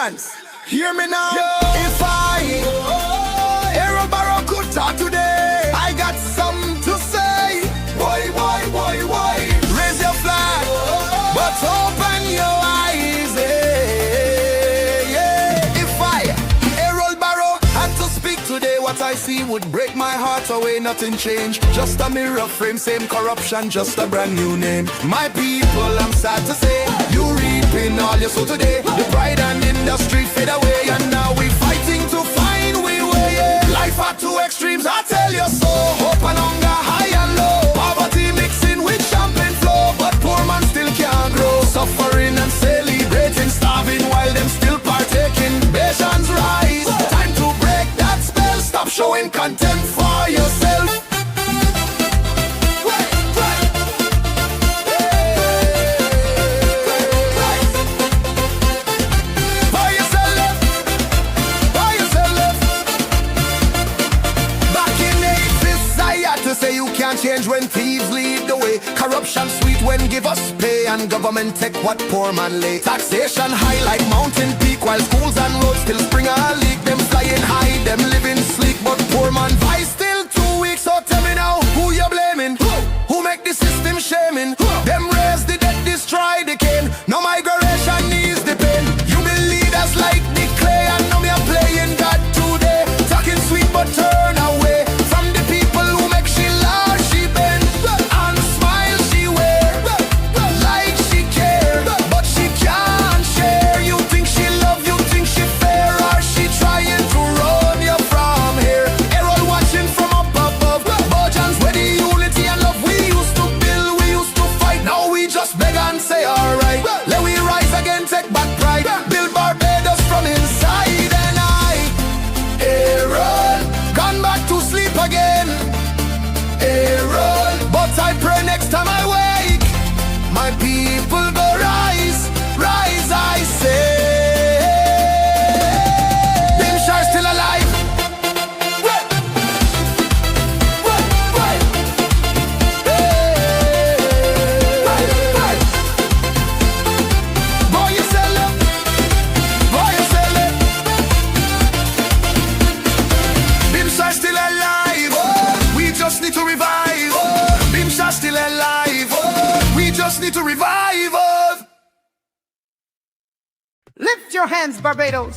Bajans, hear me now. If I hear a barrow could talk today, I got something to say. Why, raise your flag, but open your eyes. If I hear a barrow had to speak today, what I see would break my heart away. Nothing changed, just a mirror frame, same corruption, just a brand new name. My people, I'm sad to say, you reaping all you sow today. The pride and industry fade away, and now we fighting to find we way. Life at two extremes, I tell you so. Hope and hunger, high and low. Poverty mixing with champagne flow, but poor man still can't grow. Suffering and celebrating, starving while them still partaking. Bajans rise, time to break that spell. Stop showing contempt for yourself. Change when thieves lead the way. Corruption sweet when give us pay, and government take what poor man lay. Taxation high like mountain peak, while schools and roads still spring a leak. Them flying high, them living sleek, but poor man vice still 2 weeks. So tell me now, who you blaming? Who make the system shaming? Them raise the dead, destroy the cane. No migration needs the pain. You be leaders like the clay, and now me are playing God today. Talking sweet but turn away from the people who make she large. And smile she wear like she care, but she can't share. You think she love, you think she fair, or she trying to run you from here? Errol watching from up above. Bajans where the unity and love we used to build, we used to fight. Now we just beg and say alright. Let we rise again, take back pride, build Barbados from inside. And I, Errol, gone back to sleep again. Errol, but I pray next time I wake, my people go rise, rise, I say. Bimshar still alive. Boy, you sell it. Boy, you sell it. Bimshar still alive. We just need to revive. Bimshar still alive. We just need to revive. Lift your hands, Barbados.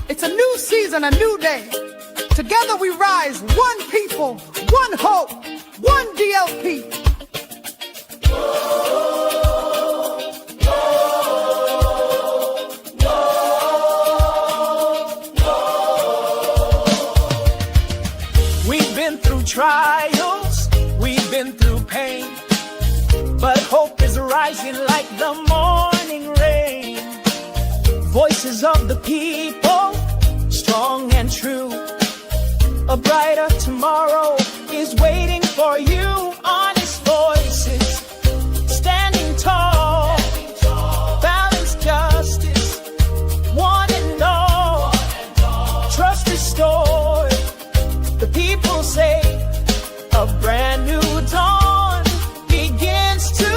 It's a new season, a new day. Together we rise, one people, one hope, one DLP. We've been through trials, we've been through pain, but hope is rising like the morning rain. Voices of the people, strong and true. A brighter tomorrow is waiting for you. Honest voices, standing tall, balance, justice, one and all, trust restored. The people say a brand new dawn begins today.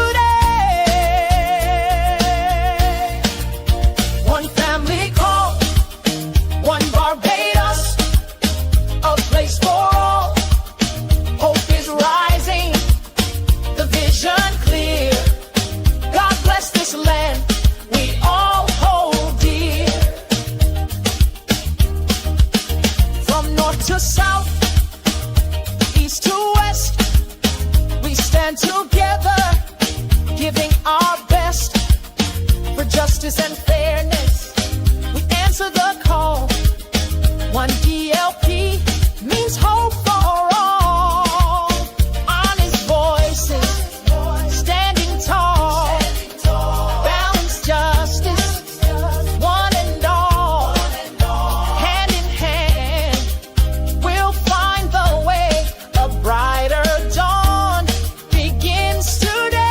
One family called, one Barbados, a place for all. Hope is rising, the vision clear. God bless this land we all hold dear. From north to south, east to west, we stand together, giving our best for justice and fairness. We answer the call. One DLP means hope for all. Honest voices, standing tall, balanced justice, one and all, hand in hand, we'll find the way. A brighter dawn begins today.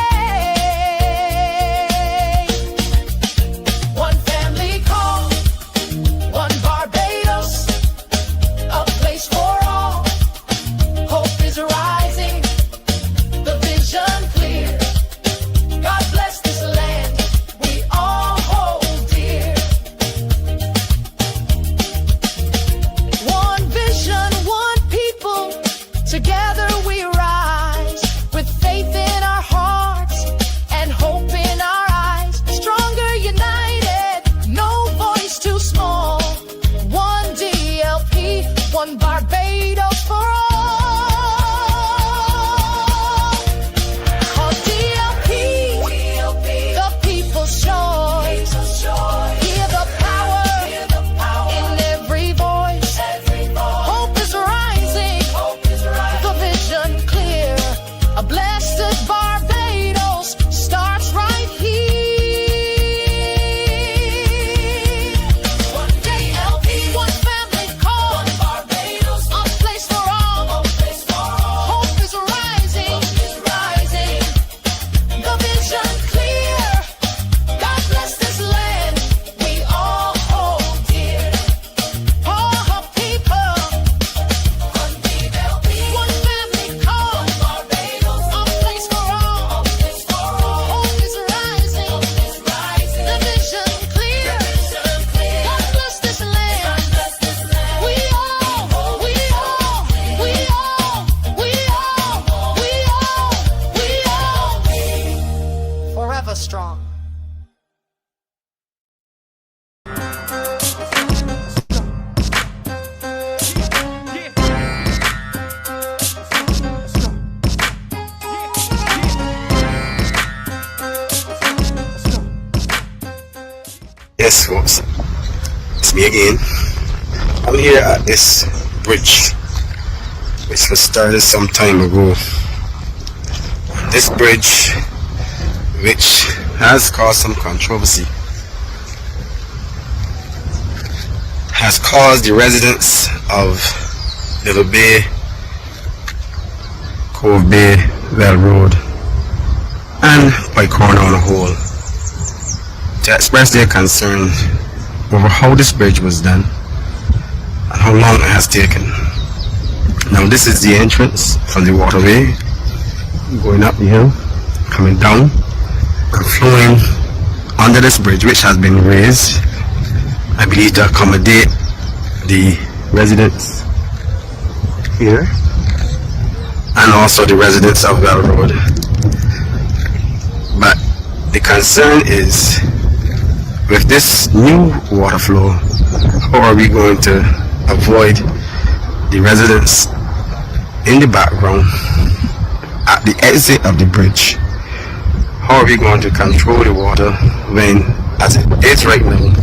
blessed Barbados starts right here. One DLP, one family call. One Barbados, a place for all. A place for all. Hope is rising. Hope is rising. The vision clear. God bless this land we all hold dear. All her people. One DLP, one family call. One Barbados, a place for all. A place for all. Hope is rising. Hope is rising. The vision clear. The vision clear. God bless this land. God bless this land. We all, we all, we all, we all, we all, we all. Forever strong. Yes, folks, it's me again. I'm here at this bridge, which was started some time ago. This bridge, which has caused some controversy, has caused the residents of Little Bay, Cove Bay, Well Road, and Pike Corner on a whole, to express their concern over how this bridge was done and how long it has taken. Now this is the entrance from the waterway, going up the hill, coming down and flowing under this bridge, which has been raised, I believe, to accommodate the residents here and also the residents of Well Road. But the concern is, with this new water flow, how are we going to avoid the residents in the background at the exit of the bridge? How are we going to control the water when, as it is right now,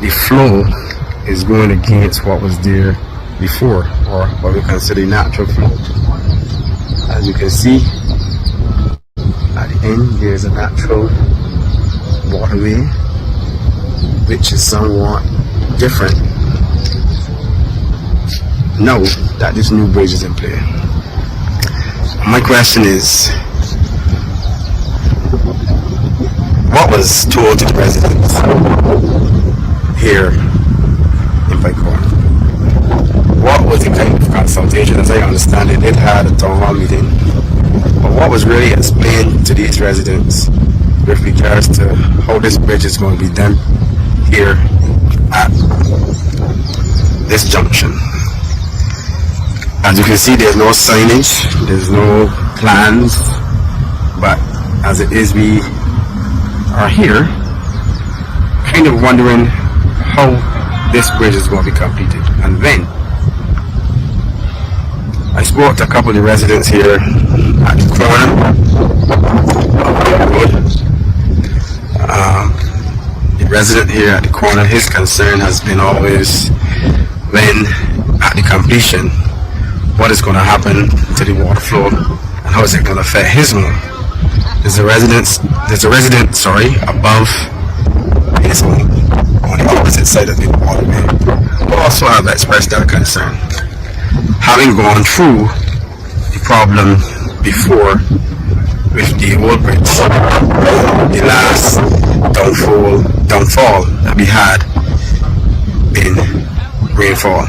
the flow is going against what was there before, or what we consider natural flow? As you can see, at the end there's a natural waterway, which is somewhat different now that this new bridge is in play. My question is, what was told to the residents here in Pike Corner? What was the kind of consultation? As I understand it, it had a town hall meeting, but what was really explained to these residents with regards to how this bridge is going to be done here at this junction? As you can see, there's no signage, there's no plans, but as it is, we are here kind of wondering how this bridge is going to be completed. And then I spoke to a couple of the residents here at the corner of the road. The resident here at the corner, his concern has been always, when at the completion, what is going to happen to the water flow and how is it going to affect his home? There's a resident above his home on the opposite side of the waterway, who also have expressed that concern, having gone through the problem before with the old bridge, the last downfall that we had in rainfall.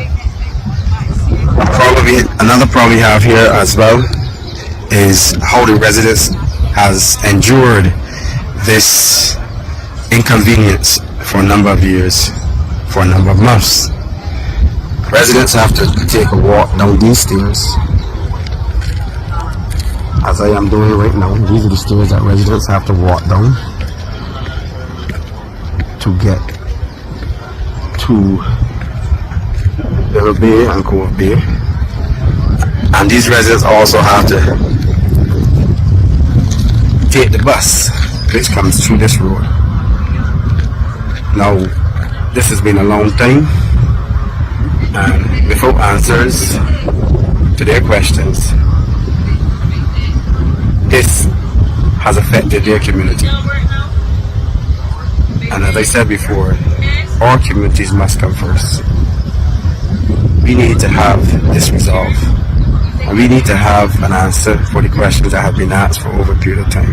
Another problem we have here as well is how the residents has endured this inconvenience for a number of years, for a number of months. Residents have to take a walk down these stairs, as I am doing right now. These are the stairs that residents have to walk down to get to Little Bay and Cove Bay. And these residents also have to take the bus which comes through this road. Now, this has been a long time, and without answers to their questions, this has affected their community. And as I said before, our communities must come first. We need to have this resolved. And we need to have an answer for the questions that have been asked for over a period of time.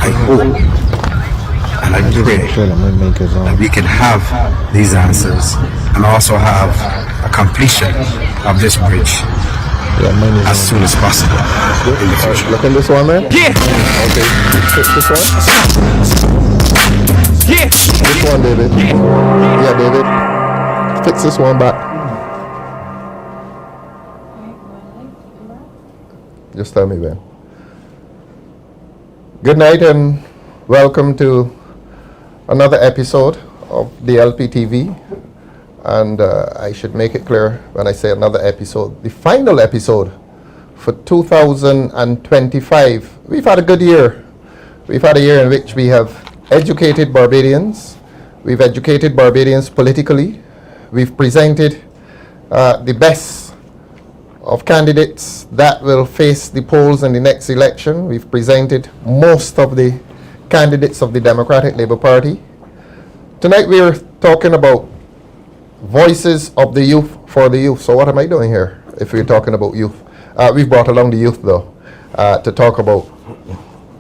I hope and I pray that we can have these answers and also have a completion of this bridge as soon as possible in the future. Look at this one, man. Yeah. Okay. This one? Yeah. This one, David. Yeah, David. Fix this one back. Just tell me, Ben. Good night and welcome to another episode of DLP TV. And I should make it clear when I say another episode, the final episode for 2025. We've had a good year. We've had a year in which we have educated Barbadians. We've educated Barbadians politically. We've presented the best of candidates that will face the polls in the next election. We've presented most of the candidates of the Democratic Labour Party. Tonight we are talking about voices of the youth for the youth. So what am I doing here if we're talking about youth? We've brought along the youth though to talk about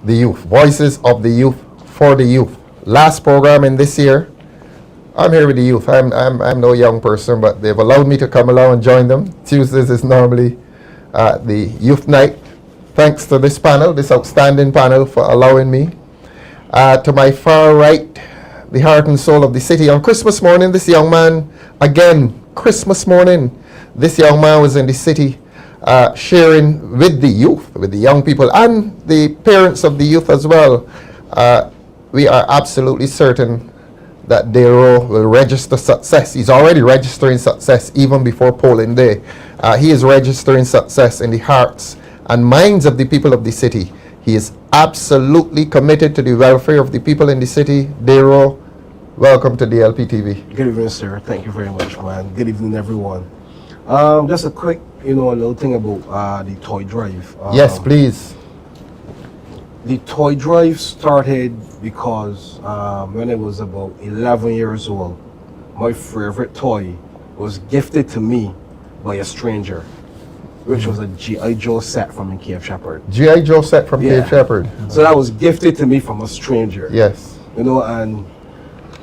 the youth. Voices of the youth for the youth. Last program in this year, I'm here with the youth. I'm no young person, but they've allowed me to come along and join them. Tuesdays is normally the youth night. Thanks to this panel, this outstanding panel, for allowing me. To my far right, the heart and soul of the city. On Christmas morning, this young man, again, Christmas morning, this young man was in the city sharing with the youth, with the young people, and the parents of the youth as well. We are absolutely certain that Rowe will register success. He's already registering success even before polling day. He is registering success in the hearts and minds of the people of the city. He is absolutely committed to the welfare of the people in the city. Rowe, welcome to DLP TV. Good evening, sir. Thank you very much, man. Good evening, everyone. Just a quick, a little thing about the toy drive. Yes, please. The toy drive started because when I was about 11 years old, my favorite toy was gifted to me by a stranger, which was a G.I. Joe set from Cape Shepherd. G.I. Joe set from Cape Shepherd. So that was gifted to me from a stranger. Yes. And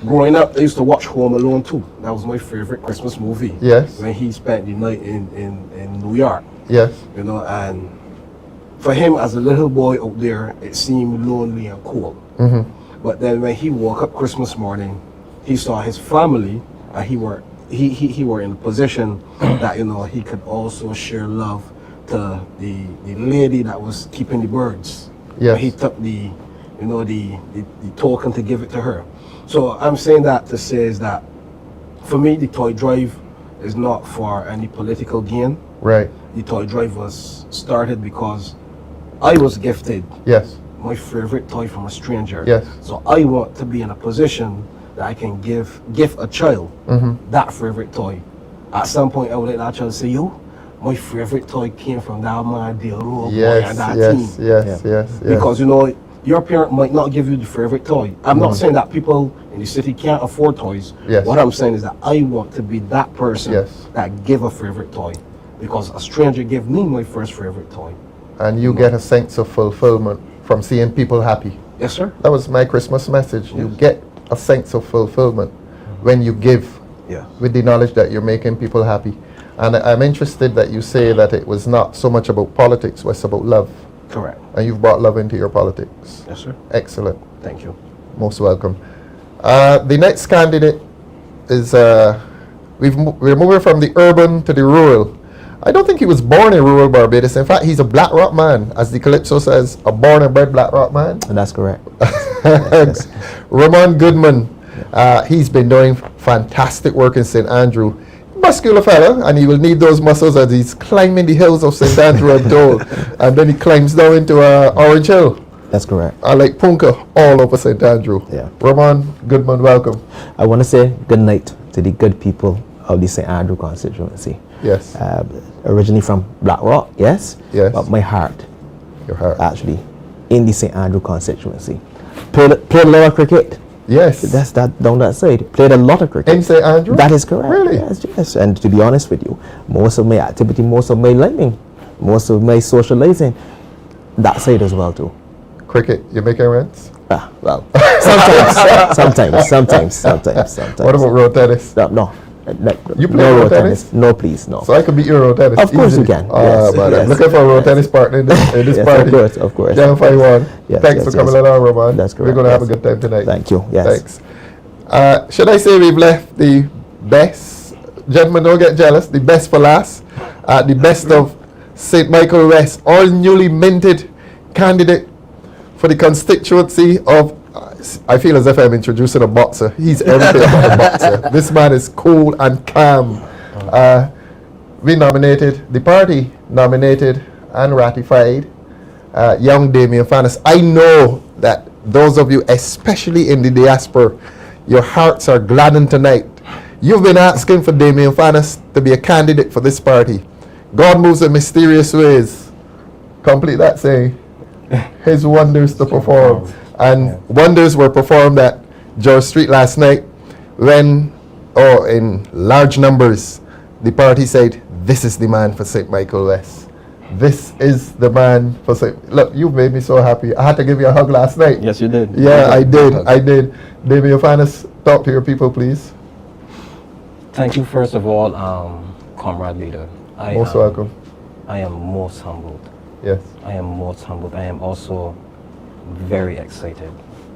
growing up, I used to watch Home Alone too. That was my favorite Christmas movie. Yes. When he spent the night in New York. Yes. And for him as a little boy out there, it seemed lonely and cold. Mm-hmm. But then when he woke up Christmas morning, he saw his family, and he were in a position that he could also share love to the lady that was keeping the birds. Yes. He took the token to give it to her. So I'm saying that to say is that for me the toy drive is not for any political gain. Right. The toy drive was started because I was gifted Yes. my favorite toy from a stranger. Yes. So I want to be in a position that I can give a child that favorite toy. At some point I would let that child say, yo, my favorite toy came from that man, Rowe boy and that team. Yes. Because your parent might not give you the favorite toy. I'm not saying that people in the city can't afford toys. Yes. What I'm saying is that I want to be that person Yes. that give a favorite toy. Because a stranger gave me my first favorite toy. And you get a sense of fulfillment from seeing people happy. Yes, sir. That was my Christmas message. You get a sense of fulfillment when you give Yeah. with the knowledge that you're making people happy. And I'm interested that you say that it was not so much about politics, it was about love. Correct. And you've brought love into your politics. Yes, sir. Excellent. Thank you. Most welcome. The next candidate is, we're moving from the urban to the rural. I don't think he was born in rural Barbados. In fact, he's a Black Rock man, as the Calypso says, a born and bred Black Rock man. And that's correct. Ramon Goodman, he's been doing fantastic work in St. Andrew. Muscular fella, and he will need those muscles as he's climbing the hills of St. Andrew, I'm told. And then he climbs down into Orange Hill. That's correct. Like Punka, all over St. Andrew. Yeah. Ramon Goodman, welcome. I want to say good night to the good people of the St. Andrew constituency. Yes. Originally from Black Rock, yes. Yes. But my heart, Your heart. actually, in the St. Andrew constituency. Played a lot of cricket. Yes. That's that down that side. Played a lot of cricket. In St. Andrew? That is correct. Really? Yes, yes. And to be honest with you, most of my activity, most of my learning, most of my socializing, that side as well too. Cricket, you making rents? Well, sometimes. What about road tennis? No. You play no road tennis? No, please, no. So I could beat you road tennis. Of course easily. you can. But I'm Yes. looking for a road tennis partner in this Yes, party. of course. Jan 51. Yes, Thanks yes, for coming yes. along, Ramon. That's correct. We're going to have a Yes. good time tonight. Thank you. Yes. Thanks. Should I say we've left the best? Gentlemen, don't get jealous. The best for last. The best of St. Michael West, all newly minted candidate for the constituency of. I feel as if I'm introducing a boxer. He's everything but a boxer. This man is cool and calm. We nominated, the party nominated and ratified young Damien Fanus. I know that those of you, especially in the diaspora, your hearts are gladdened tonight. You've been asking for Damien Fanus to be a candidate for this party. God moves in mysterious ways. Complete that saying. His wonders to perform. And wonders were performed at George Street last night when, in large numbers, the party said, this is the man for St. Michael West. This is the man for St. Look, you've made me so happy. I had to give you a hug last night. Yes, you did. Yeah, I did. Damien Fanus, talk to your people, please. Thank you, first of all, comrade leader. Most welcome. I am most humbled. Yes. I am most humbled. I am also very excited.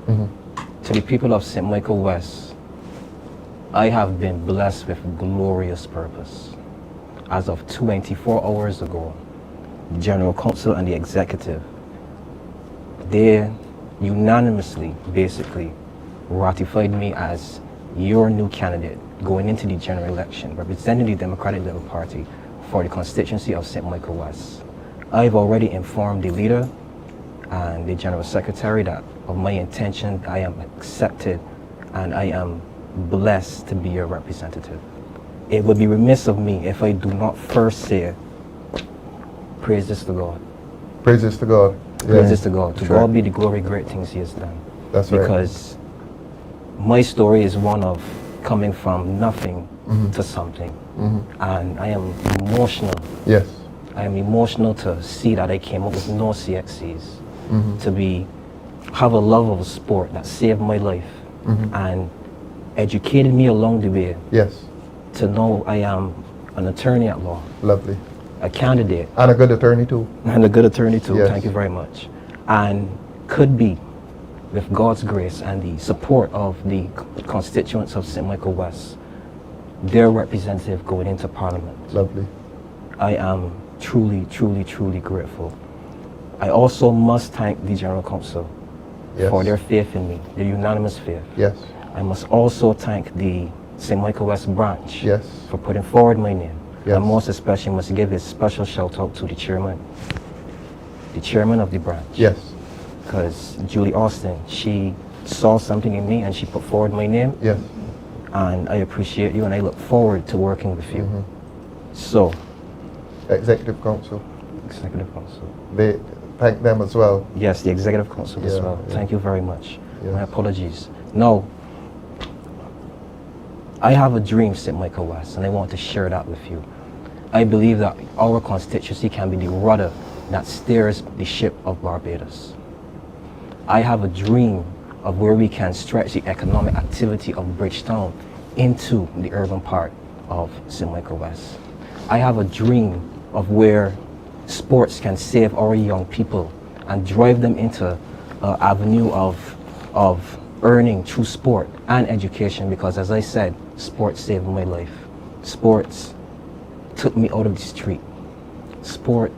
To the people of St. Michael West, I have been blessed with glorious purpose. As of 24 hours ago, the General Council and the Executive, they unanimously, basically, ratified me as your new candidate going into the general election, representing the Democratic Labour Party for the constituency of St. Michael West. I've already informed the leader and the General Secretary that of my intention. I am accepted and I am blessed to be your representative. It would be remiss of me if I do not first say praises to God. Praises to God. Praises to God. To Sure. God be the glory, great things He has done. That's right. Because my story is one of coming from nothing to something. And I am emotional. Yes. I am emotional to see that I came up with no CXCs. To have a love of a sport that saved my life and educated me along the way. Yes. To know I am an attorney at law, Lovely. a candidate, And a good attorney too. and a good attorney too. Yes. Thank you very much. And could be, with God's grace and the support of the constituents of St. Michael West, their representative going into Parliament. Lovely. I am truly, truly, truly grateful. I also must thank the General Council Yes. for their faith in me, their unanimous faith. Yes. I must also thank the St. Michael West branch Yes. for putting forward my name. Yes. And most especially must give a special shout out to the chairman of the branch. Yes. Because Julie Austin, she saw something in me and she put forward my name. Yes. And I appreciate you and I look forward to working with you. So, Executive Council. Executive Council. They thank them as well. Yes, the Executive Council as Yeah, well. yeah. Thank you very much. Yes. My apologies. No, I have a dream, St. Michael West, and I want to share that with you. I believe that our constituency can be the rudder that steers the ship of Barbados. I have a dream of where we can stretch the economic activity of Bridgetown into the urban part of St. Michael West. I have a dream of where sports can save our young people and drive them into an avenue of earning through sport and education, because as I said, sports saved my life. Sports took me out of the street. Sport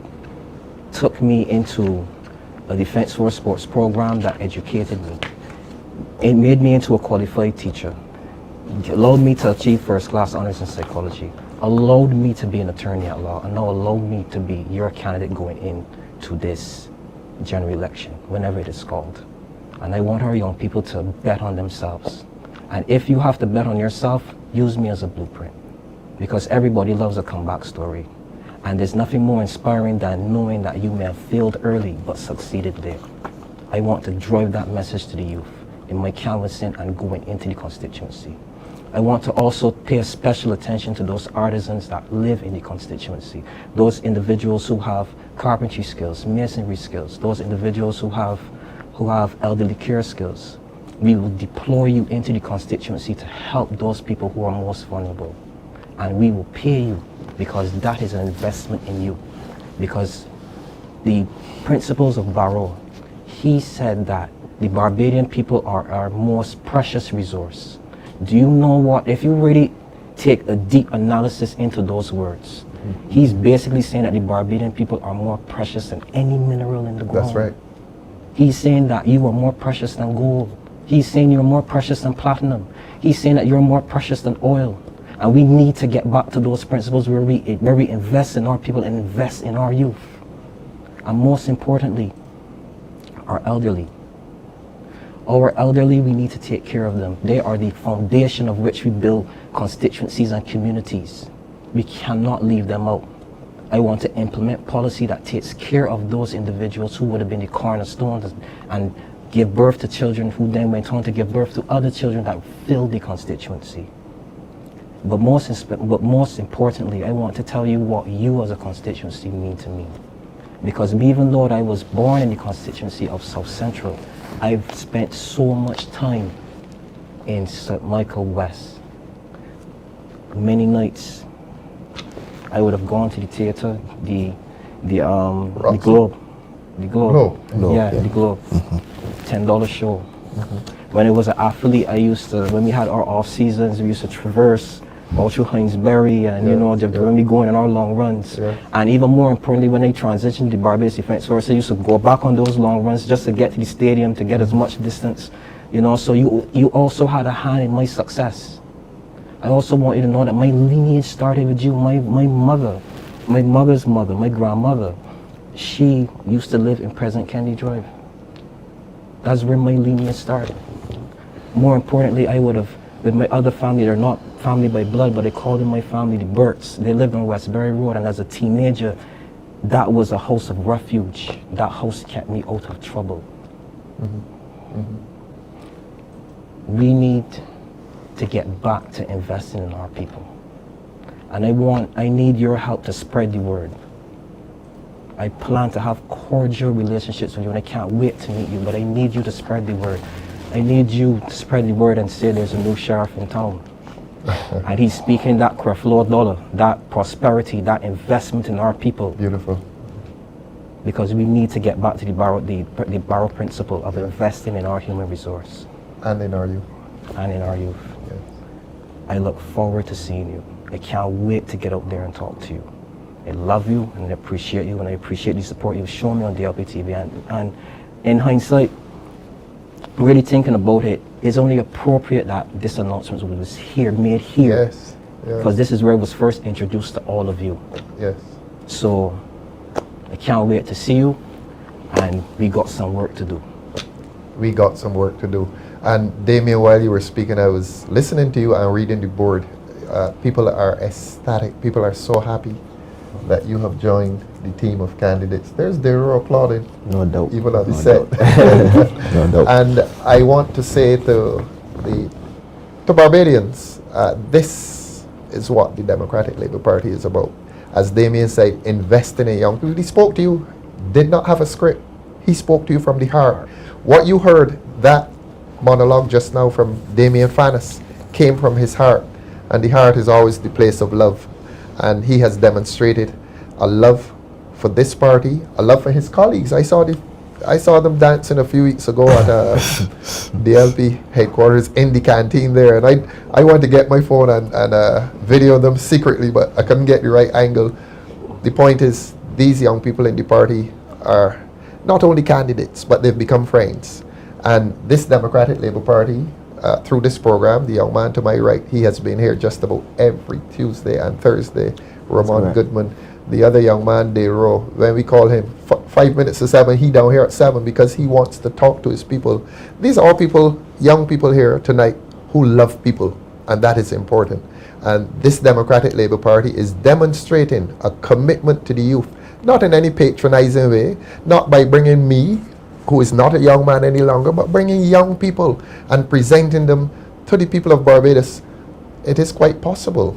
took me into a Defense Force sports program that educated me. It made me into a qualified teacher. It allowed me to achieve first class honors in psychology. Allowed me to be an attorney at law, and now allowed me to be your candidate going into this general election, whenever it is called. And I want our young people to bet on themselves. And if you have to bet on yourself, use me as a blueprint. because everybody loves a comeback story. And there's nothing more inspiring than knowing that you may have failed early but succeeded later. I want to drive that message to the youth in my canvassing and going into the constituency. I want to also pay special attention to those artisans that live in the constituency, those individuals who have carpentry skills, masonry skills, those individuals who have elderly care skills. We will deploy you into the constituency to help those people who are most vulnerable. And we will pay you because that is an investment in you. Because the principles of Rowe, he said that the Barbadian people are our most precious resource. Do you know what? If you really take a deep analysis into those words, he's basically saying that the Barbadian people are more precious than any mineral in the ground. That's right. He's saying that you are more precious than gold. He's saying you're more precious than platinum. He's saying that you're more precious than oil. And we need to get back to those principles where we invest in our people and invest in our youth. And most importantly, our elderly. Our elderly, we need to take care of them. They are the foundation of which we build constituencies and communities. We cannot leave them out. I want to implement policy that takes care of those individuals who would have been the cornerstones and give birth to children who then went on to give birth to other children that filled the constituency. But most importantly, I want to tell you what you as a constituency mean to me. Because even though I was born in the constituency of South Central, I've spent so much time in St. Michael West. Many nights I would have gone to the theater, the Globe. The Globe. Yeah, the Globe. $10 show. When it was an athlete, when we had our off seasons, we used to traverse all through Hinesbury and when we go in our long runs. And even more importantly, when they transitioned to Barbados Defense Force, I used to go back on those long runs just to get to the stadium, to get as much distance. So you also had a hand in my success. I also want you to know that my lineage started with you. My mother's mother, my grandmother, she used to live in President Kennedy Drive. That's where my lineage started. More importantly, I would have, with my other family, they're not family by blood, but they called them my family the Burts. They lived on Westbury Road, and as a teenager, that was a house of refuge. That house kept me out of trouble. We need to get back to investing in our people. And I need your help to spread the word. I plan to have cordial relationships with you, and I can't wait to meet you, but I need you to spread the word. I need you to spread the word and say there's a new sheriff in town. And he's speaking that Creflo dollar, that prosperity, that investment in our people. Beautiful. Because we need to get back to the Barrow principle of investing in our human resource. And in our youth. And in our youth. Yes. I I look forward to seeing you. I can't wait to get out there and talk to you. I love you and I appreciate you, and I appreciate the support you've shown me on DLP TV. And in hindsight, really thinking about it, it's only appropriate that this announcement was made here. Yes. Because this is where it was first introduced to all of you. Yes. So I can't wait to see you, and we got some work to do. We got some work to do. And Damien, while you were speaking, I was listening to you and reading the board. People are ecstatic. People are so happy that you have joined the team of candidates. There's Dero applauding. No doubt. Even on the No set. doubt. No doubt. And I want to say to Barbadians, this is what the Democratic Labour Party is about. As Damien said, investing in young people. He spoke to you, did not have a script. He spoke to you from the heart. What you heard, that monologue just now from Damien Fanus, came from his heart. And the heart is always the place of love. And he has demonstrated a love for this party, a love for his colleagues. I saw them dancing a few weeks ago at DLP headquarters in the canteen there, and I wanted to get my phone and video them secretly, but I couldn't get the right angle. The point is, these young people in the party are not only candidates, but they've become friends. And this Democratic Labour Party, through this program, the young man to my right, he has been here just about every Tuesday and Thursday. Ramon Goodman, the other young man, Rowe, when we call him 5 minutes to 7, he down here at 7 because he wants to talk to his people. These are all people, young people here tonight who love people, and that is important. And this Democratic Labour Party is demonstrating a commitment to the youth, not in any patronizing way, not by bringing me, who is not a young man any longer, but bringing young people and presenting them to the people of Barbados. It is quite possible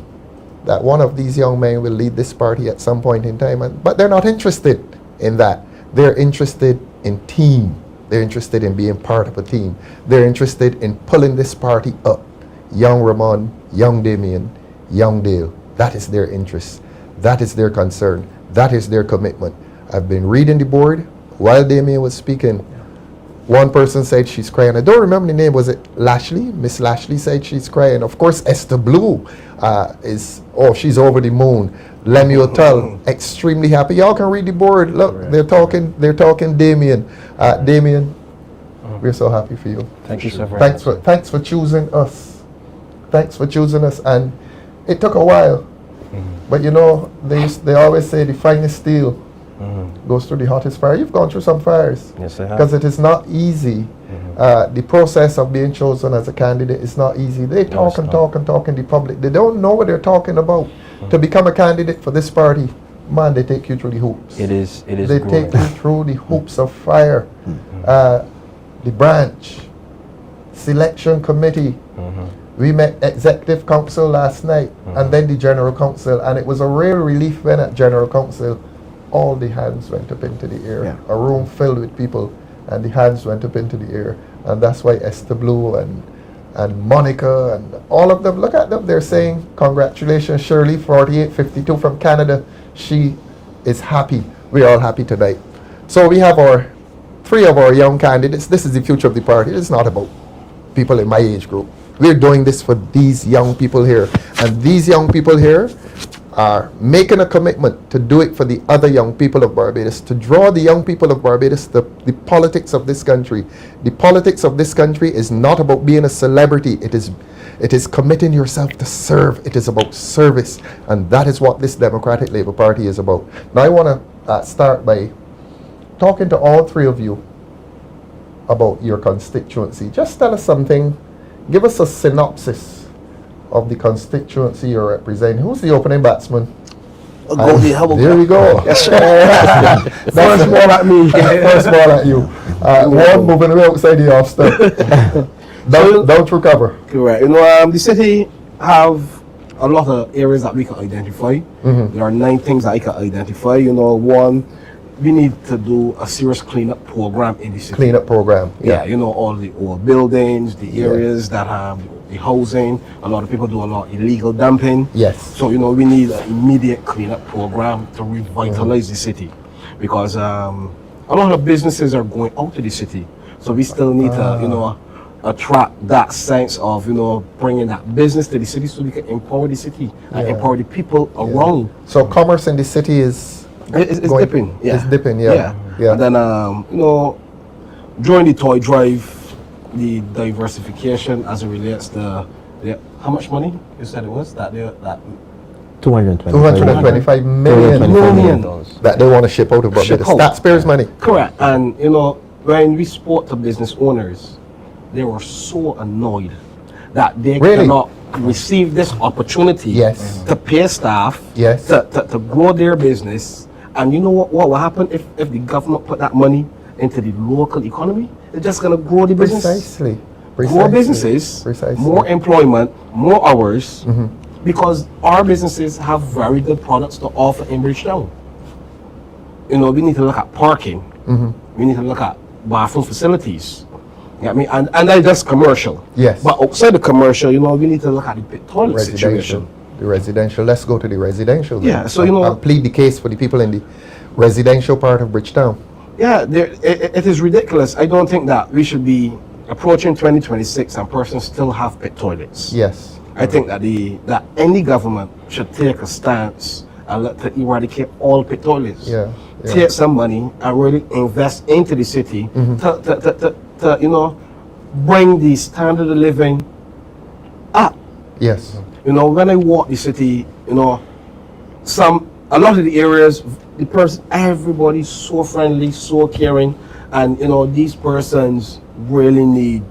that one of these young men will lead this party at some point in time, but they're not interested in that. They're interested in team. They're interested in being part of a team. They're interested in pulling this party up. Young Ramon, young Damien, young Dale. That is their interest. That is their concern. That is their commitment. I've been reading the board while Damien was speaking. One person said she's crying. I don't remember the name. Was it Lashley? Miss Lashley said she's crying. Of course, Esther Blue she's over the moon. Lemuel Tull, extremely happy. Y'all can read the board. Look, they're talking Damien. Damien, we're so happy for you. Thank you so very Thanks for choosing us. Thanks for choosing us. And it took a while, but you know they always say the finest steel goes through the hottest fire. You've gone through some fires. Yes, I have. Because it is not easy. The process of being chosen as a candidate is not easy. They talk and talk and talk in the public. They don't know what they're talking about. To become a candidate for this party, man, they take you through the hoops. It is. They take you through the hoops of fire. The branch, selection committee. We met executive council last night, and then the general council, and it was a real relief when at general council, all the hands went up into the air. Yeah. A room filled with people, and the hands went up into the air, and that's why Esther Blue and Monica and all of them, look at them, they're saying congratulations Shirley, 4852 from Canada. She is happy. We're all happy tonight. So we have three of our young candidates. This is the future of the party. It's not about people in my age group. We're doing this for these young people here, and these young people here are making a commitment to do it for the other young people of Barbados, to draw the young people of Barbados to the politics of this country. The politics of this country is not about being a celebrity. It is committing yourself to serve. It is about service, and that is what this Democratic Labour Party is about. Now I want to start by talking to all three of you about your constituency. Just tell us something. Give us a synopsis of the constituency you're representing. Who's the opening batsman? There we go. Yes, sir. First ball at me. First ball at you. One moving away outside the off stump. Don't recover. Correct. You know, the city have a lot of areas that we can identify. There are 9 things that I can identify. You know, one, we need to do a serious cleanup program in the city. Cleanup program. Yeah, you know, all the old buildings, the areas that have the housing. A lot of people do a lot of illegal dumping. Yes. So, you know, we need an immediate cleanup program to revitalize the city, because a lot of businesses are going out to the city. So we still need to, you know, attract that sense of, you know, bringing that business to the city so we can empower the city and empower the people around. So commerce in the city is It's dipping. Yeah. It's dipping, yeah. And then, you know, during the toy drive, the diversification as it relates to how much money you said it was that 225 million that they want to ship out of Barbados. Taxpayers' money. Correct. And you know, when we spoke to business owners, they were so annoyed that they cannot receive this opportunity to pay staff, to grow their business. And you know what will happen if the government put that money into the local economy? They're just going to grow the business. Precisely. More businesses, more employment, more hours, because our businesses have very good products to offer in Bridgetown. You know, we need to look at parking. We need to look at bathroom facilities. You know what I mean? And that's just commercial. Yes. But outside the commercial, you know, we need to look at the toilet situation. The residential. Let's go to the residential. Then. Yeah, so you know, I'll plead the case for the people in the residential part of Bridgetown. Yeah, it is ridiculous. I don't think that we should be approaching 2026 and persons still have pit toilets. Yes. I think that that any government should take a stance and let to eradicate all pit toilets. Take some money and really invest into the city to you know, bring the standard of living up. Yes. You know, when I walk the city, you know, a lot of the areas, everybody's so friendly, so caring, and you know, these persons really need.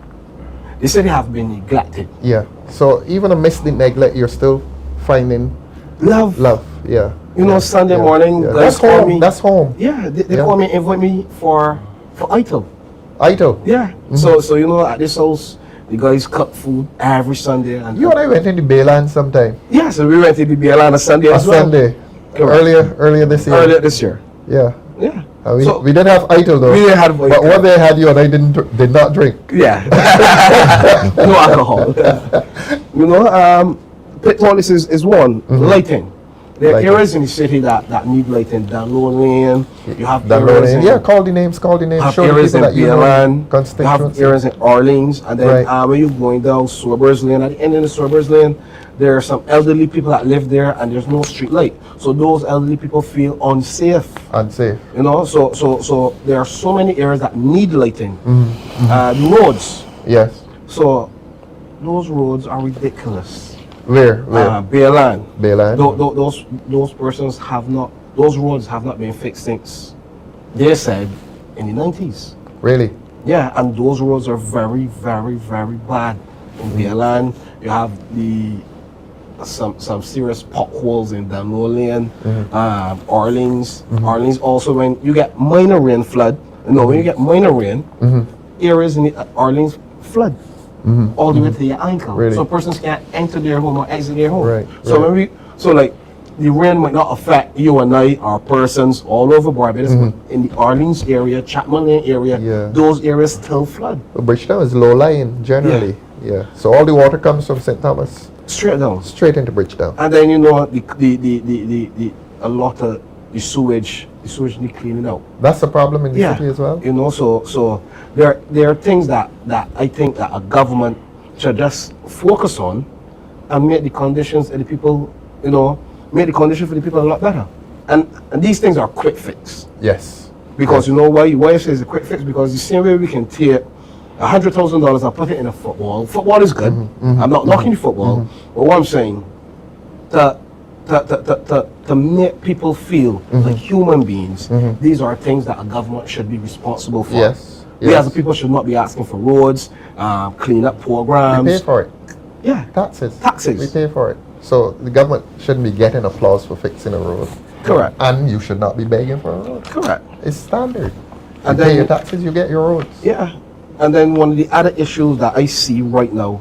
The city have been neglected. Yeah. So even amidst the neglect, you're still finding Love. love. Yeah. You know, Sunday morning, Yeah. guys That's call home. me. That's home. Yeah, they Yeah. call me, invite me for Ito. Ito. Yeah. So you know, at this house, the guys cook food every Sunday. And You and I went into Bayland sometime. yeah, so we went to the BL on a Sunday A as well. Sunday. Correct. Earlier this year. Earlier this year. Yeah. Yeah. We didn't have Ito though. We didn't have But Ito. what they had, you and I did not drink. Yeah. No alcohol. You know, pitfalls is one. Lighting. There are Lighting. areas in the city that need lighting. Download lane. You have That areas road, in, yeah, call the names. have Show the areas people in that you know. BLN. You have Constituency. areas in Orleans. And then Right. when you're going down Swerber's Lane, at the end of the Swerber's Lane, there are some elderly people that live there and there's no street light. So those elderly people feel unsafe. Unsafe. You know, so there are so many areas that need lighting. The roads. Yes. So those roads are ridiculous. Where? Bayland. Bayland. Those persons have not. Those roads have not been fixed since they said in the 90s. Really? Yeah, and those roads are very, very, very bad. In Bayland, you have some serious potholes in Damien Lane, Orleans. Orleans also, when you get minor rain flood. No, when you get minor rain, areas in the Orleans flood. All the way to your ankle. Really? So persons can't enter their home or exit their home. Right, So right. like the rain might not affect you and I or persons all over Barbados, but in the Orleans area, Chapman Lane area, Yeah. those areas still flood. Bridgetown is low lying generally. Yeah. So all the water comes from St. Thomas Straight down. straight into Bridgetown. And then you know a lot of the sewage need cleaning out. That's a problem in the city as well. You know, so there are things that I think that a government should just focus on and make the conditions of the people, you know, make the conditions for the people a lot better. And these things are quick fix. Yes. Because you know why I say it's a quick fix? Because the same way we can take $100,000 and put it in a football. Football is good. I'm not knocking football, but what I'm saying, to make people feel like human beings, these are things that a government should be responsible for. Yes. We as a people should not be asking for roads, clean up We programs. pay for it. Yeah, Taxes. Taxes. We pay for it. So the government shouldn't be getting applause for fixing a road. Correct. And you should not be begging for a road. Correct. It's standard. And You pay then- your taxes, you get your roads. Yeah. And then one of the other issues that I see right now,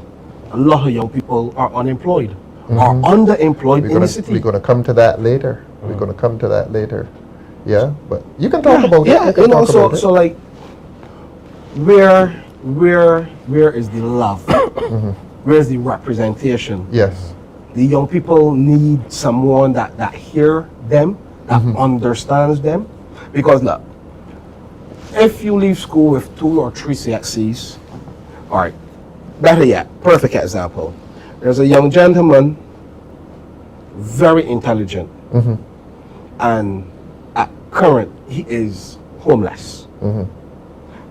a lot of young people are unemployed, are underemployed in the city. We're gonna come to that later. We're gonna come to that later. Yeah, but you can talk about it. Yeah, You can you know, talk about it. so like, where is the love? Where's the representation? Yes. The young people need someone that hear them, that understands them. Because look, if you leave school with 2 or 3 CXCs, all right, better yet, perfect example. There's a young gentleman, very intelligent, and at current, he is homeless.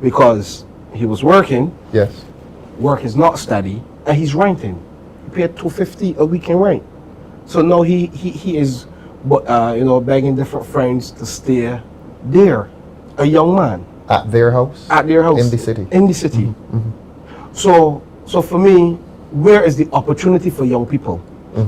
Because he was working, Yes. work is not steady, and he's renting. He paid $250 a week in rent. So now he is, you know, begging different friends to stay there. A young man At their house. at their house In the city. In the city. So for me, where is the opportunity for young people?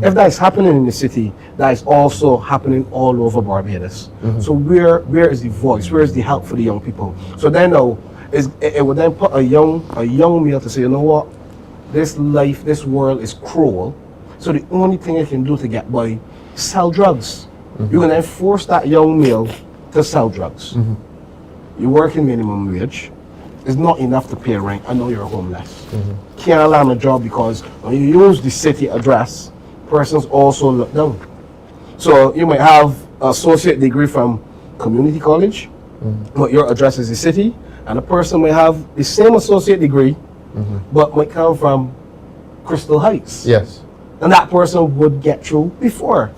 If that is happening in the city, that is also happening all over Barbados. So where is the voice? Where is the help for the young people? So then now, it would then put a young male to say, you know what, this life, this world is cruel. So the only thing I can do to get by, sell drugs. You can then force that young male to sell drugs. You work in minimum wage. It's not enough to pay rent. I know you're homeless. Can't land a job because when you use the city address, persons also look down. So you might have an associate degree from community college, but your address is the city, and a person may have the same associate degree, but might come from Crystal Heights. Yes. And that person would get through before.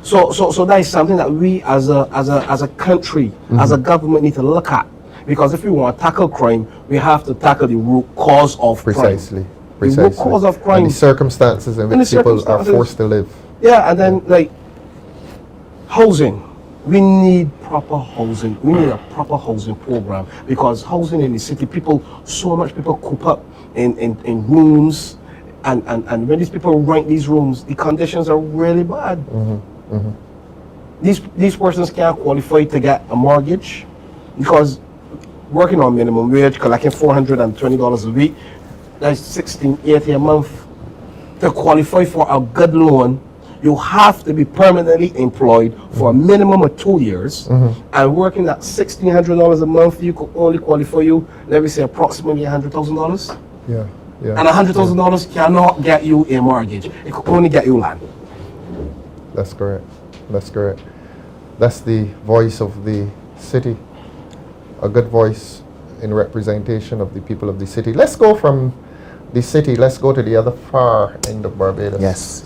So that is something that we as a country, as a government need to look at. Because if we want to tackle crime, we have to tackle the root cause of Precisely. crime. Precisely. The root cause of crime. And the circumstances in And the which people are circumstances. forced to live. Yeah, and then like housing. We need proper housing. We need a proper housing program because housing in the city, so much people coop up in rooms And when these people rent these rooms, the conditions are really bad. These persons can't qualify to get a mortgage because working on minimum wage, collecting $420 a week, that's $16.80 a month. To qualify for a good loan, you have to be permanently employed for a minimum of 2 years, and working at $1,600 a month, you could only qualify you, let me say, approximately $100,000. Yeah. And $100,000 cannot get you a mortgage. It could only get you land. That's correct. That's correct. That's the voice of the city. A good voice in representation of the people of the city. Let's go from the city. Let's go to the other far end of Barbados. Yes.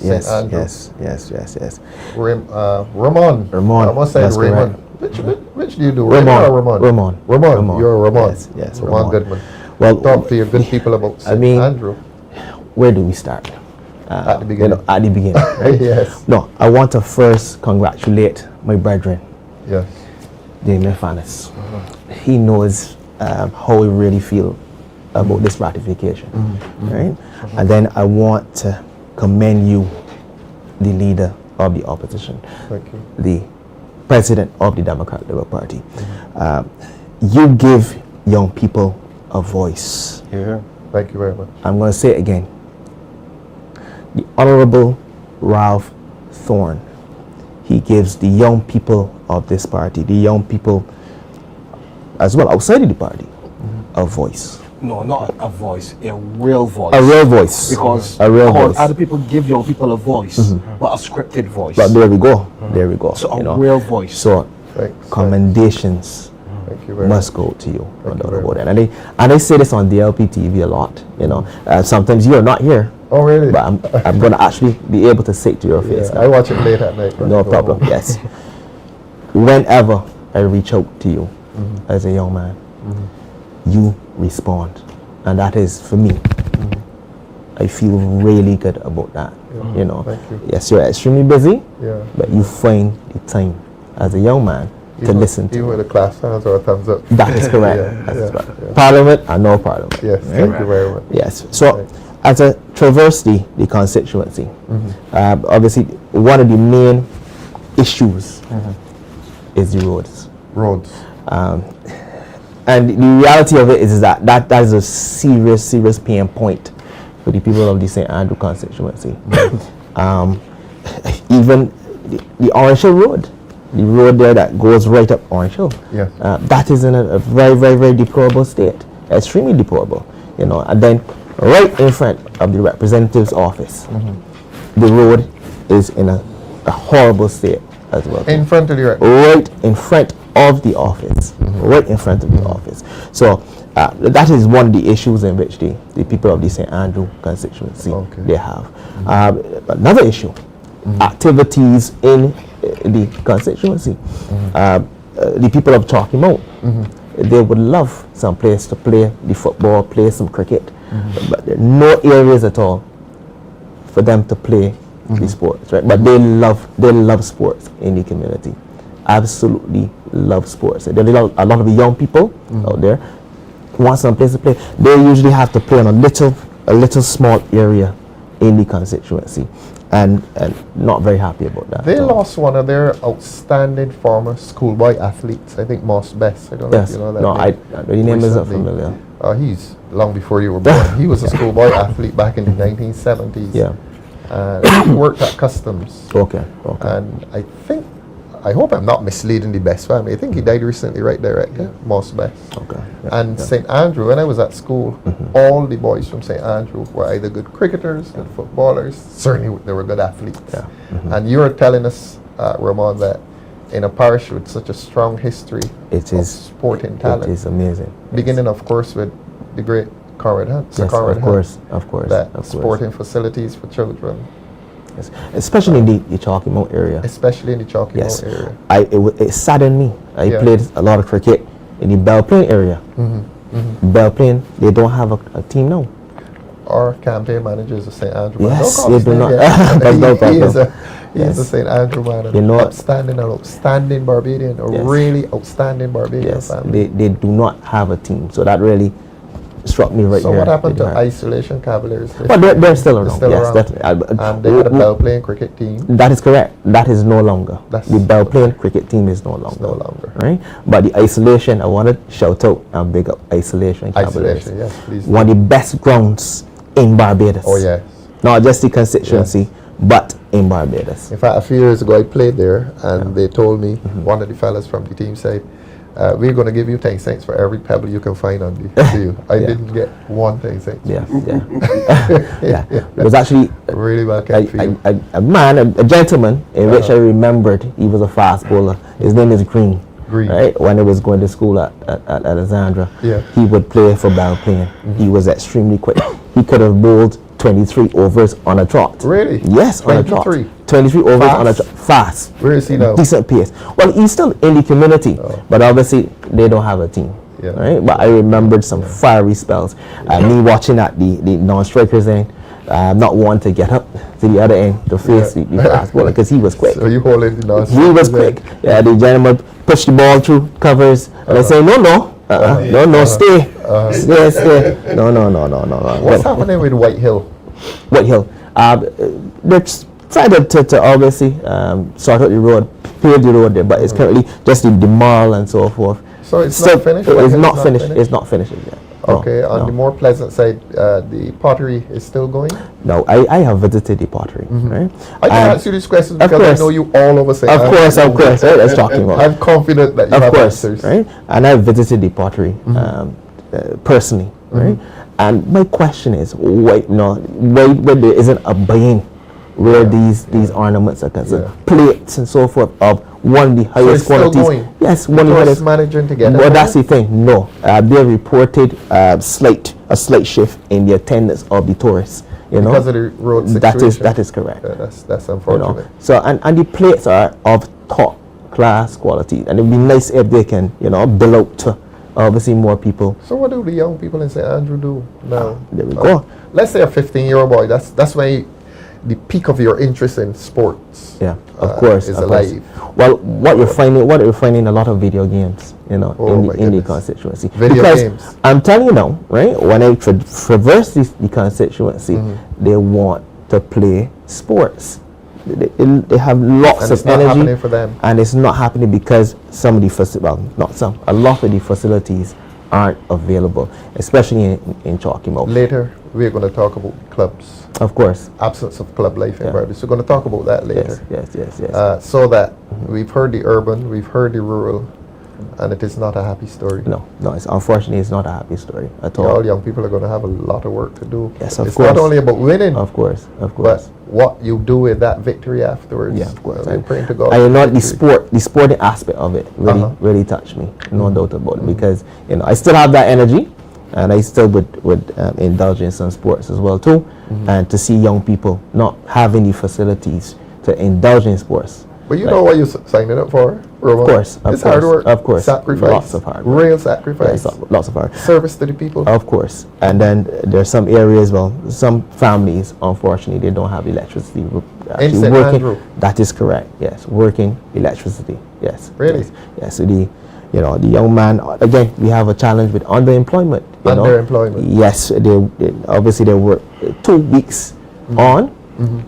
Ramon. Ramon. I almost said That's Raymond. correct. Which do you do? Ramon. Raymond or Ramon? Ramon. Ramon. You're a Ramon. Yes, Ramon Ramon. Goodman. Well, talk to your good people about St. Andrew. Where do we start? At the beginning. At the beginning. Right? Yes. No, I want to first congratulate my brethren, Yes. Damien Fanus. He knows how he really feel about this ratification, right? And then I want to commend you, the leader of the opposition, Thank you. the president of the Democratic Labour Party. You give young people a voice. Thank you very much. I'm going to say it again. The Honorable Ralph Thorne, he gives the young people of this party, the young people as well outside of the party, a voice. No, not a voice, a real voice. A real voice. Because a real voice. other people give young people a voice, but a scripted voice. But there we go. There we go. So a real voice. So Thanks. commendations commendations Thank you very must much. go to you. No Thank you doubt very about it. And I say this on DLP TV a lot. You know, sometimes you're not here, Oh, really? but I'm going to actually be able to say it to your face. Yeah, I watch it late at night. No problem. Yes. Whenever I reach out to you as a young man, you respond, and that is for me. I feel really good about that. Yeah. You know. Thank you. Yes, you're extremely busy, Yeah. but you find the time as a young man to listen to. Even with a class hands or a thumbs up. That is correct. Yeah, That is yeah, correct. yeah. Parliament and no parliament. Yes, Right? thank you very much. Yes. So, Right. as I traverse the constituency, obviously one of the main issues is the roads. Roads. And the reality of it is that is a serious pain point for the people of the St. Andrew constituency. Even the Orange Hill Road, the road there that goes right up Orange Hill, Yes. that is in a very deplorable state, extremely deplorable. You know, and then right in front of the representative's office, the road is in a horrible state as well. In front of the Right in front of the office, right in front of the office. So that is one of the issues in which the people of the St. Andrew constituency they have. Another issue, activities in the constituency. The people of Chalky Mount, they would love some place to play the football, play some cricket, but there are no areas at all for them to play the sports, right? But they love sports in the community. Absolutely love sports. There are a lot of young people out there who want some place to play. They usually have to play on a little small area in the constituency, and not very happy about that. They lost one of their outstanding former schoolboy athletes. I think Moss Best. I don't know if Yes. you know that. No, the name isn't recently. familiar. He's long before you were born. He was a schoolboy athlete back in the 1970s. Yeah. He worked at Customs. Okay. And I hope I'm not misleading the Best family. I think he died recently, right, Director? Moss Best. Okay. And St. Andrew, when I was at school, all the boys from St. Andrew were either good cricketers, good footballers. Certainly they were good athletes. Yeah. And you were telling us, Ramon, that in a parish with such a strong history of sporting talent, It is amazing. beginning, of course, with the great Conrad Hunt. Sir Yes, Conrad of Hunt, course. that Of course. sporting facilities for children, Yes. Especially in the Chalky Mount area. especially in the Chalky Yes. Mount area. It saddened me. I Yeah. played a lot of cricket in the Belle Plaine area. Belle Plaine, they don't have a team now. Our campaign manager is a St. Andrew man. Yes, Don't call they his do name not. yet. That's no He is problem. a St. Andrew man, You know- outstanding Barbadian, a Yes. really outstanding Barbadian Yes, family. they do not have a team. So that really struck me right So here. what happened to Right. Isolation Cavaliers? Well, they're still around. still Yes, around. definitely. And they had a bell playing cricket team. That is correct. That is no longer. That's- The bell playing cricket team is no longer. no longer. Right? But the Isolation, I want to shout out and big up Isolation Cavaliers. Isolation, yes, please. One of the best grounds in Barbados. Oh yes. Not just the constituency, but in Barbados. In fact, a few years ago, I played there, and they told me, Mm-hmm. one of the fellas from the team said, we're going to give you 10 cents for every pebble you can find on the field. I Yeah. didn't get 1 10 cents. Yeah, yeah. Yeah. It was actually Really well kept field. a man, a gentleman, in which I remembered he was a fast bowler. His name is Green. Green. Right? When I was going to school at Alexandra, Yeah. he would play for ball playing. He was extremely quick. He could have bowled 23 overs on a trot. Really? Yes, on a trot. 23? 23 overs on a Fast? trot. Fast. Where is he now? Decent pace. Well, he's still in the community, but obviously they don't have a team. Yeah. Right? But I remembered some fiery spells. Me watching at the non-strikers end, not one to get up to the other end to face the fast bowler because he was quick. So you hold it in He was quick. Yeah, the gentleman pushed the ball through covers, and I say, no, stay. Stay. No. What's happening with White Hill? White Hill. They're trying to obviously sort out the road, pave the road there, but it's currently just the mall and so forth. So it's not finished? White It's Hill not is finished. It's not finished yet. No, Okay, on the no. more pleasant side, the pottery is still going? No, I have visited the pottery. Right? I can And ask you these questions of because I course. know you all over say. Of course. Right? Let's talking about. I'm confident that you Of have course, answers. right? And I visited the pottery personally, right? And my question is, why there isn't a buy-in where these ornaments are concerned, plates and so forth of one of the highest it's still qualities. going? Yes, one of the Tourists highest. managing to get it Well, going? that's the thing. No, they reported a slight shift in the attendance of the tourists. You know, Because of the road that situation? is correct. Yeah, that's You unfortunate. know, so and the plates are of top class quality, and it'd be nice if they can bill out to obviously more people. So what do the young people in St. Andrew do now? There we go. Let's say a 15-year-old boy. That's when the peak of your interest in sports. Yeah, of course. is of course. alive. Well, what you're finding a lot of video games, Oh in my the goodness. constituency. Video because games. I'm telling you now, right? When I traverse the constituency, Mm-hmm. they want to play sports. They have lots And of it's not energy, happening for them. and it's not happening because some of a lot of the facilities aren't available, especially in Chalky-Mouth. Later, we're going to talk about clubs. Of course. Absence of club life in Yeah. Barbados. We're going to talk about that later. Yes. So that we've heard the urban, we've heard the rural, and it is not a happy story. No, unfortunately, it's not a happy story at all. All young people are going to have a lot of work to do. Yes, of it's course. not only about winning, Of course. but what you do with that victory afterwards. Yeah, of course. I'm praying to God. And for the victory. the sporting aspect of it really touched me. No doubt about it, because I still have that energy, and I still would indulge in some sports as well too. And to see young people not having the facilities to indulge in sports. But you know what you're signing up for, Ramon? Of course, it's hard work. of course. Sacrifice. Lots of hard work. Real sacrifice. Yes, lots of hard. Service to the people. Of course. And then there's some areas, some families, unfortunately, they don't have electricity. Actually St. working. Andrew. That is correct. Yes, working electricity. Yes. Really? Yes. Yes. So the young man, again, we have a challenge with underemployment. Underemployment. Yes. They obviously they work 2 weeks on,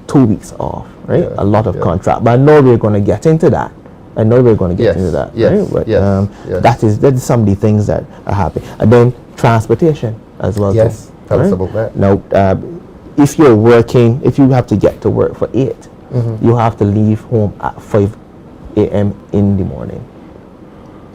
2 weeks off. Right. Yeah, A lot of yeah. contract. But I know we're going to get into that. Yes, Into that. yes, Right? But, yes, yes. that is some of the things that are happening. And then transportation as well. Yes, too, tell us right? about that. Now, if you're working, if you have to get to work for 8, you have to leave home at 5 a.m. in the morning.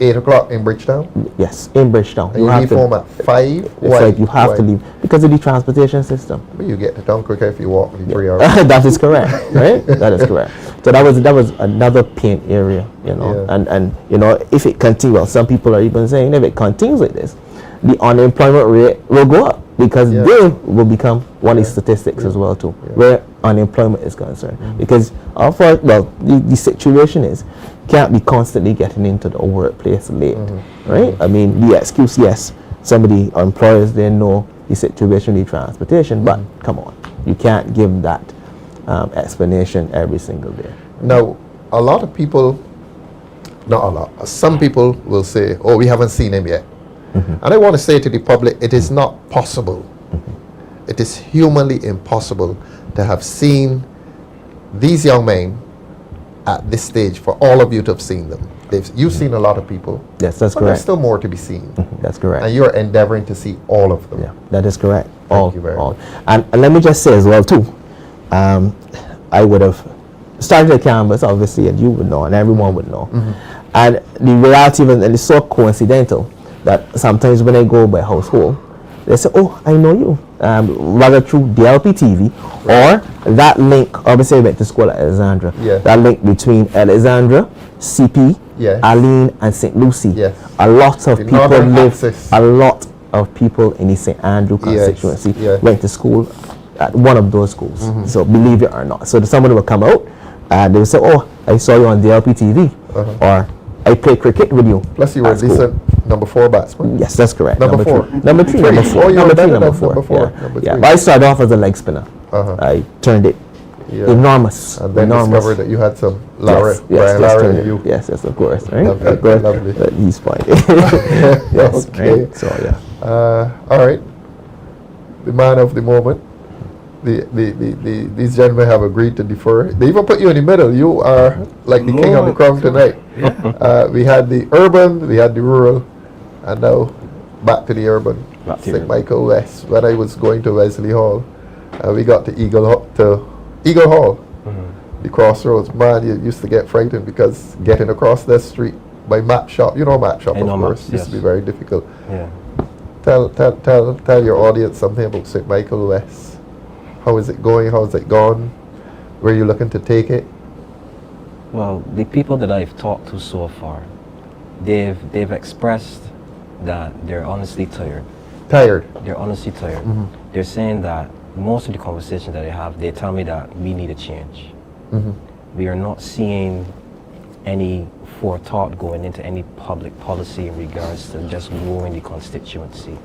8 o'clock in Bridgetown. Yes, in Bridgetown. And you have leave to, home at 5. It's like you have to leave because of the transportation system. But you get to town quicker if you walk the 3 hours. That is correct, right? That is correct. So that was another pain area, Yeah. and if it continues, well, some people are even saying if it continues like this, the unemployment rate will go up because Yeah. they will become one of the statistics as well too, where unemployment is concerned. Because the situation is can't be constantly getting into the workplace late, right? I mean, the excuse, yes, some of the employers they know the situation, the transportation, but come on, you can't give that explanation every single day. Now, a lot of people, not a lot, some people will say, oh, we haven't seen him yet. And I want to say to the public, it is not possible. It is humanly impossible to have seen these young men at this stage, for all of you to have seen them. You've seen a lot of people. Yes, that's but there's correct. still more to be seen. That's correct. And you're endeavoring to see all of them. Yeah, that is correct. Thank you very much. And let me just say as well too, I would have started a canvas, obviously, and you would know, and everyone would know. And the reality of it, and it's so coincidental that sometimes when I go by household, they say, "Oh, I know you," rather through DLP TV, or that link. Obviously, I went to school at Alexandra. Yeah. That link between Alexandra, CP, Yes. Aline, and St. Lucie. Yes. A lot of The people northern live. axis. A lot of people in the St. Andrew constituency went to school at one of those schools. So believe it or not. So somebody will come out and they will say, "Oh, I saw you on DLP TV," or "I played cricket with you." Plus, you were a at school." decent number 4 batsman. Yes, that's correct. Number four. Three. Number three. Number four. Oh, you were Number three. better Number than four. number four. Yeah. Number Yeah. three. But I started off as a leg spinner. I turned it enormous. And then enormous. discovered that you had some Larry, Yes, Brian yes, Larry turned in it. you. Yes, of course. Right? Lovely, Of course. lovely. But he's fine. Yes. Okay. Right? So yeah. All right. The man of the moment. These gentlemen have agreed to defer. They even put you in the middle. You are like the king of the crown tonight. We had the urban, we had the rural, and now back to the urban. St. Michael West. When I was going to Wesley Hall, we got to Eagle Hall, the crossroads. Man, you used to get frightened because getting across that street by Map Shop, you know Map Shop, I know of course, Maps, used to be yes. very difficult. Yeah. Tell your audience something about St. Michael West. How is it going? How is it gone? Where are you looking to take it? Well, the people that I've talked to so far, they've expressed that they're honestly tired. Tired. They're honestly tired. They're saying that most of the conversations that they have, they tell me that we need a change. We are not seeing any forethought going into any public policy in regards to just growing the constituency.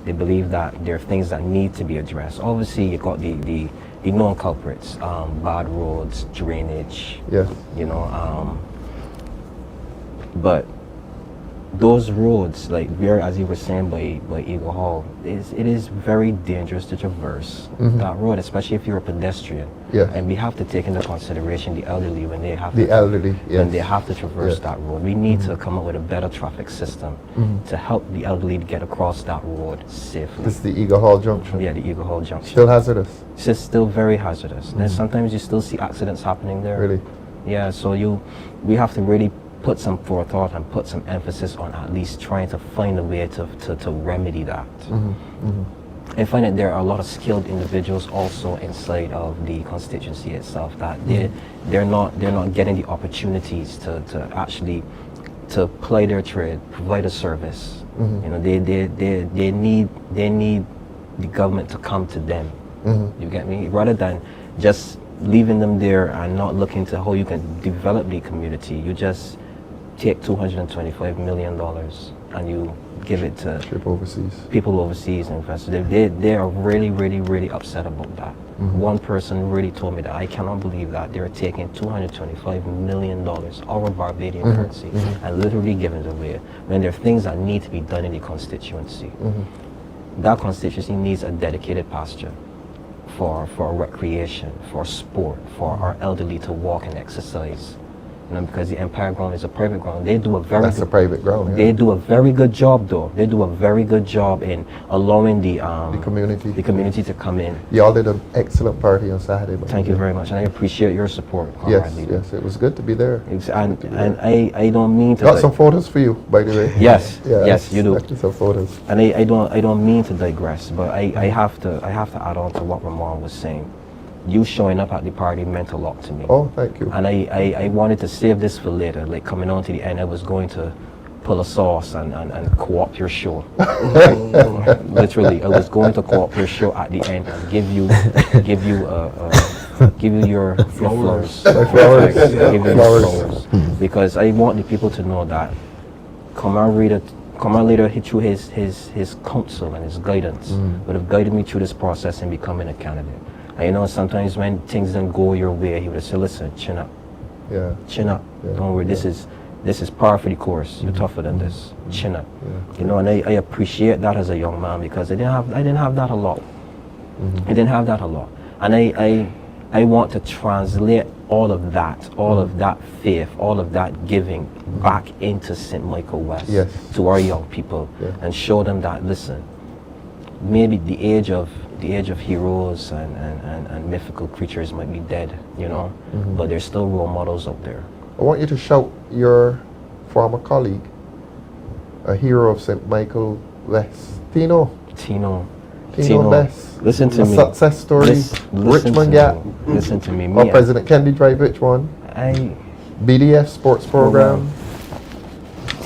They believe that there are things that need to be addressed. Obviously, you got the known culprits, bad roads, drainage, Yes. you know, but those roads, like as you were saying by Eagle Hall, it is very dangerous to traverse that road, especially if you're a pedestrian. Yes. And we have to take into consideration the elderly when they have The elderly, when they yes. have to traverse Yes. that road. We need to come up with a better traffic system to help the elderly to get across that road safely. This is the Eagle Hall Junction. Yeah, the Eagle Hall Junction. Still hazardous. It's just still very hazardous. And sometimes you still see accidents happening there. Really. Yeah, so we have to really put some forethought and put some emphasis on at least trying to find a way to remedy that. I find that there are a lot of skilled individuals also inside of the constituency itself that they're not getting the opportunities to actually to play their trade, provide a service. You know, they need the government to come to them. You get me? Rather than just leaving them there and not looking to how you can develop the community, you just take $225 million and you give it to Trip overseas. people overseas and investors. They are really upset about that. One person really told me that I cannot believe that they're taking $225 million, our Barbadian currency, and literally giving it away when there are things that need to be done in the constituency. That constituency needs a dedicated pasture for recreation, for sport, for our elderly to walk and exercise. You know, because the Empire Ground is a private ground. They do a very That's a private ground. Yeah. They do a very good job, though. They do a very good job in allowing the community to come in. Y'all did an excellent party on Saturday. Thank you very much, and I appreciate your support. Yes, Comrade Leader. yes, it was good to be there. And I don't mean to. Got some photos for you, by the way. Yes, Yeah, yes, you do. Some photos. And I don't mean to digress, but I have to add on to what Ramon was saying. You showing up at the party meant a lot to me. Oh, thank you. And I wanted to save this for later. Like coming on to the end, I was going to pull a sauce and co-op your show. Literally, I was going to co-op your show at the end and give you your flowers. My flowers. Give you your Flowers. flowers. Because I want the people to know that Command Leader through his counsel and his guidance would have guided me through this process in becoming a candidate. And you know, sometimes when things don't go your way, he would say, listen, chin up. Yeah. Chin up. Yeah. Don't worry. this is par for the course. You're tougher than this. Chin up. You know, and I appreciate that as a young man because I didn't have that a lot. I didn't have that a lot. And I want to translate all of that faith, all of that giving back into St. Michael West to our young people and show them that, listen, maybe the age of heroes and mythical creatures might be dead, you know, but there's still role models out there. I want you to shout your former colleague, a hero of St. Michael West, Tino Best. Listen to me. Success story. Richmond Gap. Listen to me. Or President Kennedy Drive, which one? BDF sports program.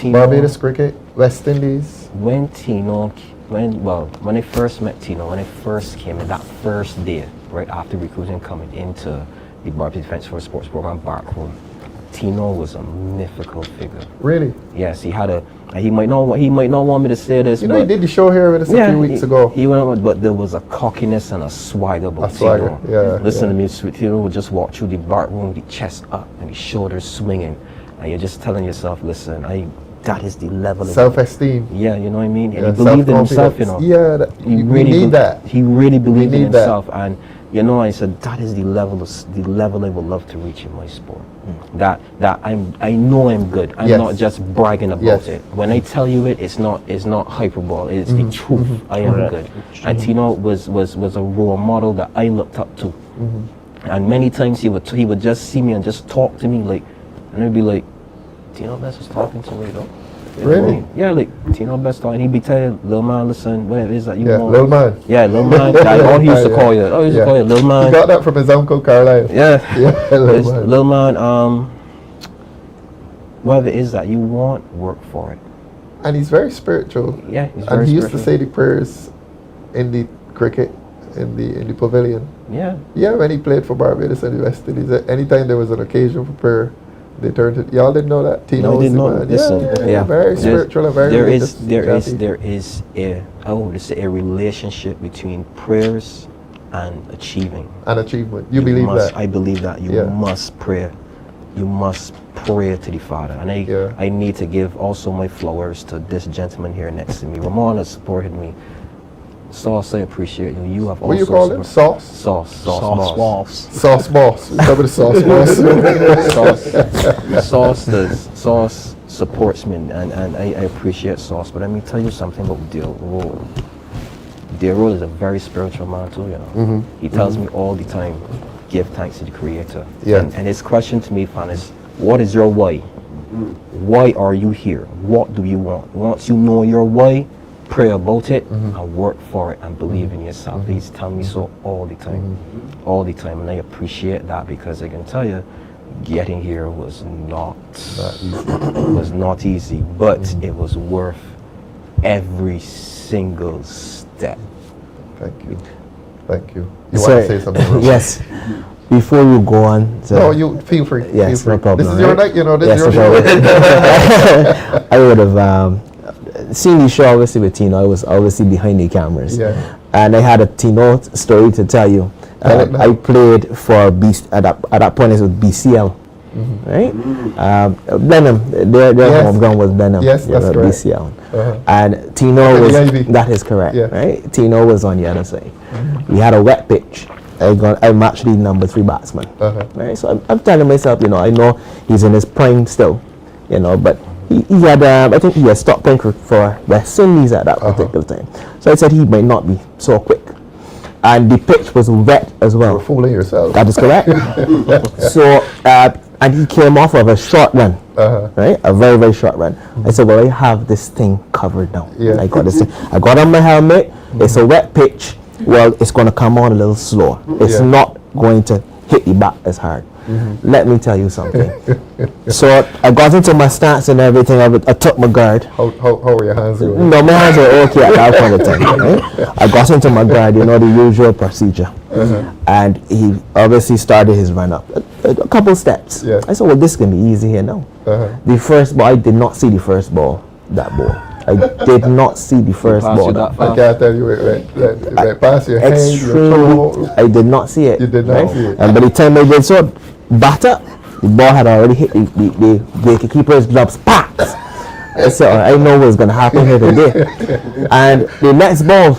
Barbados cricket, West Indies. When I first met Tino, when I first came in that first day, right after recruiting coming into the Barbados Defense Force sports program back home, Tino was a mythical figure. Really? Yes, he had he might not want me to say this. You know, he did the show here with us a few weeks ago. He went, but there was a cockiness and a swagger about Tino. Listen to me, Tino would just walk through the bar room, the chest up and the shoulders swinging, and you're just telling yourself, listen, that is the level of self-esteem. Yeah, you know what I mean? And he believed in himself, you know. Yeah, he really believed in himself, and you know, I said that is the level I would love to reach in my sport. That I know I'm good. I'm not just bragging about it. When I tell you it's not hyperbole. It's the truth. I am good. And Tino was a role model that I looked up to. And many times he would just see me and just talk to me like, and I'd be like, Tino Best is talking to me though. Really? Yeah, like Tino Best talking. He'd be telling Lil Man, listen, whatever it is that you want. Lil Man. Yeah, Lil Man. That's all he used to call you. Oh, he used to call you Lil Man. He got that from his uncle Carlisle. Yeah. Lil Man, whatever it is that you want, work for it. And he's very spiritual. Yeah, he's very And he used spiritual. to say the prayers in the cricket in the pavilion. Yeah. Yeah, when he played for Barbados and the West Indies, anytime there was an occasion for prayer, they turned it. Y'all didn't know that? Tino No, I didn't know. Listen, Yeah. very spiritual and very there religious. is a relationship between prayers and achieving. An achievement. You believe that? I believe that you must pray. You must pray to the Father. And I need to give also my flowers to this gentleman here next to me. Ramon has supported me. Sauce, I appreciate you. You have what also... you call him? Sauce? Sauce boss. Sauce boss. Remember the sauce boss? Sauce supports me, and I appreciate Sauce. But let me tell you something about Rowe. Rowe is a very spiritual man too, you know. He tells me all the time, give thanks to the Creator. Yeah. And his question to me, Fanus, what is your why? Why are you here? What do you want? Once you know your why, pray about it and work for it and believe in yourself. He's telling me so all the time. All the time. And I appreciate that because I can tell you, getting here was not easy, but it was worth every single step. Thank you. You want to say something? Yes. Before you go on, no, you feel free. Yes, feel free. no problem. This is your night, you know. This is your show. I would have seen the show obviously with Tino. I was obviously behind the cameras. Yeah. And I had a Tino story to tell you. I played for at that point it was BCL. Right? Blenheim, their home ground was Blenheim. Yes, that's correct. BCL. And Tino was, that is correct, right? Tino was on the other side. We had a wet pitch. I'm actually number 3 batsman. Right? So I'm telling myself, you know, I know he's in his prime still, you know, but he had, I think he had stopped playing for West Indies at that particular time. So I said he might not be so quick. And the pitch was wet as well. You're fooling yourself. That is correct. So, and he came off of a short run, right? A very, very short run. I said, well, I have this thing covered now. I got this thing. I got on my helmet. It's a wet pitch. Well, it's going to come on a little slower. It's not going to hit the back as hard. Let me tell you something. So I got into my stance and everything. I took my guard. How were your hands going? No, my hands were okay at that point of time. Right? I got into my guard, you know, the usual procedure. And he obviously started his run up. A couple steps. I said, well, this can be easy here now. The first ball, I did not see the first ball, that ball. I did not see the first ball. I can't tell you it past your hands, your toe. I did not see it. You did not see it. And by the time I did so, batter, The ball had already hit the keeper's gloves. Packs. So I know what's gonna happen here today. And the next ball,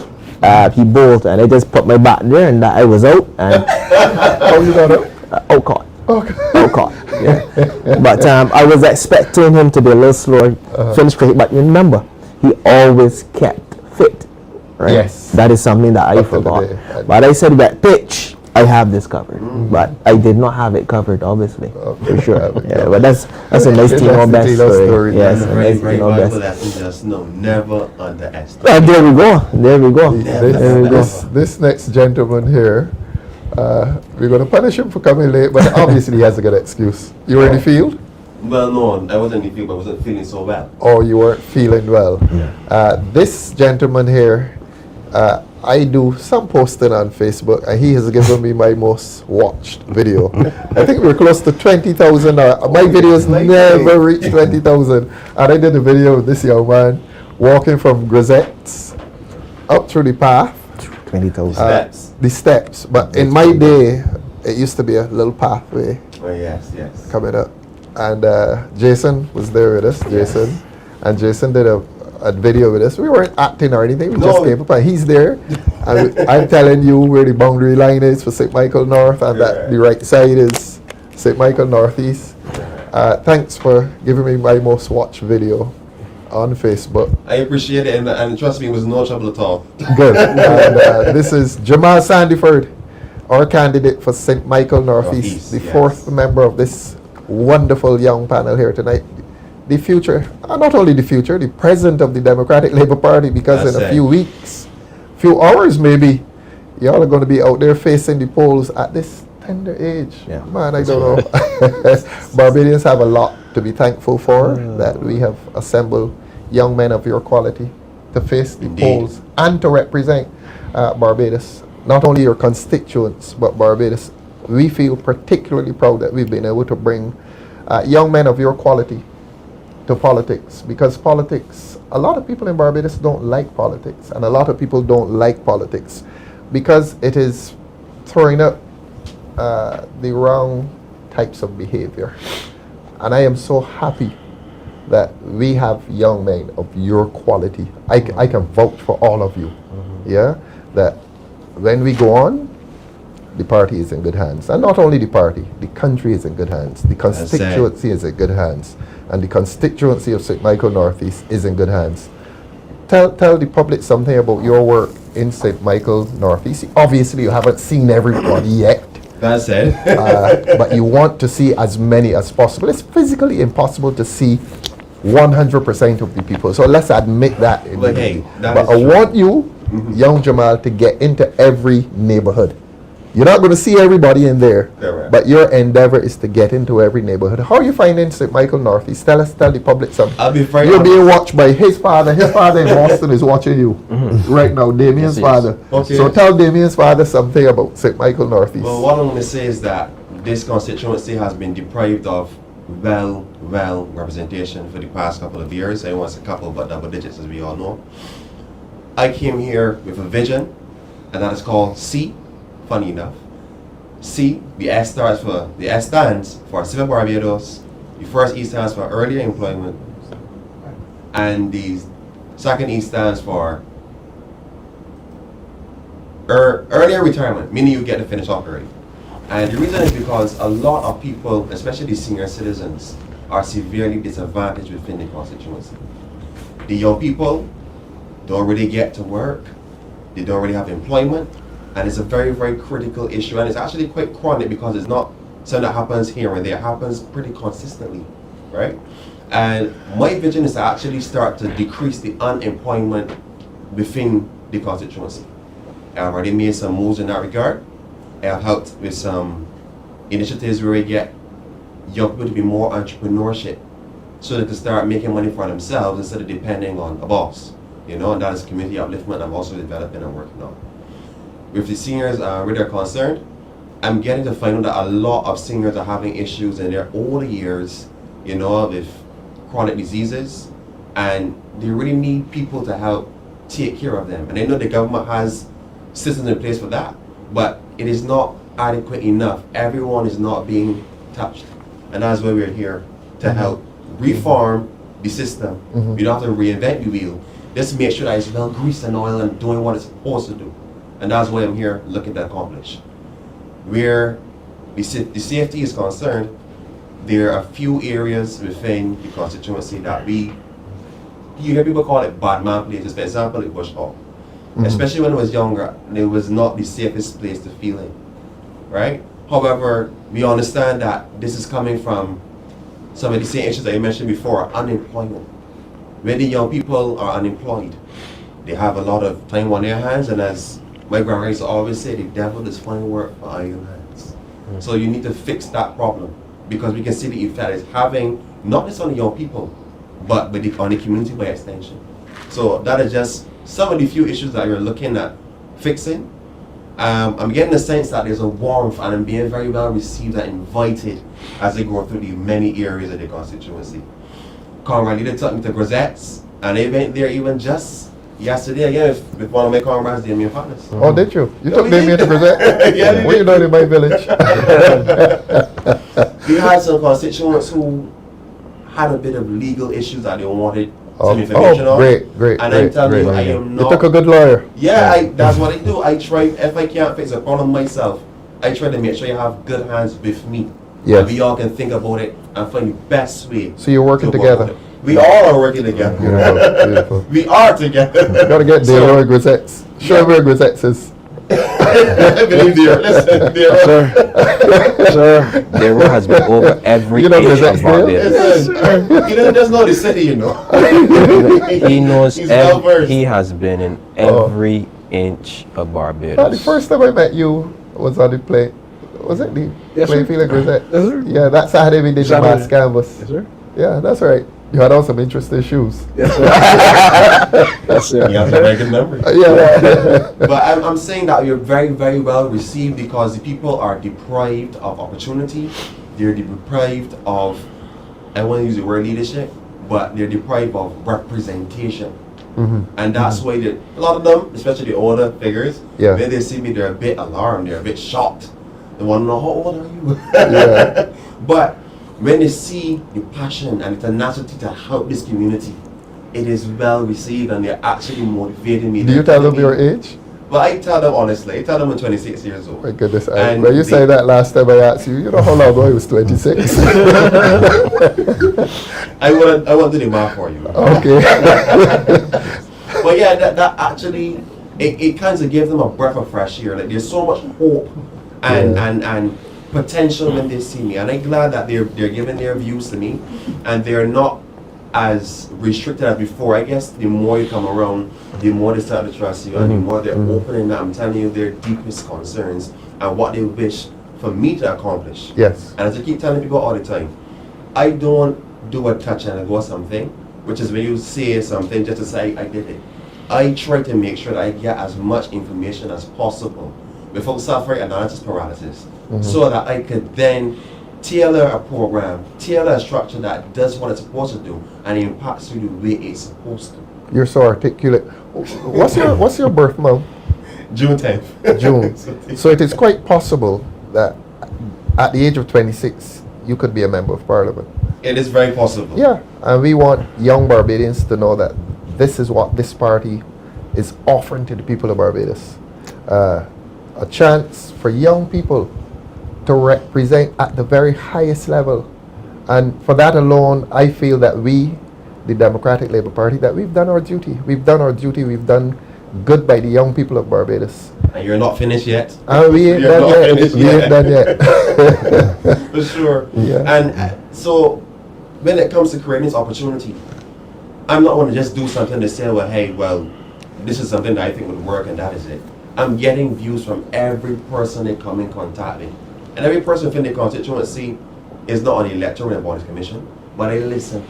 he bowled, and I just put my bat there, and I was out. And How you got it? out caught. Out caught. Yeah. But I was expecting him to be a little slower, finish cricket. But remember, he always kept fit. Right? Yes. That is something that I Up to the forgot. day. But I said that pitch, I have this covered. But I did not have it covered, obviously. For sure. Yeah, but that's a nice team That's on the best Taylor story. story. Yes, And a a very, nice very team on valuable best. lesson, just know, never underestimate. Well, there we go. There we go. There we go. This next gentleman here, we're going to punish him for coming late, but obviously he has a good excuse. You were in the field? Well, no, I wasn't in the field, but I wasn't feeling so well. Or you weren't feeling well? This gentleman here, I do some posting on Facebook, and he has given me my most watched video. I think we're close to 20,000. My videos never reach 20,000. And I did a video of this young man walking from Grisette's up through the path. 20,000. Steps. The steps. But in my day, it used to be a little pathway Oh, yes, yes. coming up. And Jason was there with us, Jason. And Jason did a video with us. We weren't acting or anything, we just came up, and he's there. And I'm telling you where the boundary line is for St. Michael North, and that the right side is St. Michael Northeast. Thanks for giving me my most watched video on Facebook. I appreciate it, and trust me, it was no trouble at all. Good. And this is Jamal Sandiford, our candidate for St. Michael Northeast, the Yes. fourth member of this wonderful young panel here tonight. The future, not only the future, the present of the Democratic Labour Party, because That's in a it. few weeks, few hours maybe, y'all are going to be out there facing the polls at this tender age. Yeah. Man, I don't know. Barbadians have a lot to be thankful for, that we have assembled young men of your quality to face the Indeed. polls and to represent Barbados. Not only your constituents, but Barbados. We feel particularly proud that we've been able to bring young men of your quality to politics, because politics, a lot of people in Barbados don't like politics, and a lot of people don't like politics because it is throwing up the wrong types of behavior. And I am so happy that we have young men of your quality. I can vouch for all of you. Yeah, that when we go on, the party is in good hands. And not only the party, the country is in good hands. The constituency is in good hands. And the constituency of St. Michael Northeast is in good hands. Tell the public something about your work in St. Michael Northeast. Obviously, you haven't seen everybody yet. That's it. But you want to see as many as possible. It's physically impossible to see 100% of the people. So let's admit that. But hey, that but is I true. want you, young Jamal, to get into every neighborhood. You're not going to see everybody in there, Yeah, right. but your endeavor is to get into every neighborhood. How are you finding St. Michael Northeast? Tell the public something. I'll be very You're honest. being watched by his father. His father in Boston is watching you right now, Damien's Yes, yes. father. Okay. So tell Damien's father something about St. Michael Northeast. Well, what I'm going to say is that this constituency has been deprived of well representation for the past couple of years. I want a couple, but double digits, as we all know. I came here with a vision, and that is called C. Funny enough, C. The S stands for Civil Barbados. The first E stands for earlier employment, and the second E stands for earlier retirement, meaning you get to finish off early. And the reason is because a lot of people, especially senior citizens, are severely disadvantaged within the constituency. The young people don't really get to work, they don't really have employment, and it's a very, very critical issue, and it's actually quite chronic because it's not something that happens here and there, it happens pretty consistently, right? And my vision is to actually start to decrease the unemployment within the constituency. I've already made some moves in that regard. I've helped with some initiatives where we get young people to be more entrepreneurship so they can start making money for themselves instead of depending on a boss. You know, and that is community upliftment I'm also developing and working on. With the seniors where they're concerned, I'm getting to find out that a lot of seniors are having issues in their older years, you know, with chronic diseases, and they really need people to help take care of them. And I know the government has systems in place for that, but it is not adequate enough. Everyone is not being touched. And that's why we're here, to help reform the system. We don't have to reinvent the wheel. Just make sure that it's well greased and oil and doing what it's supposed to do. And that's why I'm here looking to accomplish. Where the safety is concerned, there are a few areas within the constituency that you hear people call it bad man places. For example, it Bush Hall. Especially when I was younger, it was not the safest place to feel in, right? However, we understand that this is coming from some of the same issues that you mentioned before, unemployment. When the young people are unemployed, they have a lot of time on their hands, and as my grandma used to always say, the devil is finding work for idle hands. So you need to fix that problem, because we can see the effect it's having, not just on the young people, but on the community by extension. So that is just some of the few issues that you're looking at fixing. I'm getting the sense that there's a warmth, and I'm being very well received and invited as I go through the many areas of the constituency. Comrade leader took me to Grisette's, and they went there even just yesterday again with one of my comrades, Damien Fanus. Oh, did you? You took we Damien did. to Grisette? Yeah, we What you did. doing in my village? We had some constituents who had a bit of legal issues that they wanted some information on. Great. And I'm telling you, I am You not. took a good lawyer. Yeah, that's what I do. I try, if I can't fix a problem myself, I try to make sure you have good hands with me. Yes. And we all can think about it and find the best way. So you're working to go together. about it. We all are working together. Beautiful. We are together. You gotta get Delroy Grisette's. Show me where Grisette's is. I believe they are. Listen, they are. Sir, Rowe has been over every You know inch Grisette's of Barbados. Listen, he doesn't just know the city, you know. He knows He's well versed. he has been in every inch of Barbados. The first time I met you was on the play. Was it the Yes, play sir. field at Grisette? Yes, sir. Yeah, that Saturday we did the Saturday. mass canvas. Yes, sir. Yeah, that's right. You had on some interesting shoes. Yes, sir. Yes, sir. He has a very good memory. Yeah. But I'm saying that you're very, very well received because the people are deprived of opportunity. They're deprived of, I want to use the word leadership, but they're deprived of representation. And that's why a lot of them, especially the older figures, Yeah. when they see me, they're a bit alarmed, they're a bit shocked. They want to know, how old are you? Yeah. But when they see the passion and the tenacity to help this community, it is well received, and they're actually motivating me. Do you tell them your age? Well, I tell them honestly. I tell them I'm 26 years old. My goodness. And When you they- say that last time I asked you, you know how long ago I was 26? I want to do the math for you. Okay. But yeah, that actually, it kind of gives them a breath of fresh air. Like there's so much hope and potential when they see me, and I'm glad that they're giving their views to me, and they're not as restricted as before. I guess the more you come around, the more they start to trust you, and the more they're opening up. I'm telling you their deepest concerns and what they wish for me to accomplish. Yes. And as I keep telling people all the time, I don't do a touch and a go something, which is when you say something just to say I did it. I try to make sure that I get as much information as possible without suffering analysis paralysis, so that I could then tailor a program, tailor a structure that does what it's supposed to do and impacts you the way it's supposed to. You're so articulate. What's your birth month? June 10th. June. So it is quite possible that at the age of 26, you could be a member of parliament. It is very possible. Yeah, and we want young Barbadians to know that this is what this party is offering to the people of Barbados. A chance for young people to represent at the very highest level. And for that alone, I feel that we, the Democratic Labour Party, that we've done our duty. We've done our duty. We've done good by the young people of Barbados. And you're not finished yet. And we ain't You're done not yet. finished We ain't done yet. For sure. Yeah. And so when it comes to creating this opportunity, I'm not going to just do something to say, well, hey, well, this is something that I think would work and that is it. I'm getting views from every person they come in contact with. And every person within the constituency is not on the electoral and bodies commission, but I listen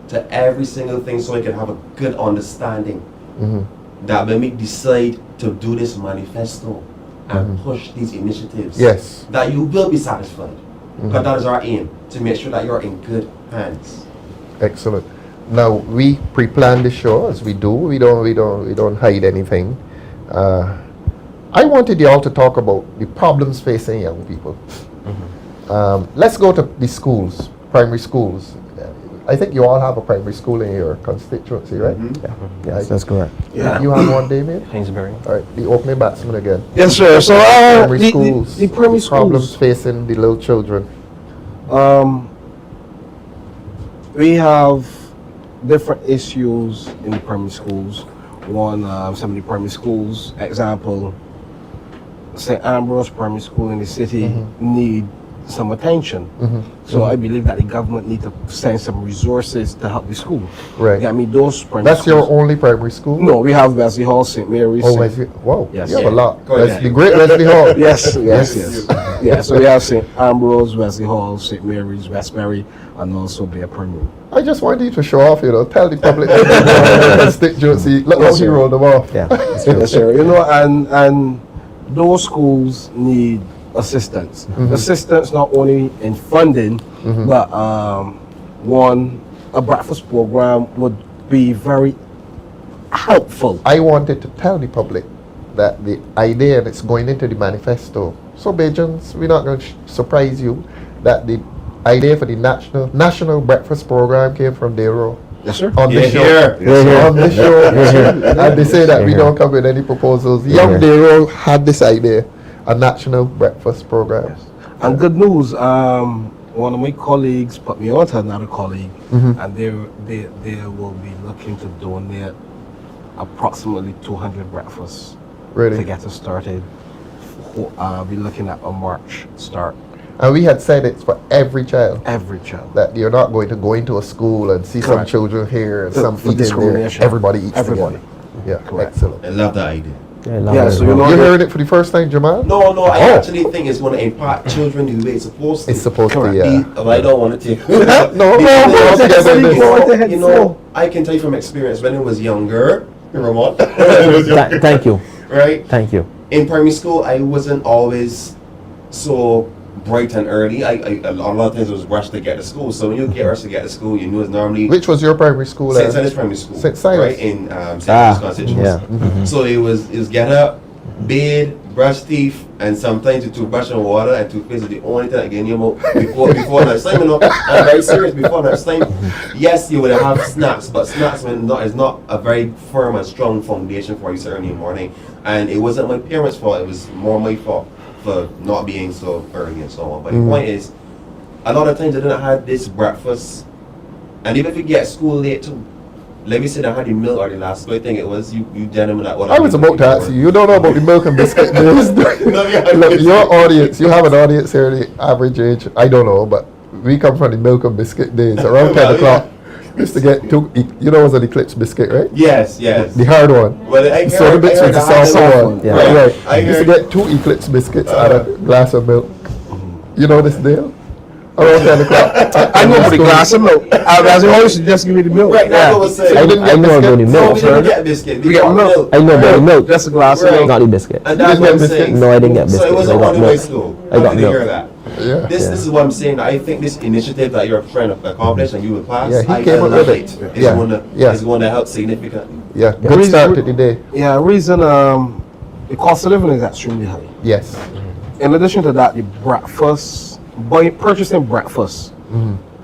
to every single thing so I can have a good understanding that when we decide to do this manifesto and push these initiatives, Yes. that you will be satisfied. Because that is our aim, to make sure that you're in good hands. Excellent. Now we pre-plan the show as we do. We don't hide anything. I wanted you all to talk about the problems facing young people. Let's go to the schools, primary schools. I think you all have a primary school in your constituency, right? Yes, that's correct. Yeah. You have one, Damien? Hainsbury. All right, the opening batsman again. Yes, sir. So Primary schools, the primary problems schools, facing the little children. we have different issues in the primary schools. One, some of the primary schools, example, St. Ambrose Primary School in the city need some attention. So I believe that the government need to send some resources to help the school. Right. I mean, those primary That's your schools. only primary school? No, we have Wesley Hall, St. Mary's. Oh, St. Wesley. Whoa, Yes. you have a lot. Go ahead. Wesley, great Wesley Hall. Yes. Yeah, so we have St. Ambrose, Wesley Hall, St. Mary's, Westbury, and also Bear Primary. I just wanted you to show off, tell the public the constituency. Look how he rolled them off. Yeah. Yes, sir. And those schools need assistance. Assistance not only in funding, but a breakfast program would be very helpful. I wanted to tell the public that the idea that's going into the manifesto. So, Bajans, we're not going to surprise you that the idea for the national breakfast program came from Rowe. Yes, sir. On the show. On the show. And they say that we don't come with any proposals. Young Rowe had this idea, a national breakfast program. And good news, one of my colleagues put me on to another colleague, and they will be looking to donate approximately 200 breakfasts to Really. get us started. Be looking at a March start. And we had said it's for every child. Every child. That you're not going to go into a school and see some Correct. children here and For some eating there. discrimination. Everybody eats Everybody. together. Yeah, Correct. excellent. I love that idea. Yeah, so You heard it for the first time, Jamal? No, I Oh. actually think it's going to impact children the way it's supposed to. It's supposed to, Correct. yeah. I don't want to take. No, You know, I can tell you from experience when I was younger, Ramon, Thank you. right? Thank you. In primary school, I wasn't always so bright and early. A lot of times I was rushed to get to school. So when you get rushed to get to school, you know it's normally Which was your primary school? St. Silas Primary School, St. Silas. right in St. Louis constituency. Yeah. So it was get up, bathe, brush teeth, and sometimes you toothbrush and water and toothpaste is the only thing that get in your mouth before next time. You know, I'm very serious. Before next time, yes, you would have snacks, but snacks is not a very firm and strong foundation for you early in the morning. And it wasn't my parents' fault; it was more my fault for not being so early and so on. But the point is, a lot of times I didn't have this breakfast, and even if you get school late too. Let me sit down, had the milk or the last good thing it was you gentlemen that what I was about to ask you. You don't know about the milk and biscuit days. Look, your audience, you have an audience here, the average age, I don't know, but we come from the milk and biscuit days. Around 10 o'clock, used to get two, you know, it was an Eclipse biscuit, right? Yes. The hard one. Well, I So the bits with the soft one. Yeah. Right. I Used to heard- get 2 Eclipse biscuits and a glass of milk. You know this deal? Around 10 o'clock. I know for the glass of milk. As I always just give me the milk. Right, that's what I was saying. I didn't I get know about the biscuit. No, milk, we sir. didn't get biscuit. We got milk. I know about the milk. Just a glass Right. of milk. Not the biscuit. And that's You what I'm didn't get saying. No, I didn't get So it biscuits. wasn't I got one way milk. school. I got didn't milk. hear that. Yeah. This is what I'm saying. I think this initiative that you're trying to accomplish and you will pass, Yeah, he I came up love with it. it. It's Yeah. it's going to help significantly. Yeah, good Reason- start to the day. Yeah, reason the cost of living is extremely high. Yes. In addition to that, the breakfast, purchasing breakfast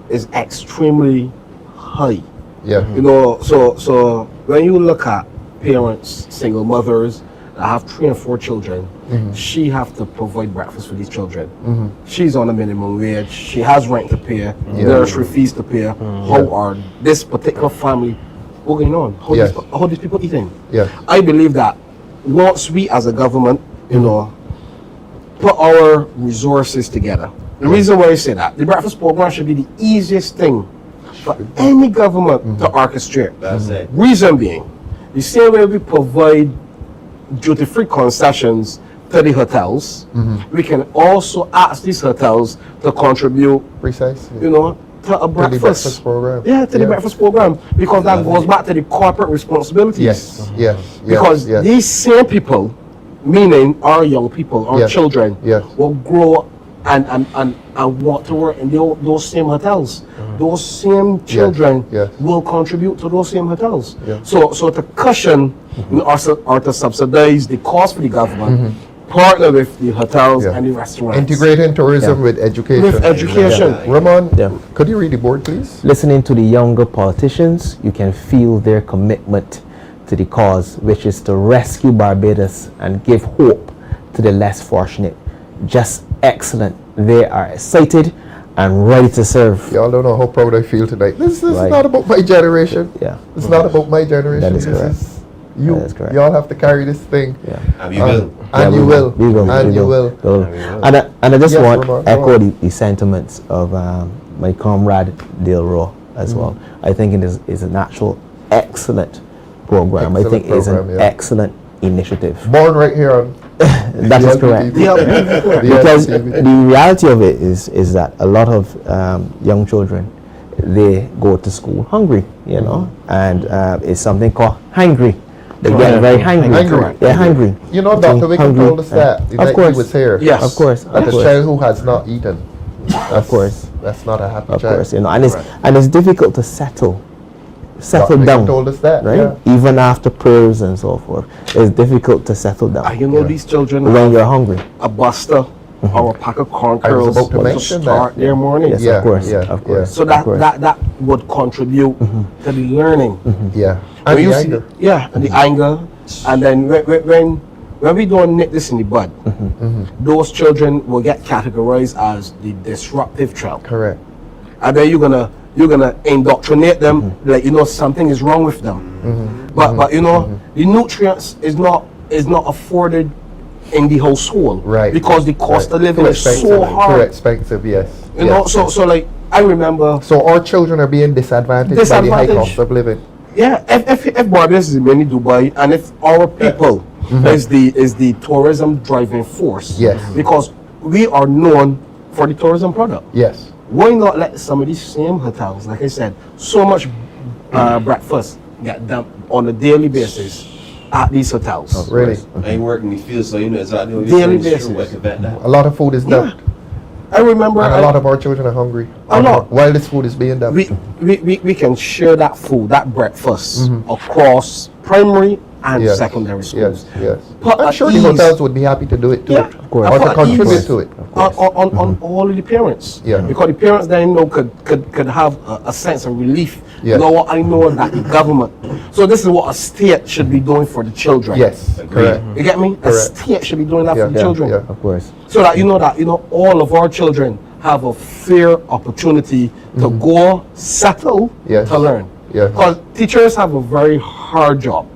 is extremely high. Yeah. You know, so when you look at parents, single mothers that have 3 and 4 children, she have to provide breakfast for these children. She's on a minimum wage. She has rent to pay, nursery fees to pay. How are this particular family going on? How these people eating? Yeah. I believe that once we as a government, you know, put our resources together. The reason why I say that, the breakfast program should be the easiest thing for any government to orchestrate. That's it. Reason being, the same way we provide duty-free concessions to the hotels, we can also ask these hotels to contribute, Precisely. you know, to a To the breakfast. breakfast program. Yeah, to the breakfast program, because that goes back to the corporate responsibilities. Yes. Because yes. these same people, meaning our young people, our Yes. children, Yes. will grow and want to work in those same hotels. Those same children yes. will contribute to those same hotels. Yeah. So to cushion or to subsidize the cost for the government, partner with the hotels Yeah. and the restaurants. Integrating tourism with education. With education. Ramon, Yeah. could you read the board, please? Listening to the younger politicians, you can feel their commitment to the cause, which is to rescue Barbados and give hope to the less fortunate. Just excellent. They are excited and ready to serve. Y'all don't know how proud I feel tonight. This is Right. not about my generation. Yeah. It's not about my generation. That is This correct. is you. That is correct. Y'all have to carry this thing. Yeah. And we will. And Yeah, you will. We will. And we you will. We will. And I just Yes, want Ramon, to go echo on. the sentiments of my comrade Dale Rowe as well. I think it is an actual excellent program. I Excellent think it's an program, yeah. excellent initiative. Born right here on That is DLP correct. TV. Because DLP. the reality of it is that a lot of young children, they go to school hungry, you know, and it's something called hangry. They get very hungry. Hungry. They're hungry. You know, Dr. Wickham Hungry. told us that. The Of night course. he was here. Yes. Of course. That Of a course. child who has not eaten. Of course. That's not a happy Of child. course, you know, and it's difficult to settle Dr. Wickham down, told us that. right? Yeah. Even after prayers and so forth, it's difficult to settle down And you know, these children when have you're hungry. a buster or a pack of corn I was kernels about to to mention start that. their morning. Yes, Yeah, of course, yeah, of course. So that would contribute to the learning. Yeah. When And you the see- anger. Yeah, and the anger. And then when we don't nip this in the bud, those children will get categorized as the disruptive child. Correct. And then you're gonna indoctrinate them like, you know, something is wrong with them. But you know, the nutrients is not afforded in the household, Right. Because the cost of living Too is expensive. so Too hard. expensive, yes. You know, Yes. so like I remember, So our children are being disadvantaged by the high Disadvantaged. cost of living. yeah, if Barbados is mini Dubai, and if our people is the tourism driving force, Yes. because we are known for the tourism product. Yes. Why not let some of these same hotels, like I said, so much breakfast get dumped on a daily basis at these hotels? Really. I ain't working the field, so you know exactly what Daily you're saying. basis. Sure, I can bet that. A lot of food is dumped. I remember And a lot of our children are hungry. A lot. While this food is being dumped. we can share that food, that breakfast across primary and Yes. secondary schools. Yes, yes. Put I'm at sure the ease. hotels would be happy to do it too. Yeah, Of course. Or to Put at contribute ease to it. on all of the parents. Yeah. Because the parents then, you know, could have a sense of relief. Yes. You know what, I know that the government. So this is what a state should be doing for the children. Yes, Agreed. correct. You get me? A Correct. state should be doing that Yeah, for the yeah, children. yeah. Of course. So that you know all of our children have a fair opportunity to go settle Yes. to learn. Yes. Because teachers have a very hard job.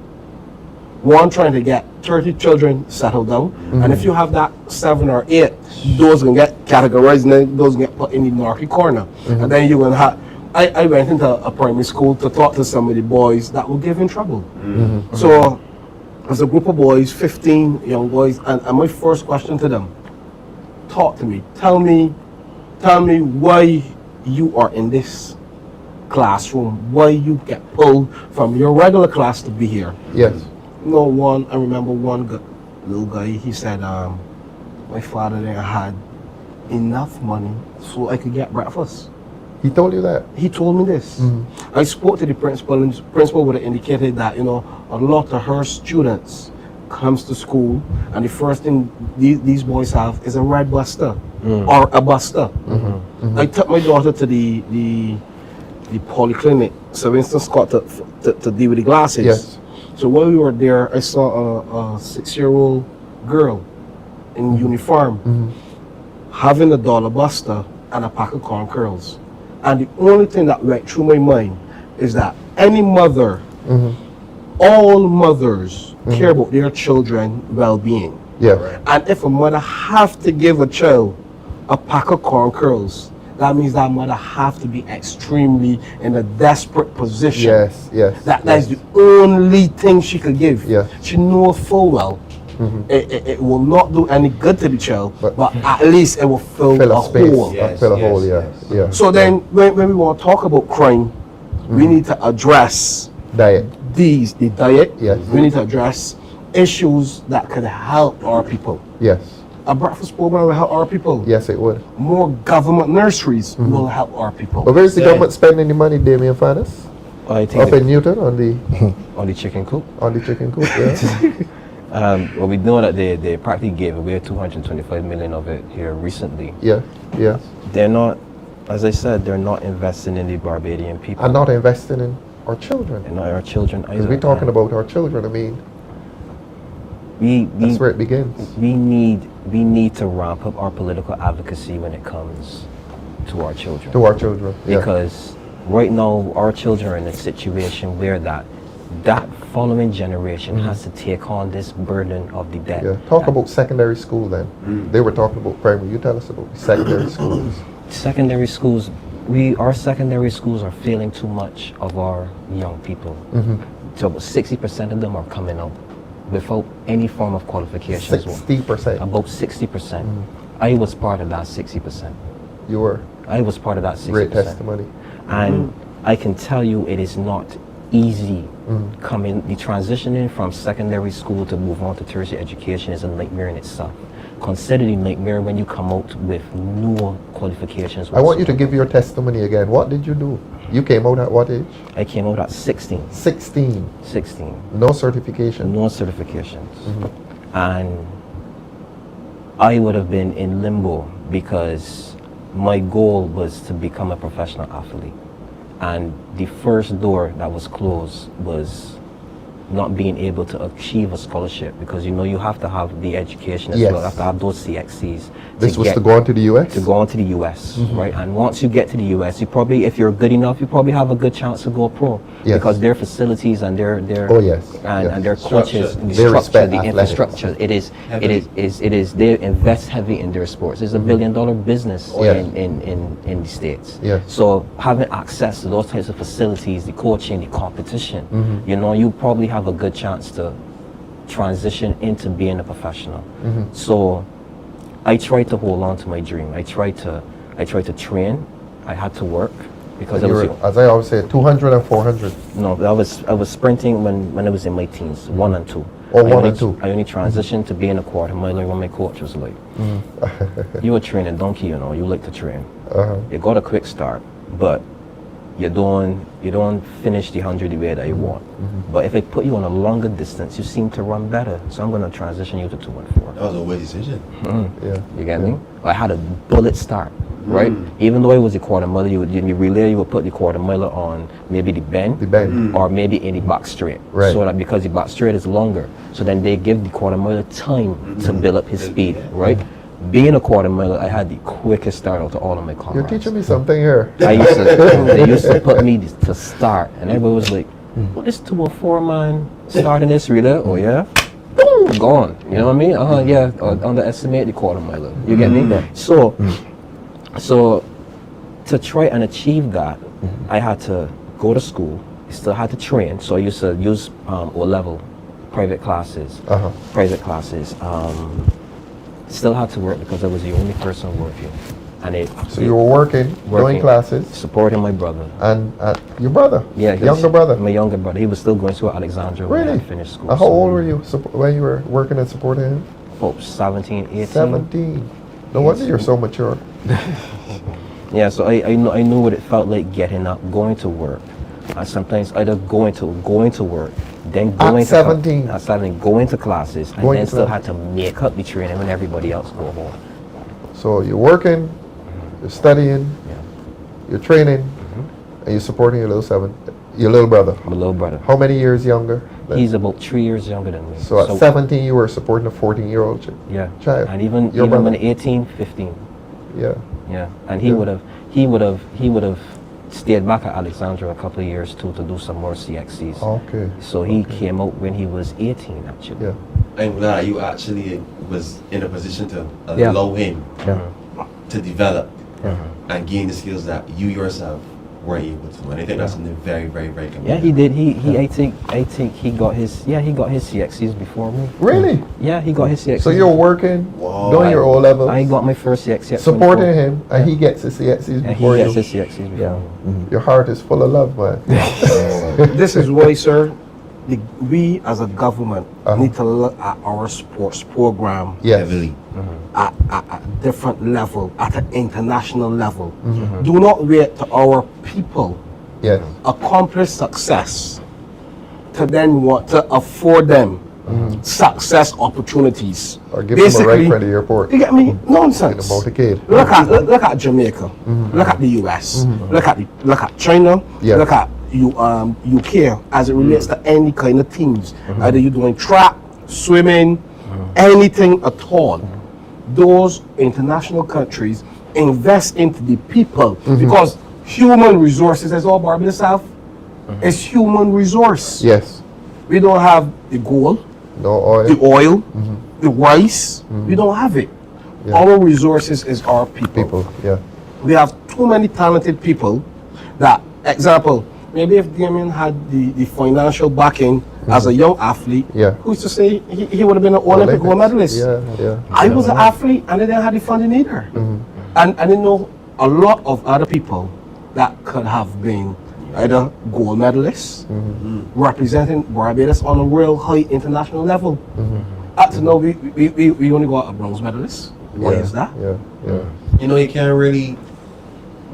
One, trying to get 30 children settled down, and if you have that 7 or 8, those can get categorized and then those get put in the narky corner. And then you're gonna have. I went into a primary school to talk to some of the boys that were giving trouble. So there's a group of boys, 15 young boys, and my first question to them: talk to me. Tell me why you are in this classroom. Why you get pulled from your regular class to be here. Yes. No one. I remember one little guy. He said, "My father there had enough money so I could get breakfast." He told you that? He told me this. I spoke to the principal, and the principal would have indicated that, you know, a lot of her students comes to school, and the first thing these boys have is a red buster or a buster. I took my daughter to the polyclinic, Sir Winston Scott, to deal with the glasses. Yes. So while we were there, I saw a 6-year-old girl in uniform having a dollar buster and a pack of corn curls. And the only thing that went through my mind is that any mother, all mothers care about their children's well-being. Yeah. And if a mother have to give a child a pack of corn curls, that means that mother have to be extremely in a desperate position. Yes, yes. That is yes. the only thing she could give. Yeah. She knows full well it will not do any good to the child, But- but at least it will fill Fill a a space. hole. Yes, Fill a yes, hole, yeah. yes. Yeah. So then when we want to talk about crime, we need to address Diet. the diet. Yes. We need to address issues that could help our people. Yes. A breakfast program will help our people. Yes, it would. More government nurseries will help our people. But where's the Yeah. government spending the money, Damien Fanus? I Up think in Newton on the on the chicken coop. chicken coop, yeah. Well, we know that they practically gave away 225 million of it here recently. Yeah, yeah. They're not, as I said, they're not investing in the Barbadian people. And not investing in our children. And not our children either. Because we're talking about our children, I mean, that's where it begins. We need to ramp up our political advocacy when it comes to our children. To our children, yeah. Because right now, our children are in a situation where that following generation has to take on this burden of the debt. Yeah. Talk about secondary school then. They were talking about primary. You tell us about the secondary schools. Secondary schools, our secondary schools are failing too much of our young people. So about 60% of them are coming out without any form of qualifications. 60%. About 60%. I was part of that 60%. You were. I was part of that 60%. Great testimony. And I can tell you it is not easy the transitioning from secondary school to move on to tertiary education is a nightmare in itself. Consider the nightmare when you come out with no qualifications. I want you to give your testimony again. What did you do? You came out at what age? I came out at 16. 16. 16. No certification. No certifications. And I would have been in limbo because my goal was to become a professional athlete. And the first door that was closed was not being able to achieve a scholarship, because you know you have to have the education as well. You have to have those CXCs. This was to go on to the US? To go on to the US, right? And once you get to the US, you probably, if you're good enough, you probably have a good chance to go pro. Yes. Because their facilities and their and their coaches, the structure, the infrastructure, it is they invest heavy in their sports. It's $1 billion business in the States. Yes. So having access to those types of facilities, the coaching, the competition, you know, you probably have a good chance to transition into being a professional. So I tried to hold on to my dream. I tried to train. I had to work because as I always say, 200 and 400. No, I was sprinting when I was in my teens, 1 and 2. Oh, 1 and 2. I only transitioned to being a quarter miler when my coach was like, "You were training donkey, you know. You like to train. You got a quick start, but you don't finish the 100 the way that you want. But if I put you on a longer distance, you seem to run better. So I'm going to transition you to 2 and 4." That was a weird decision. Yeah. You get me? I had a bullet start, right? Even though it was a quarter miler, you would put the quarter miler on maybe the bend, or maybe in the back straight. Right. So that because the back straight is longer, so then they give the quarter miler time to build up his speed, right? Being a quarter miler, I had the quickest start out of all of my comrades. You're teaching me something here. They used to put me to start, and everybody was like, "Well, this 204 man starting this relay, oh yeah, boom, gone." You know what I mean? Yeah, underestimate the quarter miler. You get me? So to try and achieve that, I had to go to school. I still had to train. So I used to use O-level private classes. Still had to work because I was the only person working. So you were working, doing classes, supporting my brother. And your brother? Yeah, younger brother? My younger brother. He was still going to Alexandria when I finished school. How old were you when you were working and supporting him? About 17, 18. 17. No wonder you're so mature. Yeah, so I knew what it felt like getting up, going to work. And sometimes either going to work, then going at 17. At 17, going to classes, and then still had to make up the training when everybody else go home. So you're working, you're studying, you're training, and you're supporting your little brother. My little brother. How many years younger? He's about 3 years younger than me. So at 17, you were supporting a 14-year-old child. And even when 18, 15. Yeah. Yeah, and he would have stayed back at Alexandria a couple of years too to do some more CXCs. Okay. So he came out when he was 18 actually. Yeah. I'm glad you actually was in a position to allow him to develop and gain the skills that you yourself weren't able to. And I think that's something very, very, very commendable. Yeah, he did. I think he got his CXCs before me. Really? Yeah, he got his CXCs. So you're working, doing your O-levels. I got my first CXC. Supporting him, and he gets his CXCs before you. He gets his CXCs before me. Your heart is full of love, man. This is why, sir, we as a government need to look at our sports program heavily. At a different level, at an international level. Do not wait to our people accomplish success to then want to afford them success opportunities. Or give them a right for the airport. You get me? In Nonsense. a motorcade. Look at Jamaica. Look at the US. Look at China. Yeah. Look at UK as it relates to any kind of teams. Either you're doing track, swimming, anything at all. Those international countries invest into the people because human resources, as all Barbados have, is human resource. Yes. We don't have the gold, No oil. the oil, the rice. We don't have it. Yeah. Our resources is our people. People. Yeah. We have too many talented people that, example, maybe if Damien had the financial backing as a young athlete, Yeah. who's to say he would have been an Olympic gold medalist? Yeah. Yeah. I was an athlete and I didn't have the funding either. And I didn't know a lot of other people that could have been either gold medalists, representing Barbados on a real high international level. Up to now, we only got a bronze medalist. Why is that? Yeah. Yeah. You know, you can't really.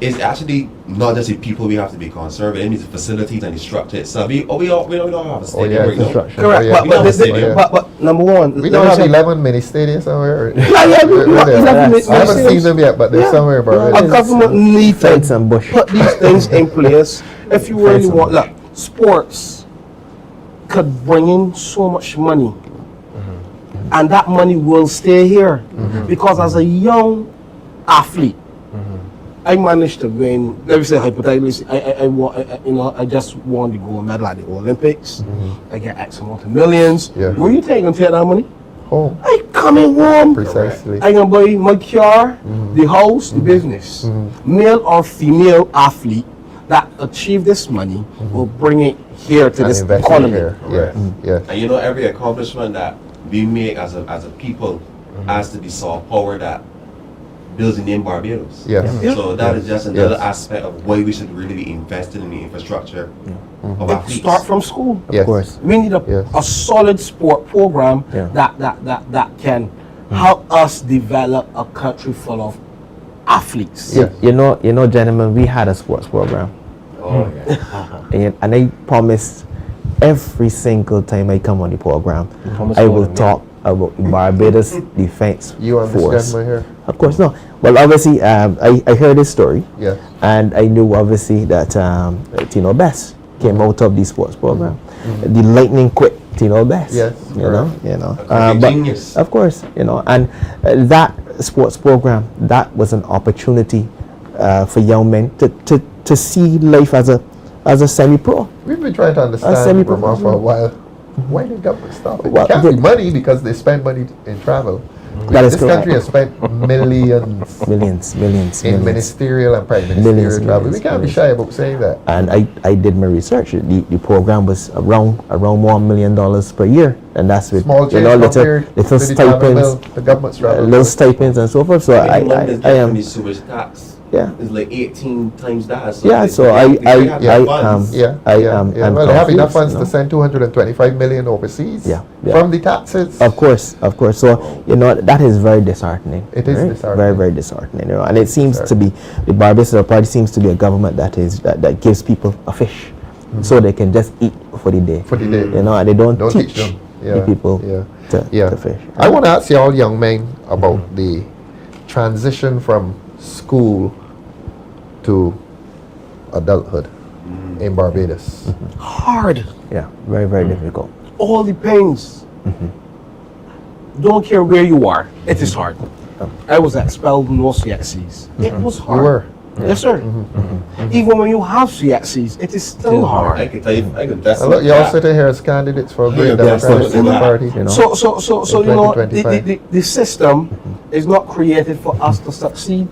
It's actually not just the people we have to be concerned with. It means the facilities and the structure itself. We don't have a stadium yeah, right now. construction. Correct, Oh, yeah. We don't have a but, stadium. but number one, We let don't me have say- 11 mini stadiums somewhere. Yeah, we got 11 mini I haven't stadiums. seen them yet, but they're Yeah. somewhere, bro. A government needs to Fence and bush. put these things in place. If you really want, look, sports could bring in so much money, and that money will stay here because as a young athlete, I managed to win. Let me say hypothetically, I just won the gold medal at the Olympics. I get X amount of millions. Yeah. Where you taking take that money? Home. I coming home. Precisely. I can buy my car, the house, the business. Male or female athlete that achieve this money will bring it here to And this invest economy. here. Yes. Yes. And you know, every accomplishment that we make as a people has to be soft power that builds the name Barbados. Yes. So that is just another Yes. aspect of why we should really be invested in the infrastructure of It athletes. start from school. Yes. Of course. We need Yes. a solid sport program Yeah. that can help us develop a country full of athletes. Yes. You know, gentlemen, we had a sports program, Oh, yeah. and I promised every single time I come on the program, promised I all will of them, talk about Barbados Defense You understand Force. my hair? Of course, no. Well, obviously, I heard this story, Yes. and I knew obviously that Tino Best came out of the sports program. The lightning quick Tino Best. Yes, you know. A But genius. of course, and that sports program, that was an opportunity for young men to see life as a semi-pro. We've been trying to understand semi-professional. Ramon for a while. Why did government stop it? Well, It can't be money because they spend money in travel. That is This correct. country has spent millions in ministerial and prime ministerial Millions, travel. We millions, can't be millions. shy about saying that. And I did my research. The program was around $1 million per year, and that's with Small change compared little to the travel bill, stipends, the government's travel little bill. stipends and so forth. So I am the sewage tax. yeah. It's like 18 times that. Yeah, so I am Well, they have enough funds confused, to send 225 million overseas Yeah, yeah. from the taxes. Of course. So that is very disheartening. It is disheartening. Very, very disheartening. And it seems to be the Barbados Party seems to be a government that gives people a fish, so they can just eat for the day. For the day. And they don't teach teach them. the people to fish. I want to ask you all young men about the transition from school to adulthood in Barbados. Hard. Yeah, very, very difficult. All the pains. Don't care where you are. It is hard. I was expelled no CXCs. It was hard. You were. Yes, sir. Even when you have CXCs, it is still hard. I can tell you, I can test And look, you all sitting here as candidates for a great Yeah, Democratic yeah. Party. You know? So In you know, 2025. the system is not created for us to succeed.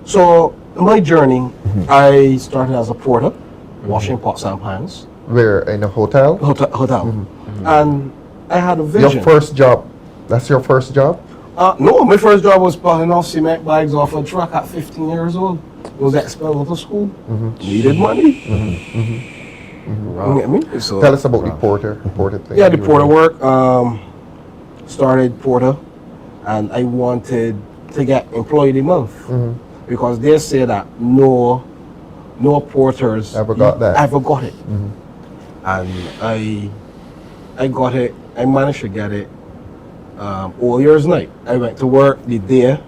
So my journey, I started as a porter, washing pots and pans, We're in a hotel. hotel, and I had a vision. Your first job. That's your first job? No, my first job was putting off cement bags off a truck at 15 years old. Was expelled out of school. Needed money. You get me? So, Tell us about the porter thing. yeah, the porter work. Started porter, and I wanted to get employee of the month because they say that no porters Ever got that? Ever got it, and I I got it. I managed to get it all year's night. I went to work the day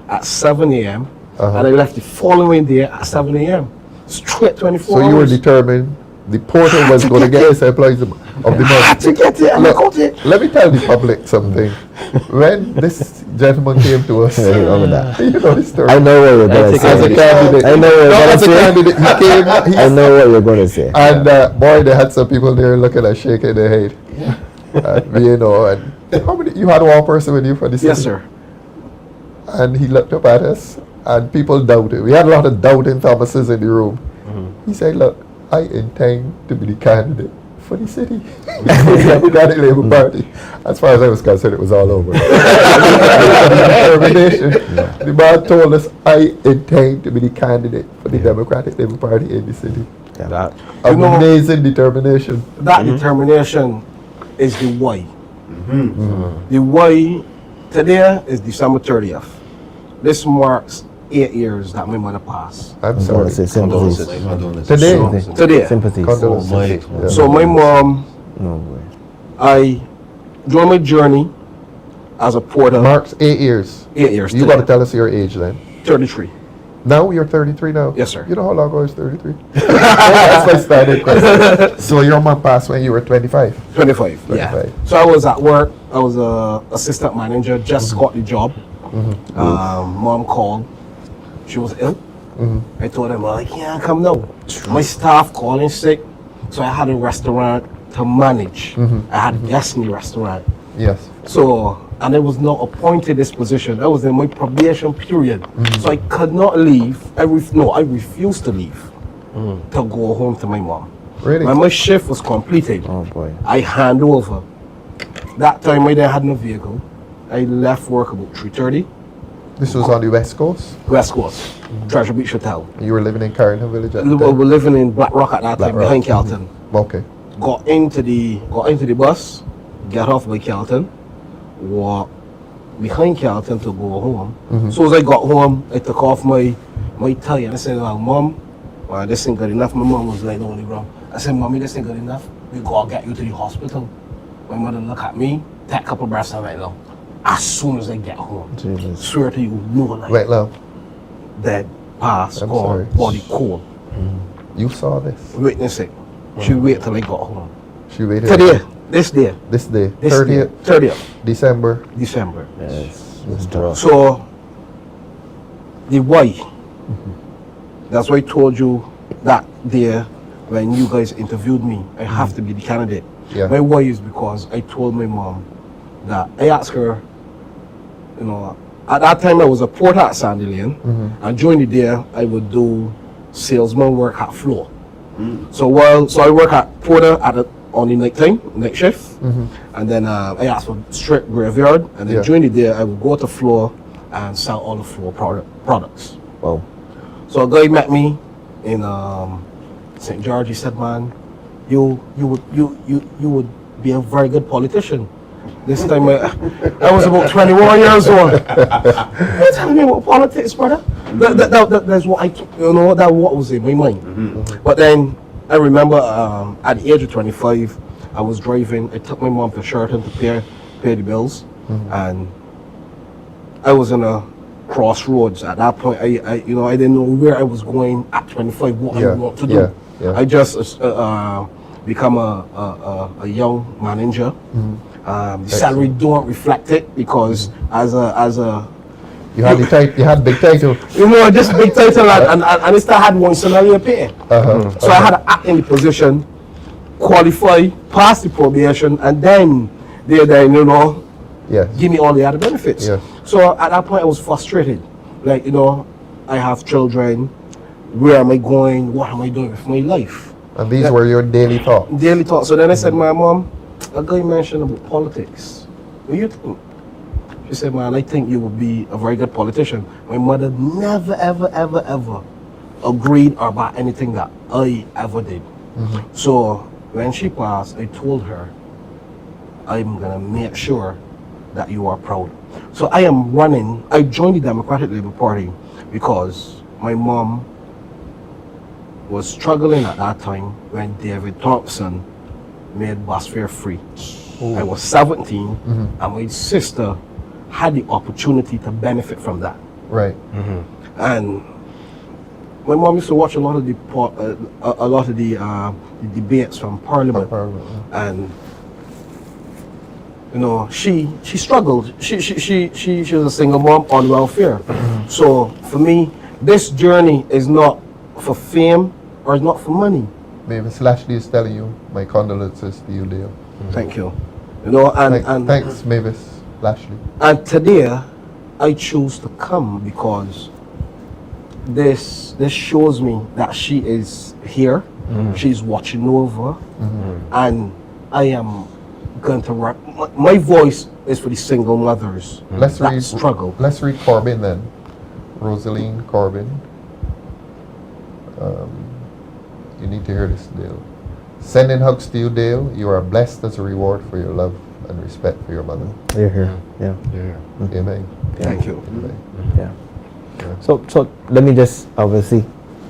at 7 a.m. Uh-huh. and I left the following day at 7 a.m. Straight 24 So hours. you were determined the porter was going to get his employees of the month. to get it, and I got it. Let me tell the public something. When this gentleman came to us, you know the story. I know what you're going to say. As a candidate, I know what you're as a going to say. candidate, he came. I know what you're going to say. And boy, they had some people there looking at shaking their head. You know, and how many? You had one person with you for this? Yes, sir. And he looked up at us, and people doubted. We had a lot of doubting Thomases in the room. He said, "Look, I intend to be the candidate for the city, for the Democratic Labour Party." As far as I was concerned, it was all over. Determination. The man told us, "I intend to be the candidate for the Democratic Labour Party in the city." Yeah. Amazing determination. That determination is the why. The why today is December 30th. This marks 8 years that my mother passed. I'm sorry. Sympathies. Today. Today. Sympathies. Condolences. Yeah. So my mom, No way. I during my journey as a porter, Marks 8 years. 8 years. You got to tell us your age then. 33. Now you're 33 now? Yes, sir. You know how long I was 33? That's my standard question. So your mom passed when you were 25? 25. Yeah. 25. So I was at work. I was a assistant manager. Just got the job. Mom called. She was ill. I told them, well, I can't come now. My staff calling sick. So I had a restaurant to manage. I had guests in the restaurant. Yes. So, and I was not appointed this position. I was in my probation period. So I could not leave. I refused to leave to go home to my mom. Really? When my shift was completed, Oh boy. I hand over. That time I didn't have no vehicle. I left work about 3:30. This was on the West Coast? West Coast, Treasure Beach Hotel. You were living in Carrington Village at the We time? were living in Black Rock at that Black time, Rock. behind Kelton. Okay. Got into the bus, get off by Kelton, walk behind Kelton to go home. So as I got home, I took off my tie and I said, well, Mom, well, this ain't good enough. My mom was like, only wrong. I said, Mommy, this ain't good enough. We gotta get you to the hospital. My mother looked at me, take a couple breaths and went low. As soon as I get home, Jesus. swear to you, no lie. Right now, Dead, passed, I'm gone, sorry. body cold. you saw this. Witness it. She wait till I got home. She waited. Today, this day, This day. this 30th 30th December. December. Yes. It's tough. So, the why. That's why I told you that day when you guys interviewed me, I have to be the candidate. Yeah. My why is because I told my mom that I asked her, you know, at that time I was a porter at Sandy Lane, and during the day I would do salesman work at floor. So I work at porter on the night time, night shift, and then I asked for straight graveyard, and then Yeah. during the day I would go to floor and sell all the floor products. Wow. So a guy met me in St. George. He said, "Man, you would be a very good politician." This time I was about 21 years old. You're telling me about politics, brother? That's what that what was in my mind. But then I remember at the age of 25, I was driving. I took my mom to Sheraton to pay the bills, and I was in a crossroads at that point. I didn't know where I was going at 25. What I want to do. Yeah. I just become a young manager. The salary don't reflect it because as a You had you had big title. just big title and I still had one salary pay. So I had to act in the position, qualify, pass the probation, and then Yes. give me all the other benefits. Yeah. So at that point I was frustrated. Like, I have children. Where am I going? What am I doing with my life? And these were your daily thoughts. Daily thought. So then I said, my mom, a guy mentioned about politics. What do you think? She said, man, I think you would be a very good politician. My mother never, ever, ever, ever agreed about anything that I ever did. So when she passed, I told her, I'm going to make sure that you are proud. So I am running. I joined the Democratic Labour Party because my mom was struggling at that time when David Thompson made bus fare free. I was 17, and my sister had the opportunity to benefit from that. Right. And my mom used to watch a lot of the debates from Parliament, and you know, she struggled. She was a single mom on welfare. So for me, this journey is not for fame or it's not for money. Mavis Lashley is telling you my condolences to you, Dale. Thank you. You know, and thanks, Mavis Lashley. And today, I choose to come because this shows me that she is here. She's watching over, and I am going to rap. My voice is for the single mothers that struggle. Let's read Corbin then. Rosaline Corbin. You need to hear this, Dale. Sending hugs to you, Dale. You are blessed as a reward for your love and respect for your mother. You're here. Yeah. Amen. Thank you. Amen. Yeah. So let me just obviously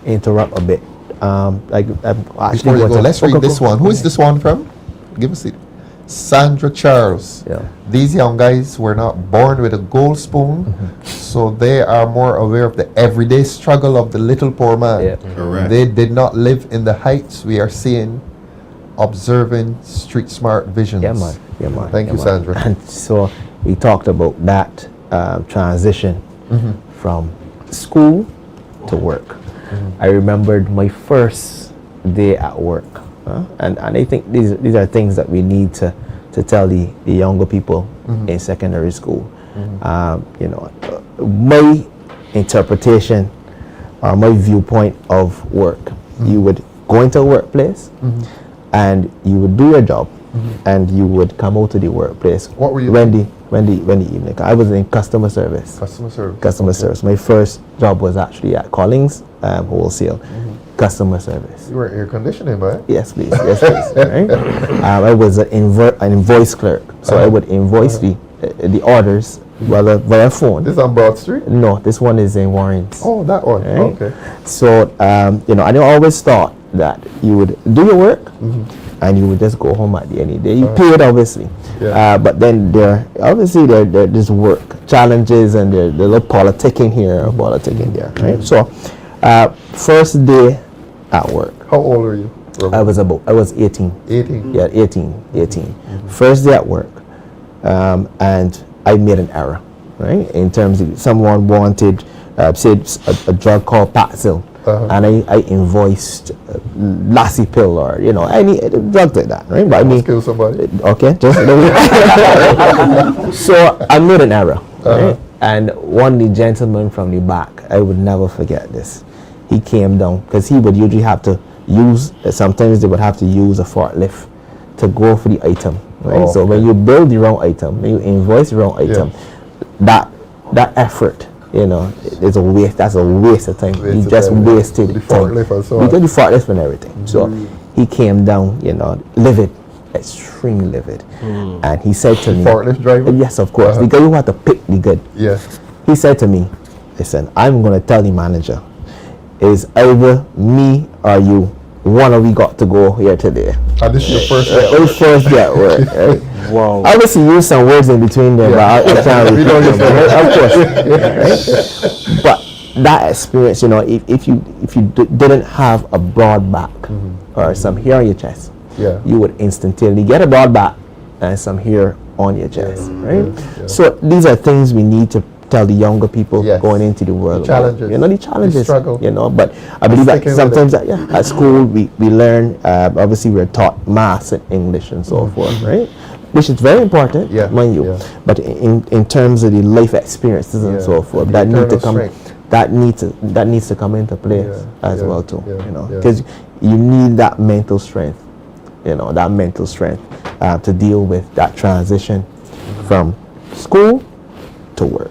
interrupt a bit. Before you go, let's read this one. Who is this one from? Give us it. Sandra Charles. Yeah. These young guys were not born with a gold spoon, so they are more aware of the everyday struggle of the little poor man. Yeah. Correct. They did not live in the heights we are seeing, observing street smart visions. Yeah, man. Yeah, man. Thank you, Sandra. And so we talked about that transition from school to work. I remembered my first day at work. And I think these are things that we need to tell the younger people in secondary school. You know, my interpretation or my viewpoint of work, you would go into a workplace and you would do your job and you would come out to the workplace. What were you when the evening? I was in customer service. Customer service. My first job was actually at Collins Wholesale. Customer service. You were air conditioning, right? Yes, please. Yes, please. Right? I was an invoice clerk, so I would invoice the orders via phone. This is on Broad Street? No, this one is in Warrens. Oh, that one. Right? Okay. So, you know, I always thought that you would do your work and you would just go home at the end of the day. You paid, obviously. Yeah. But then there's work challenges and there's a little politicking here, politicking there. Right? So, first day at work. How old were you? I was 18. 18? Yeah, 18. First day at work, and I made an error, right? In terms of someone wanted, say, a drug called Paxil, and I invoiced Lassie pill or, you know, any drug like that, right? But I mean, kill somebody. Okay, just so I made an error, right? And one of the gentlemen from the back, I would never forget this. He came down because he would usually have to sometimes they would have to use a forklift to go for the item, right? So when you build the wrong item, when you invoice the wrong item, that effort, you know, is a waste. That's a waste of time. You just wasted the time. forklift and so on. You did the forklift and everything. So he came down, you know, livid, extremely livid, and he said to me, "Forklift driver." Yes, of course, because you have to pick the good. Yes. He said to me, "Listen, I'm going to tell the manager. Is either me or you, one of we got to go here today." And this is your first day? First day at work. Right? Wow. Obviously use some words in between there, but I can't repeat them, right? Of course. Right? But that experience, you know, if you didn't have a broad back or some hair on your chest, you would instantaneously get a broad back and some hair on your chest, right? So these are things we need to tell the younger people going into the world. The challenges. You know, the challenges. The struggle. You know, but I believe that sometimes at school we learn, obviously we're taught maths and English and so forth, right? Which is very important, mind you. But in terms of the life experiences and so forth, that need to come. That needs to come into play as well too. You know, because you need that mental strength. You know, that mental strength to deal with that transition from school to work.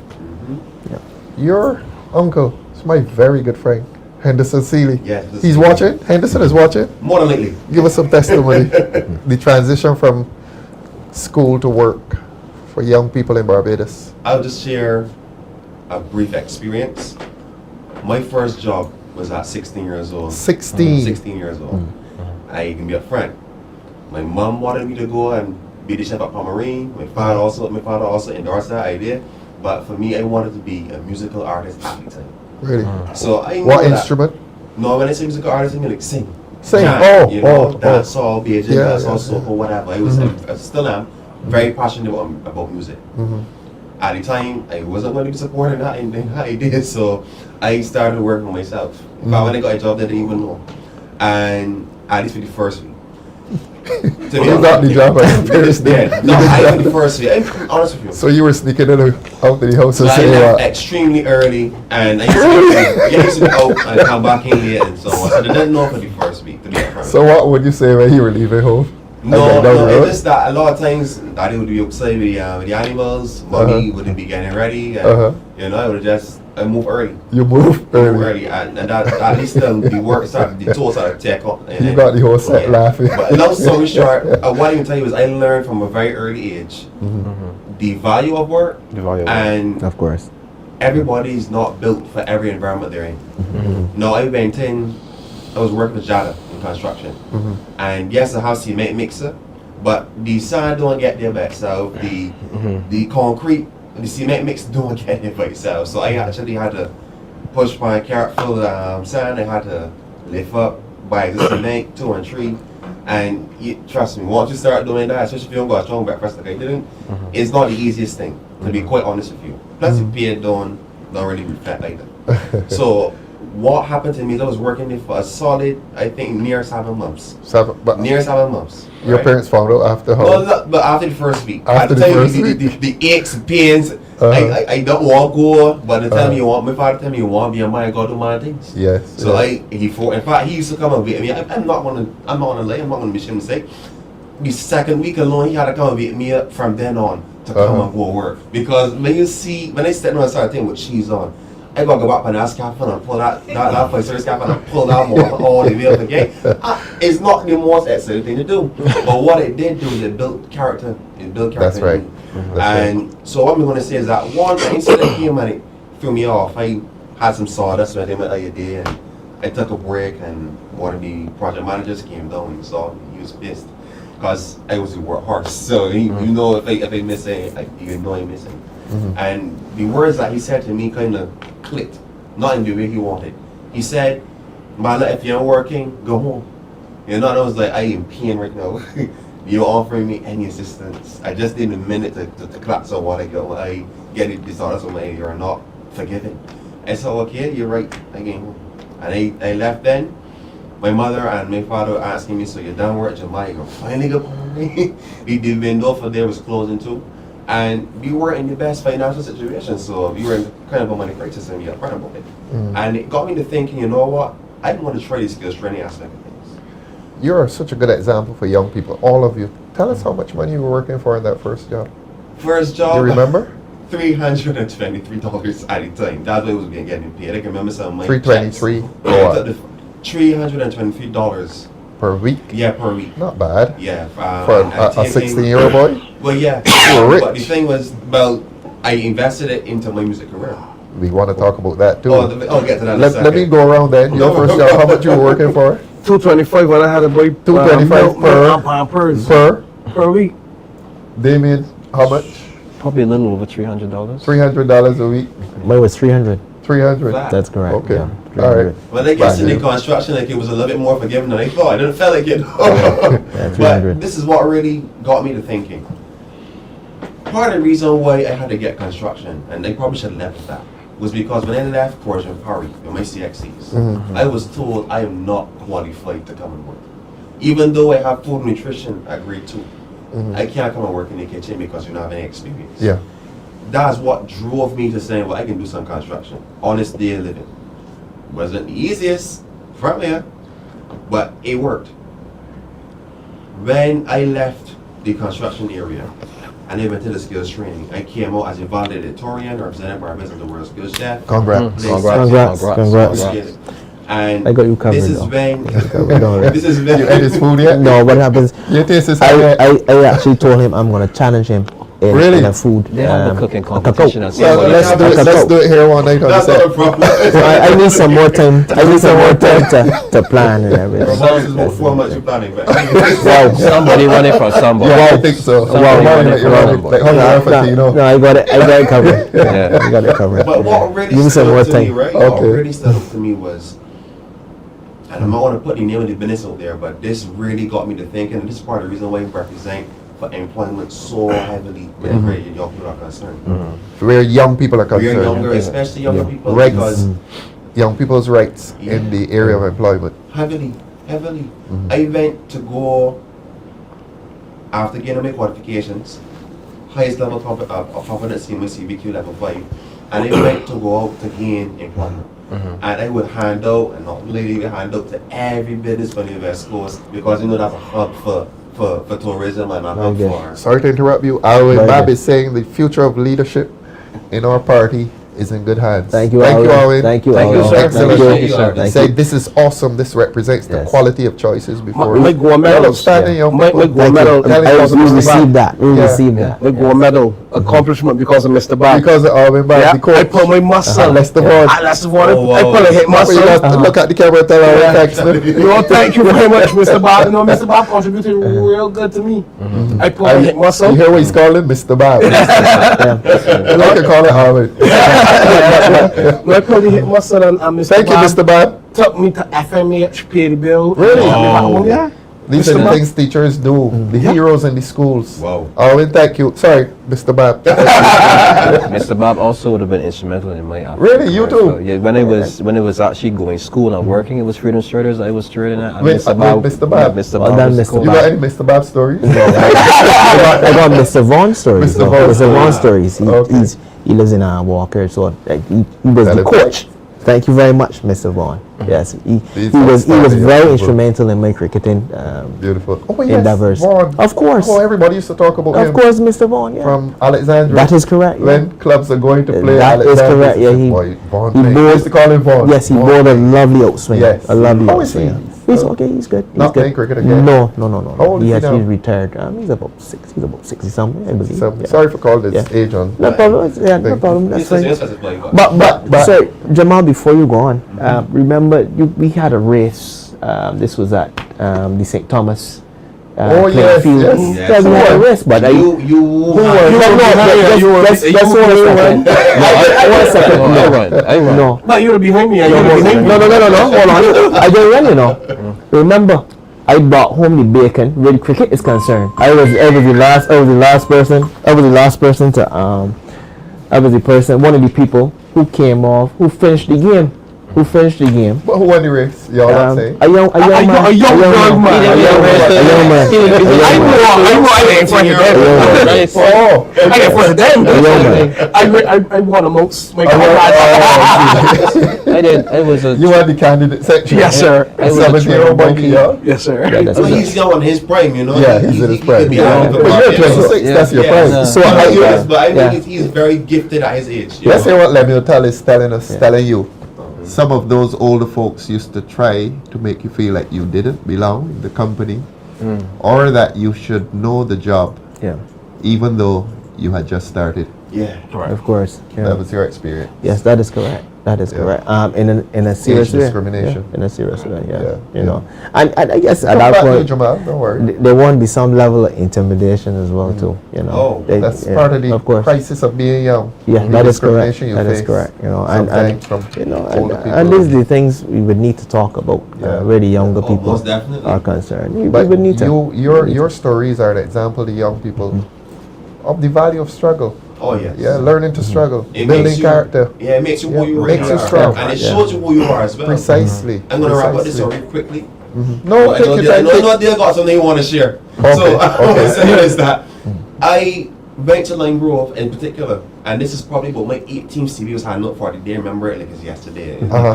Your uncle is my very good friend, Henderson Seeley. Yes. He's watching. Henderson is watching. More than lately. Give us some testimony. The transition from school to work for young people in Barbados. I'll just share a brief experience. My first job was at 16 years old. 16 years old. I can be upfront. My mom wanted me to go and be the chef at Pomerine. My father also endorsed that idea. But for me, I wanted to be a musical artist at the time. Really? So I know What that- instrument? No, when I say musical artist, I mean like sing. Sing. Chant, Oh. dance all, Bajans, Yeah, dance all, yeah, soca, whatever. I still am very passionate about music. At the time, I wasn't going to be supporting that in that idea, so I started working on myself. But when I got a job, they didn't even know. And at least for the first week. You got the job at the first day. Yeah, no, I for the first week. I'm honest with you. So you were sneaking out of the house So and I saying left what? extremely early, and I used to be out and come back in late and so on. So they didn't know for the first week, to be honest. So what would you say when you were leaving home? No, down the road? it's just that a lot of times Daddy would be outside with the animals, Mommy wouldn't be getting ready, and, you know, I would just move early. You moved Move early. early, and that, at least the work started, the tools started to take up. And You got the whole set laughing. But long story short, what I can tell you is I learned from a very early age the value of work, and Of course. everybody's not built for every environment they're in. No, I went in, I was working with Jada in construction. And yes, I have cement mixer, but the sand don't get there by itself. The concrete, the cement mix don't get there by itself. So I actually had to push my cart full of sand. I had to lift up by the cement 2 and 3. And trust me, once you start doing that, especially if you don't got a strong breakfast like I didn't, it's not the easiest thing, to be quite honest with you. Plus the pay don't really reflect like that. So what happened to me is I was working there for a solid, I think, near 7 months. Near 7 months. Your right? parents found out after how? No, but after the first week. After At the time, first the aches and pains, I don't want to go, but the time you want, my father tell me you want to be a man, go do my things. Yes. So in fact, he used to come and visit me. I'm not gonna lie, I'm not gonna be ashamed to say. The second week alone, he had to come and visit me up from then on to come and go work. Because when I sit down and start thinking with cheese on, I gotta go back on that scaffold and pull that five-story scaffold and pull that more all the way up again. It's not the most exciting thing to do. But what it did do is it built character. That's right. in me. And so what I'm gonna say is that one incident came and it threw me off. I had some sawdust when I did my day, and I took a break, and one of the project managers came down and saw me. He was pissed because I was a workhorse. So you know if I miss it, you know I'm missing. And the words that he said to me kind of clicked, not in the way he wanted. He said, "Mala, if you're working, go home." You know, and I was like, I am in pain right now. You're offering me any assistance. I just need a minute to collapse on what I go. I get it dishonest on my ear, you're not forgiving. I said, okay, you're right. I came home. And I left then. My mother and my father were asking me, so you're done work, Jamal, you're finally go home. The window for there was closing too. And we were in the best financial situation, so we were in kind of a money crisis and we had friend about it. And it got me to thinking, you know what? I didn't want to try the skills training aspect of things. You're such a good example for young people, all of you. Tell us how much money you were working for in that first job. First job. You remember? $323 at the time. That's what I was getting paid. I can remember some of my $323 checks. Yeah, $323 per week. Yeah, per week. Not bad. Yeah. For a 16-year-old boy? Well, yeah. You were rich. But the thing was, well, I invested it into my music career. We want to talk about that too. I'll get to that in a second. Let me go around then. Your first job, how much you were working for? $225 when I had to buy $225 per week. Damien, how much? Probably a little over $300. $300 a week. Mine was 300. 300. Flat. That's correct. Okay. Yeah, All right. When I guess in the construction, like it was a little bit more forgiving than I thought. I didn't feel like it. Yeah, 300. But this is what really got me to thinking. Part of the reason why I had to get construction, and I probably should have left that, was because when I left Courage and Parry with my CXCs, I was told I am not qualified to come and work. Even though I have food nutrition at grade 2, I can't come and work in the kitchen because you don't have any experience. Yeah. That's what drove me to saying, well, I can do some construction. Honest day of living. Wasn't the easiest from here, but it worked. When I left the construction area and I went to the skills training, I came out as a valedictorian represented Barbados as the World Skills Chef. Congrats. Congrats. And I got you covered. this is though. when This You ate his food yet? No, what happens? You taste his I actually told him I'm gonna challenge him Really? in a food. They have a cooking a cookout. competition. And Yeah, let's do it here one night on the That's not set. a problem. So I need some more time. I need some more time to plan and everything. This is about 4 months you're planning, but Wow. somebody running from somebody. Yeah, I think so. Somebody Wow, running like from you're running, somebody. like Hungry Alpha, No, I got it covered. Yeah. I got it covered. But what really Give me some stood more out to me, time. right? Okay. What really stood out to me was, and I'm not want to put the name of the business out there, but this really got me to thinking, and this is part of the reason why we represent for employment so heavily where young people are concerned. Where young people are We're concerned. younger, especially younger people, Rights. because Young people's rights in the area of employment. heavily. I went to go after getting my qualifications, highest level of competency in my CBQ level 5, and I went to go out to gain employment. And I would hand out, and not literally hand out to every business from the West Coast, because you know that's a hub for tourism and a hub for. Sorry to interrupt you. Alwyn Very Bab good. is saying the future of leadership in our party is in good hands. Thank you, Alwyn. Alwyn. Thank you, Thank you, Alwyn. sir. Excellent. Thank you, sir. He Thank said you. this is awesome. This represents the Yes. quality of choices before. My gold medals. Outstanding young My people. gold medal. Thank you. I was We Mr. received Bab. that. We Yeah. received that. My gold medal accomplishment because of Mr. Bab. Because of Alwyn Bab, Yeah, the coach. I put my muscle. Let's the board. That's the one. Oh, wow. I put a hit muscle. Look at the camera and tell Alwyn thanks. You know, thank you very much, Mr. Bab. You know, Mr. Bab contributed real good to me. I put a hit muscle. You hear what he's calling Mr. Bab? I like to call it Alwyn. No, I put a hit muscle and Mr. Thank you, Bab Mr. Bab. took me to FMH, pay the bill. Really? Yeah. These are Mr. the Bab. things teachers do. The heroes in the schools. Wow. Alwyn, thank you. Sorry, Mr. Bab. Mr. Bob also would have been instrumental in my African Really? You career. too? So, yeah, when it was actually going to school and working, it was freedom striders. I was trading that. And With- with Mr. Bob. Yeah, Mr. Well Bob done, was Mr. cool. You got any Mr. Bab stories? I got Mr. Vaughn stories. Mr. though. Vaughn Mr. Vaun stories. stories. Okay. He lives in Walker, so he was the Celebrate. coach. Thank you very much, Mr. Vaughn. Yes, he These was outstanding very people. instrumental in my cricketing Beautiful. Oh, yes. endeavors. Vaughn. Of course, Oh, everybody used to talk about him. of course, Mr. Vaughn. Yeah, From Alexandria. that is correct. Yeah. When clubs are going to play That is Alexandria. correct, yeah, he- Boy, Vaughn he played. bowled- We used to call him Vaughn. Yes, he Vaughn bowled a played. lovely outswing. Yes. A lovely How is he? outswing. He's okay. He's good. He's Not good. playing cricket again? No. How old He is has he now? he's retired. He's about 60. He's about 60 something, I believe. So, Yeah. Sorry for calling this Yeah. age on. No problem. Yeah, no Thank problem. That's This is fine. interesting. But sorry, Jamal, before you go on, remember we had a race. This was at the St. Thomas. Oh, playing yes, field. yes. Yeah, we had a race, but You just one second. One second. I run. No. No, you were behind me. You were behind me. No. Hold on. I didn't run, you know. Remember, I brought home the bacon where the cricket is concerned. I was the last person to one of the people who came off, who finished the game. But who won the race? Y'all not saying? A young man. A young man. I ain't for them. Oh, I ain't for them. I won amongst my comrades. I did. It was a. you were the candidate section. Yes, sir. I was a 7-year-old trained monkey, yeah? Yes, sir. That's So right. he's young in his prime, you know. Yeah, he's in his He prime. could be Yeah. young, But you're 26, Yeah. that's your Yeah. prime. So But I, but I yeah. think he's very gifted at his age. you Let's know. hear what Lemuel Tal is telling you. Some of those older folks used to try to make you feel like you didn't belong in the company, or that you should know the job, Yeah, even though you had just started. Yeah. of course. Yeah. That was your experience. Yes, that is correct. That is Yeah. correct. In a serious way. discrimination. Yeah, in a serious way. Yeah. Yeah, You yeah. know, and I guess at Come that back to point, Jamal, don't worry. there won't be some level of intimidation as well too. You know. Oh, That's yeah, part of the course. crisis of being young. Yeah, The that is correct. discrimination you That is face correct. You know, and sometimes from you know, older people. and these are the things we would need to talk about. Yeah. Where the younger Oh, people most definitely. are concerned. We But would need to. your stories are an example to young people of the value of struggle. Oh yes. Yeah, learning to struggle, It building makes you- character. Yeah, it makes you who Yeah, you makes really you are. strong. And it Yeah. shows you who you are as well. Precisely. I'm gonna wrap up this Precisely. story quickly. No, But take I know your they- I time. know they got something you want to share. Okay, So I okay. want to say is that I went to Lime Grove in particular, and this is probably about my 18th CV was handing up for the day. I remember it like it's yesterday. It Uh-huh.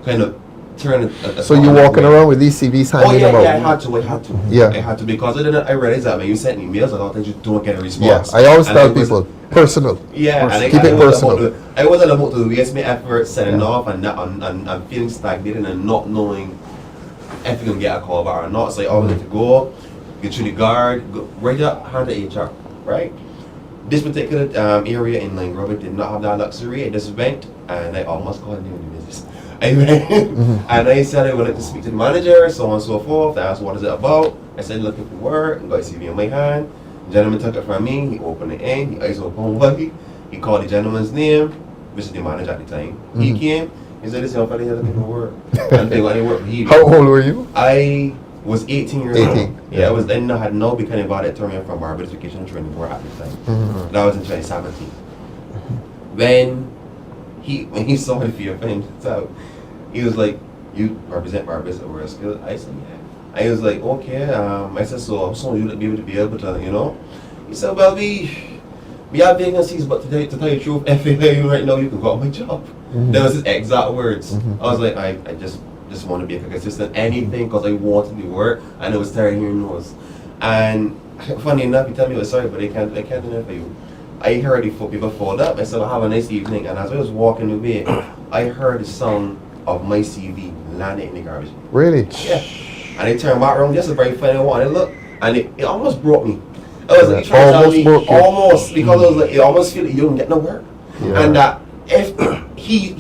kind of turned. So you walking around with these CVs Oh hanging yeah, about? yeah, I had to. Yeah. I had to because I realized that when you send emails, a lot of times you don't get a response. Yeah, I always And tell it was- people, personal. Yeah, and Keep it personal. I wasn't about to waste my effort setting off and feeling stagnated and not knowing if you're gonna get a call back or not. So I always had to go, get through the guard, go right up, hand to HR, right? this particular area in Line Grove did not have that luxury. I just went and I almost called him the business. I went and I said I would like to speak to the manager, so on and so forth. I asked what is it about. I said looking for work, got a CV in my hand. The gentleman took it from me, he opened it in, he eyes open wide. He called the gentleman's name, which is the manager at the time. He came, he said, this young fella here looking for work. And they got work for him. How old were you? I was 18 years 18. old. Yeah, I was then I had no becoming about it turning from Barbados Vacation Training Board at the time. That was in 2017. When he saw me for your thing, so he was like, you represent Barbados at World Skills? I said, yeah. And he was like, okay, I said, so I'm sorry you to be able to, you know? He said, well, we have vacancies, but to tell you the truth, FAA right now, you can go on my job. That was his exact words. I was like, I just want to be consistent, anything, because I want to do work, and it was tearing your nose. And funny enough, he told me, oh, sorry, but I can't do that for you. I heard the people fold up. I said, well, have a nice evening. And as I was walking away, I heard the sound of my CV landing in the garbage. Really? Yeah. And I turned back around, just a very funny one. And look, and it almost broke me. I was like, he tried to tell me, almost, because I was like, it almost feel like you don't get no work. Yeah. And that if he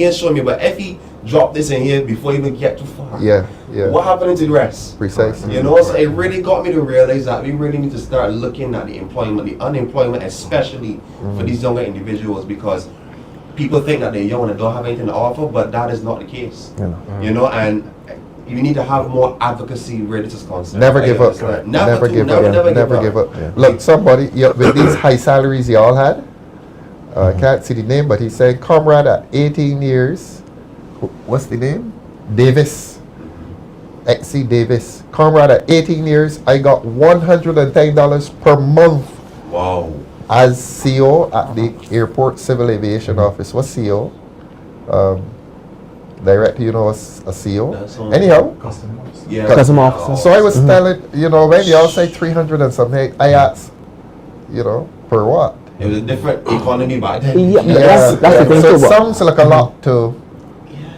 ain't showing me, but if he dropped this in here before he even get too far, what happened to the rest? Precisely. You know, so it really got me to realize that we really need to start looking at the employment, the unemployment, especially for these younger individuals, because people think that they're young and don't have anything to offer, but that is not the case. You know, and you need to have more advocacy where this is concerned. Never give up. Never give up. Yeah. Look, somebody with these high salaries y'all had, I can't see the name, but he said, comrade at 18 years, what's the name? Davis. XC Davis. Comrade at 18 years, I got $110 per month. Wow. As CO at the Airport Civil Aviation Office. What's CO? Director, you know, a CO. Anyhow, Customer officer. so I was telling, you know, when y'all say 300 and something, I asked, you know, per what? It was a different economy back then. That's the thing so too. it sounds like a lot to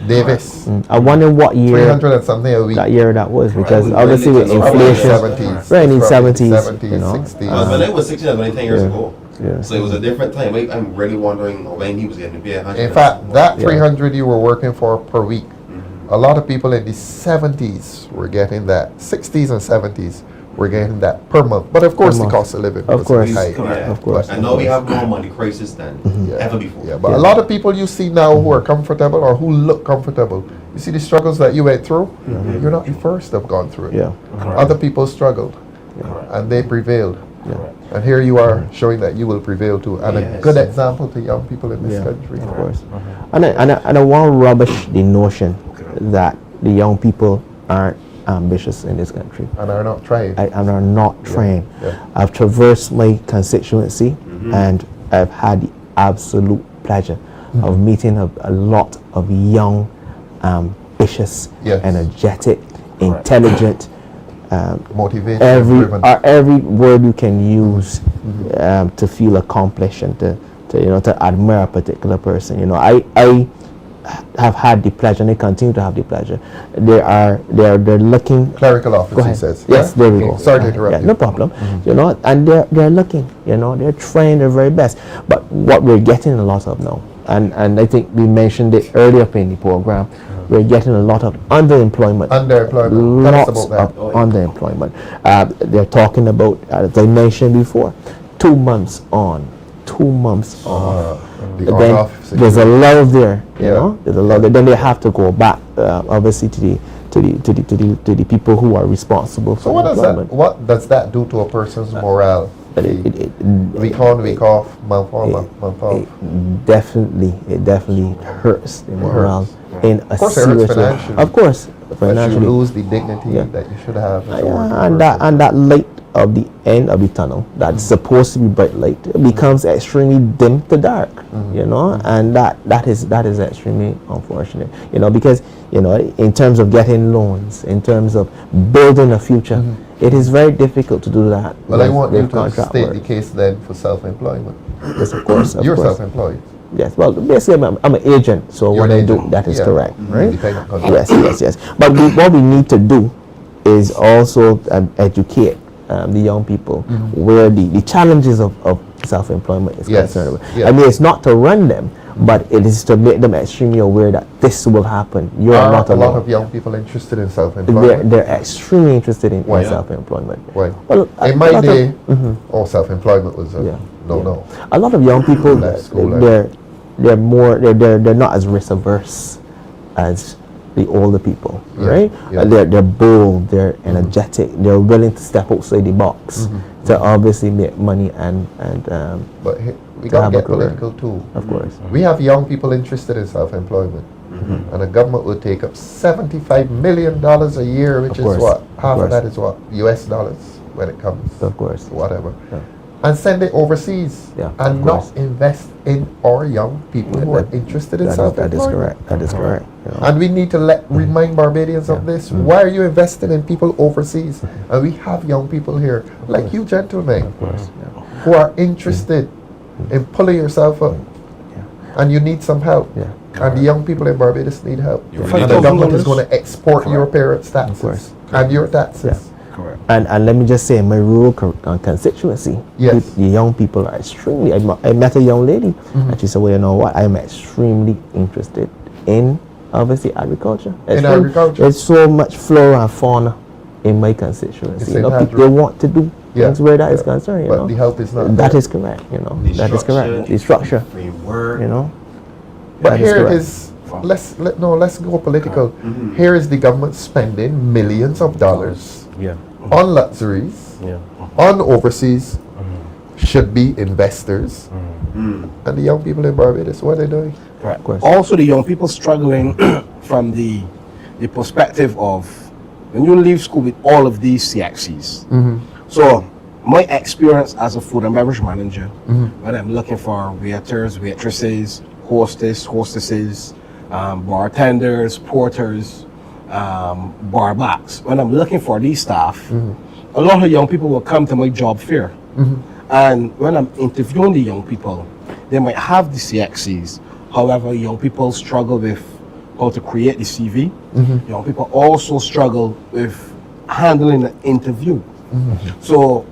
Davis. I wonder what year 300 and something a week. that year that was, because obviously with inflation, 70s. right in 70s, 70s, you know. 60s. When I was 16, I was only 10 years ago. Yeah. So it was a different time. I'm really wondering when he was getting paid. In fact, that 300 you were working for per week, a lot of people in the 70s were getting that. 60s and 70s were getting that per month. But of course, the cost of living was high. Of course. I know we have more money crisis than ever before. Yeah, but a lot of people you see now who are comfortable or who look comfortable, you see the struggles that you went through, you're not the first that have gone through it. Yeah. Other people struggled and they prevailed. And here you are showing that you will prevail too. And a good example to young people in this country. Of course. And I want to rubbish the notion that the young people aren't ambitious in this country. And are not trying. And are not trying. I've traversed my constituency and I've had the absolute pleasure of meeting a lot of young, ambitious, energetic, intelligent, motivated, every word you can use to feel accomplished and to admire a particular person. You know, I have had the pleasure, and I continue to have the pleasure. They're looking. Clerical office, he says. Yes, there we go. Sorry to interrupt you. No problem. You know, and they're looking. You know, they're trying their very best. But what we're getting a lot of now, and I think we mentioned it earlier in the program, we're getting a lot of underemployment. Lots of underemployment. They're talking about, as I mentioned before, 2 months on, 2 months off. Then there's a lull there, you know. There's a lull there. Then they have to go back, obviously, to the people who are responsible for employment. What does that do to a person's morale? Week on, week off, month on, month off. It definitely hurts the morale in a serious way. Of course, financially. You lose the dignity that you should have. And that light of the end of the tunnel that's supposed to be bright light becomes extremely dim to dark, you know, and that is extremely unfortunate, you know, because, you know, in terms of getting loans, in terms of building a future, it is very difficult to do that. Well, I want you to state the case then for self-employment. Yes, of course. You're self-employed. Yes, well, basically, I'm an agent, so what I do, that is correct, right? Yes. But what we need to do is also educate the young people where the challenges of self-employment is Yes, concerned. yes. I mean, it's not to run them, but it is to make them extremely aware that this will happen. You are not a alone. lot of young people interested in self-employment? They're extremely interested in Why? self-employment. Why? Well, In my day, self-employment was a no. A lot of young people, Left school, they're not as risk averse as the older people, Yeah, right? yeah. They're bold, they're energetic, they're willing to step outside the box to obviously make money and But we To got have to a get career. political too. of course. We have young people interested in self-employment. And the government will take up $75 million a year, which Of course, is what? of Half of course. that is what? US dollars when it comes. Of course. Whatever. Yeah. And send it overseas. Yeah, And of not course. invest in our young people who are interested in That self-employment. is correct. That is correct. You know. And we need to remind Barbadians of this. Why are you investing in people overseas? And we have young people here, like you gentlemen, Of course. Yeah. who are interested in pulling yourself up. And you need some help. Yeah. And the young people in Barbados need help. You're And right. the government is going to export Correct. your parents' taxes course. and your taxes. Correct. And let me just say, in my rural constituency, Yes. the young people are extremely. I met a young lady, and she said, "Well, you know what? I'm extremely interested in obviously agriculture. agriculture. There's so much flora and fauna in my constituency. It's You know, in people, they want to do Yeah, things where that is yeah. concerned. You But know, the help is not That there. is correct. You know, The that is correct. structure, The structure. Framework. You know. But That is here it correct. is. Let's go political. Here is the government spending millions of dollars on luxuries, on overseas, should be investors, and the young people in Barbados, what are they doing? Correct. course. Also, the young people struggling from the perspective of when you leave school with all of these CXCs. So, my experience as a food and beverage manager, when I'm looking for waiters, waitresses, hostesses, bartenders, porters, barbacks. When I'm looking for these staff, a lot of young people will come to my job fair. And when I'm interviewing the young people, they might have the CXCs. However, young people struggle with how to create the CV. Young people also struggle with handling the interview. So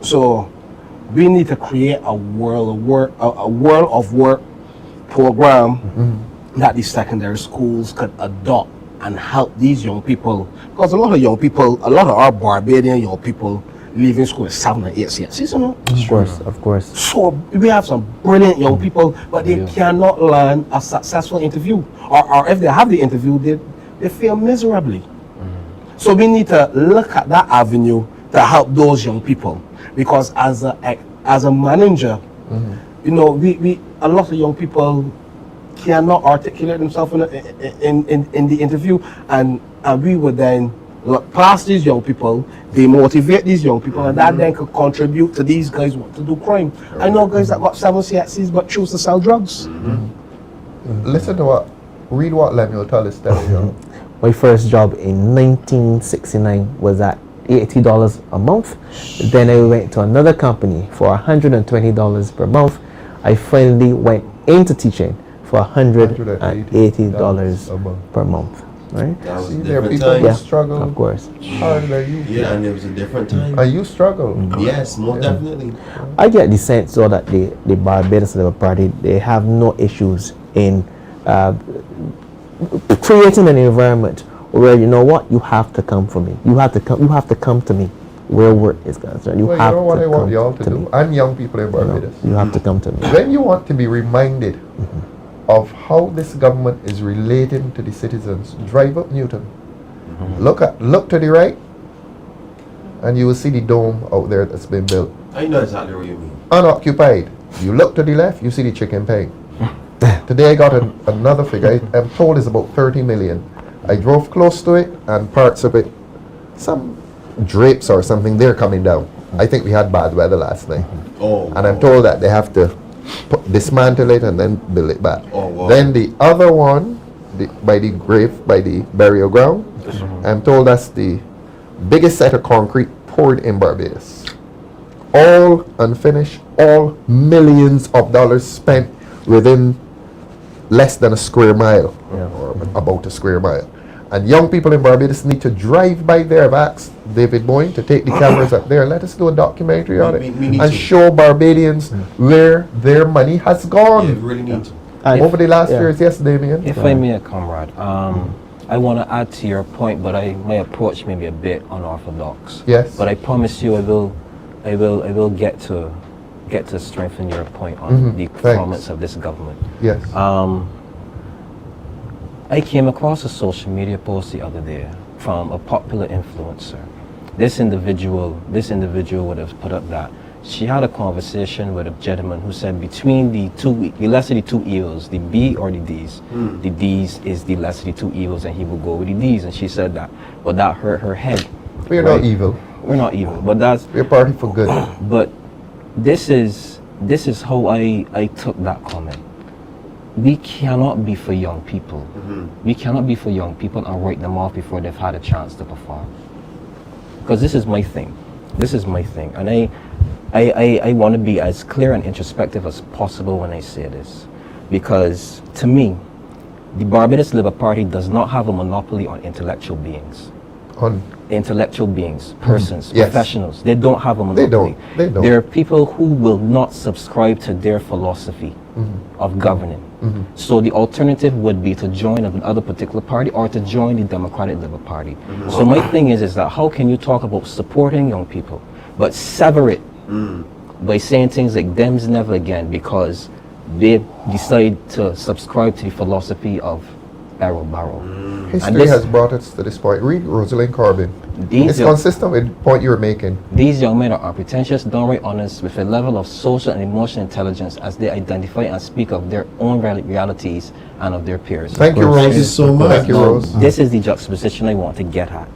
we need to create a world of work program that the secondary schools could adopt and help these young people, because a lot of our Barbadian young people leaving school with 7 and 8 CXCs, you know. Of course. So we have some brilliant young people, but they cannot land a successful interview, or if they have the interview, they fail miserably. So we need to look at that avenue to help those young people, because as a manager, you know, we a lot of young people cannot articulate themselves in the interview, and we would then look past these young people, they motivate these young people, and that then could contribute to these guys want to do crime. I know guys that got 7 CXCs but choose to sell drugs. Listen to read what Lemuel Tullis tells you. My first job in 1969 was at $80 a month. Then I went to another company for $120 per month. I finally went into teaching for $180 a month. per month. Right? That was See, a there are different people who time. struggle Of course. harder than you. Yeah, and it was a different time. And you struggle. Yes, most definitely. I get the sense though that the Barbados Labour Party, they have no issues in creating an environment where, you know what, you have to come for me. You have to come to me where work is concerned. You Well, have you know what to I want come y'all to to do? me. And young people in Barbados. You have to come to me. When you want to be reminded of how this government is relating to the citizens, drive up Newton. Look to the right, and you will see the dome out there that's been built. I know exactly what you mean. Unoccupied. You look to the left, you see the chicken pen. Today I got another figure. I'm told it's about 30 million. I drove close to it, and parts of it, some drapes or something, they're coming down. I think we had bad weather last night. Oh, And I'm told that they have to dismantle it and then build it back. Oh, wow. Then the other one, by the burial ground, I'm told that's the biggest set of concrete poured in Barbados. All unfinished, all millions of dollars spent within less than a square mile, or about a square mile. And young people in Barbados need to drive by there. I've asked David Boyne to take the cameras up there. Let us do a documentary on it we need and to. show Barbadians where their money has Yeah, gone we really need to. And over the last yeah. years. Yes, Damien. If I may, comrade, I want to add to your point, but my approach may be a bit unorthodox. Yes. But I promise you, I will get to strengthen your point on the performance of this government. Yes. I came across a social media post the other day from a popular influencer. This individual would have put up that she had a conversation with a gentleman who said between the lesser of the two evils, the B or the D's, the D's is the lesser of the two evils, and he will go with the D's. And she said that, but that hurt her head. We're right? not evil. We're not evil, but that's. We're party for good. But this is how I took that comment. We cannot be for young people. We cannot be for young people and write them off before they've had a chance to perform. Because this is my thing. This is my thing. And I want to be as clear and introspective as possible when I say this. Because to me, the Barbados Labour Party does not have a monopoly on intellectual beings. On Intellectual beings, persons, Yes. professionals. They don't have a monopoly. They don't. There are people who will not subscribe to their philosophy of governing. So the alternative would be to join another particular party or to join the Democratic Labour Party. So my thing is that how can you talk about supporting young people but sever it by saying things like them's never again because they decide to subscribe to the philosophy of Barrow Barrow. history has brought us to this point. Read Rosalind Corbin. It's consistent with the point you were making. These young men are unpretentious, downright honest, with a level of social and emotional intelligence as they identify and speak of their own realities and of their peers. Thank you, Rose. Thank you so much. Thank you, Rose. This is the juxtaposition I want to get at.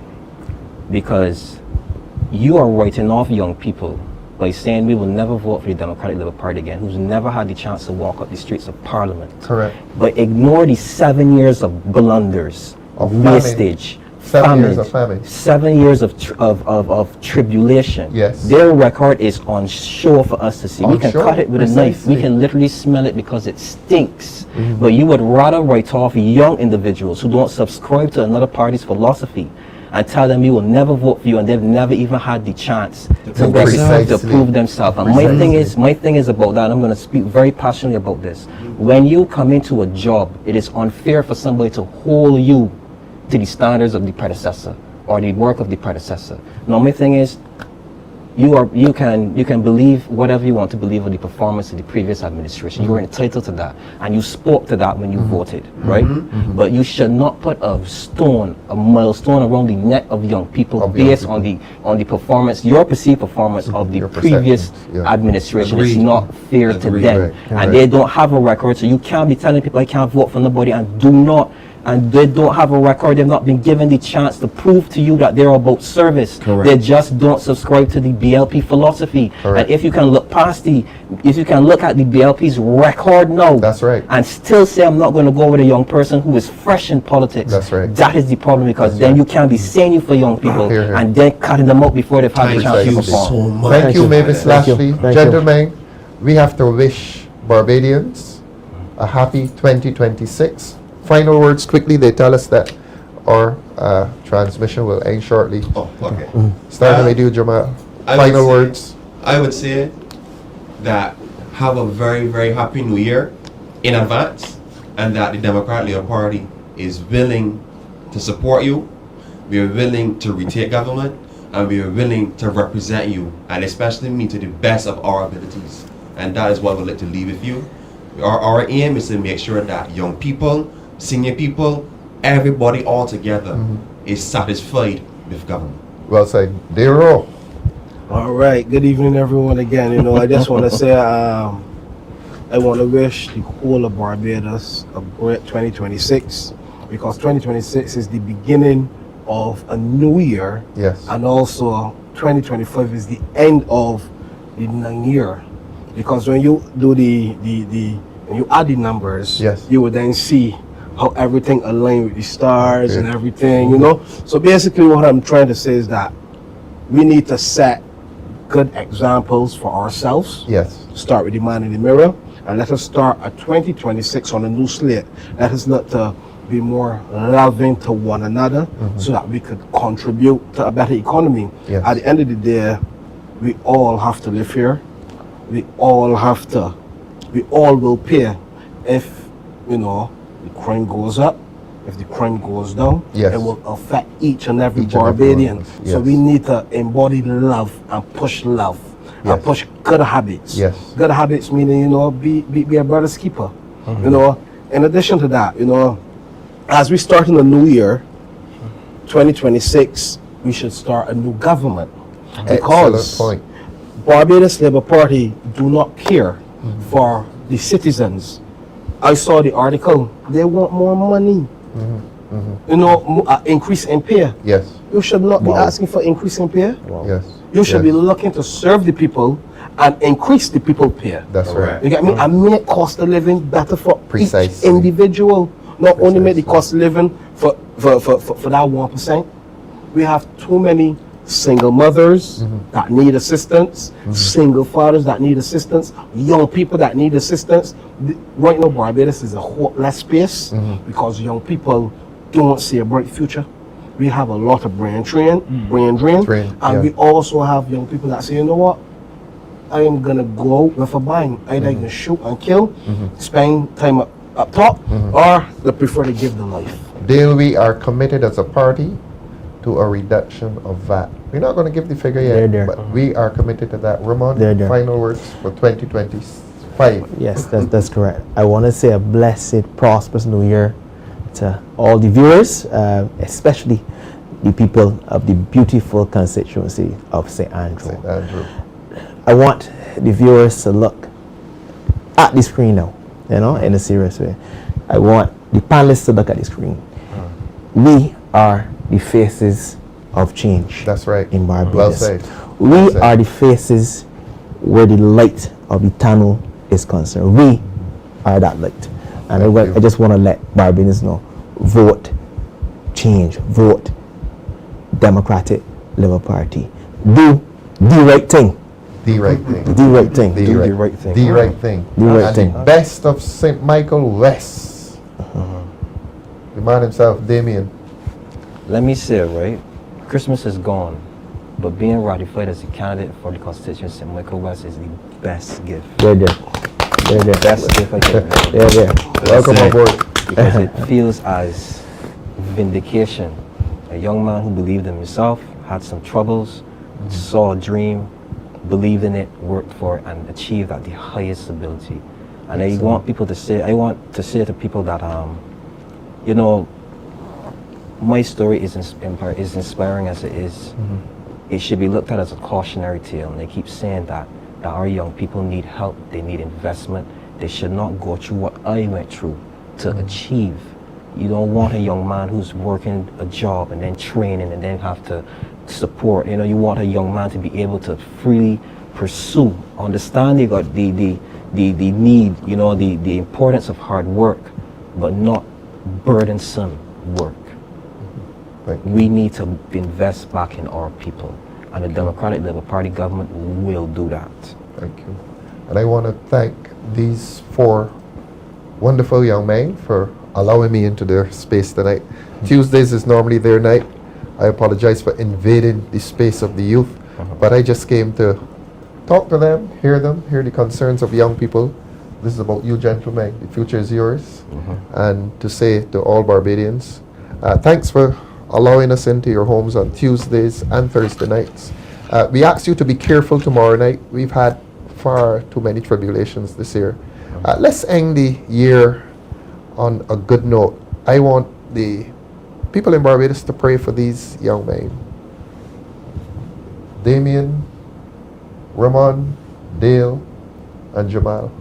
Because you are writing off young people by saying we will never vote for the Democratic Labour Party again, who's never had the chance to walk up the streets of Parliament. Correct. But ignore the 7 years of blunders, Of wastage, 7 years of famine. 7 years of tribulation. Yes. Their record is on show for us to see. We On can show, cut it with a knife. precisely. We can literally smell it because it stinks. But you would rather write off young individuals who don't subscribe to another party's philosophy and tell them you will never vote for you, and they've never even had the chance to Precisely. prove themselves. And my thing is about that. I'm going to speak very passionately about this. When you come into a job, it is unfair for somebody to hold you to the standards of the predecessor or the work of the predecessor. Now, my thing is, you can believe whatever you want to believe of the performance of the previous administration. You were entitled to that, and you spoke to that when you voted, right? But you should not put a milestone around the neck of young people based on the performance, your perceived performance of the Your previous perceptions, yeah. administration. Agreed. It's not fair to Agreed. them, Right. and they don't have a record. So you can't be telling people I can't vote for nobody and they don't have a record. They've not been given the chance to prove to you that they're about service. Correct. They just don't subscribe to the BLP philosophy. Correct. And if you can look at the BLP's record now, That's right. and still say I'm not going to go with a young person who is fresh in politics, That's right. that is the problem, because That's then right. you can't be saying you for young people Hear, hear. and then cutting them out before they've had the chance to you perform. so much. Thank you, Mavis Thank you. Lashley. Thank you. Gentlemen, we have to wish Barbadians a happy 2026. Final words quickly. They tell us that our transmission will end shortly. Oh, okay. Starting with you, Jamal. I would Final say- words. I would say that have a very, very happy new year in advance, and that the Democratic Labour Party is willing to support you. We are willing to retake government, and we are willing to represent you, and especially me, to the best of our abilities. And that is what we'd like to leave with you. Our aim is to make sure that young people, senior people, everybody all together is satisfied with government. Well said. Dear Rowe. All right. Good evening, everyone. Again, I just want to say I want to wish the whole of Barbados a great 2026, because 2026 is the beginning of a new year, Yes. and also 2025 is the end of the 9 year. Because when you do when you add the numbers, Yes. you will then see how everything aligned with the stars Okay. and everything, So basically what I'm trying to say is that we need to set good examples for ourselves. Yes. Start with the man in the mirror, and let us start at 2026 on a new slate. Let us look to be more loving to one another, so that we could contribute to a better economy. Yes. At the end of the day, we all have to live here. We all will pay if, the crime goes up, if the crime goes down. Yes. It will affect each and every Each and every Barbadian. one of us, So yes. we need to embody love and push love Yes. and push good habits. Yes. Good habits meaning, be a brother's keeper. In addition to that, as we start in the new year, 2026, we should start a new government. Because Excellent point. Barbados Labour Party do not care for the citizens. I saw the article. They want more money. Increase in pay. Yes. You should not be Wow. asking for increase in pay. Yes. You should be Yes. looking to serve the people and increase the people pay. That's right. You get me? And make cost of living better for each Precisely. individual. Not only make the Precisely. cost of living for that 1%. We have too many single mothers that need assistance, single fathers that need assistance, young people that need assistance. Right now, Barbados is a hopeless space because young people don't see a bright future. We have a lot of brain drain, Drain, and yeah. we also have young people that say, you know what? I am gonna go out with a bang. Either you can shoot and kill, spend time up top, or they prefer to give the life. Dale, we are committed as a party to a reduction of VAT. We're not going to give the figure yet, There. but we are committed to that. Ramon, There. final words for 2025. Yes, that's correct. I want to say a blessed, prosperous New Year to all the viewers, especially the people of the beautiful constituency of St. Andrew. St. Andrew. I want the viewers to look at the screen now, in a serious way. I want the panelists to look at the screen. We are the faces of change. That's right. In Barbados. Well said. We Well said. are the faces where the light of the tunnel is concerned. We are that light. And Thank you. I just want to let Barbadians know, vote change, vote Democratic Labour Party. Do the right thing. The right thing. The right thing. The Do right, the right thing. The right thing. The right And thing. the best of St. Michael West. The man himself, Damien. Let me say, right, Christmas is gone, but being ratified as a candidate for the constituency of Michael West is the best gift. There. Best gift I can give. There. Welcome That's it. aboard. Because it feels as vindication. A young man who believed in himself, had some troubles, saw a dream, believed in it, worked for it, and achieved at the highest ability. And I want to say to people that, my story is inspiring as it is. It should be looked at as a cautionary tale. And they keep saying that our young people need help, they need investment. They should not go through what I went through to achieve. You don't want a young man who's working a job and then training and then have to support. You want a young man to be able to freely pursue, understanding of the need, the importance of hard work, but not burdensome work. Thank you. We need to invest back in our people, and the Democratic Labour Party government will do that. Thank you. And I want to thank these 4 wonderful young men for allowing me into their space tonight. Tuesdays is normally their night. I apologize for invading the space of the youth, but I just came to talk to them, hear the concerns of young people. This is about you gentlemen. The future is yours. And to say to all Barbadians, thanks for allowing us into your homes on Tuesdays and Thursday nights. We ask you to be careful tomorrow night. We've had far too many tribulations this year. Let's end the year on a good note. I want the people in Barbados to pray for these young men. Damien, Ramon, Dale, and Jamal.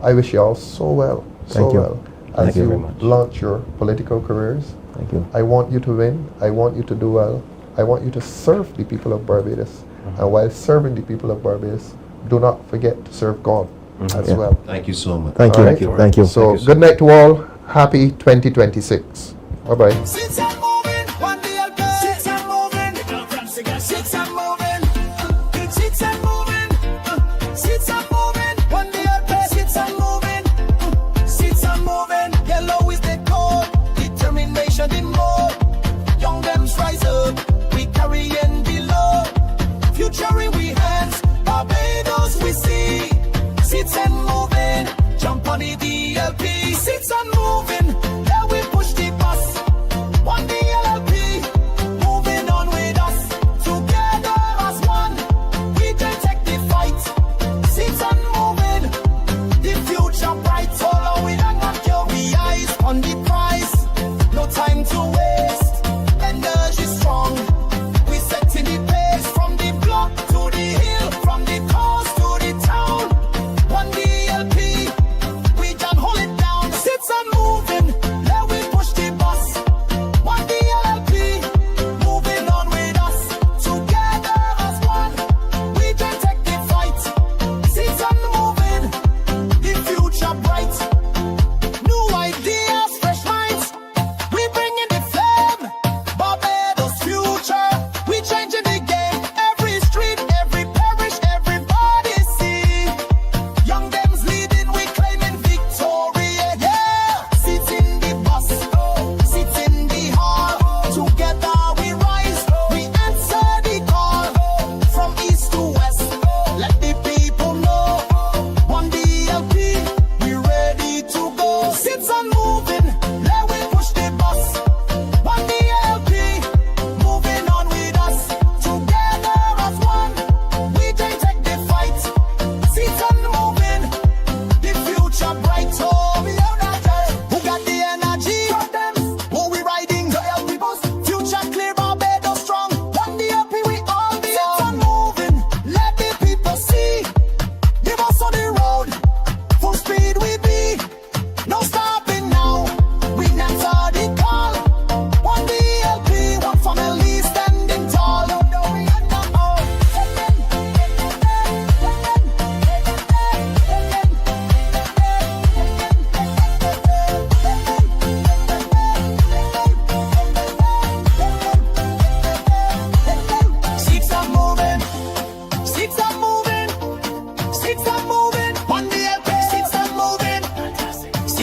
I wish you all so well, Thank you. as Thank you you very much. launch your political careers. Thank you. I want you to win. I want you to do well. I want you to serve the people of Barbados. And while serving the people of Barbados, do not forget to serve God as Yeah. well. Thank you so much. Thank you. All right. Thank you. So, good night to all. Happy 2026. Bye-bye. Since I'm moving, one DLP. Since I'm moving, since I'm moving, since I'm moving, since I'm moving, one DLP. Since I'm moving, yellow is the code.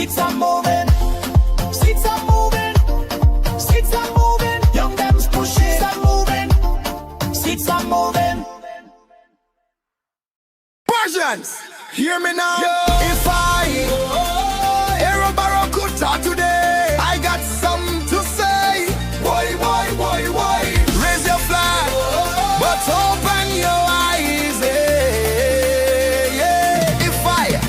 Seats are moving. Seats are moving. Seats are moving. Young them's pushing. Seats are moving. Seats are moving. Bajans, hear me now. If I Aero Barrow could talk today, I got something to say. Why? Raise your flag, but open your eyes. If I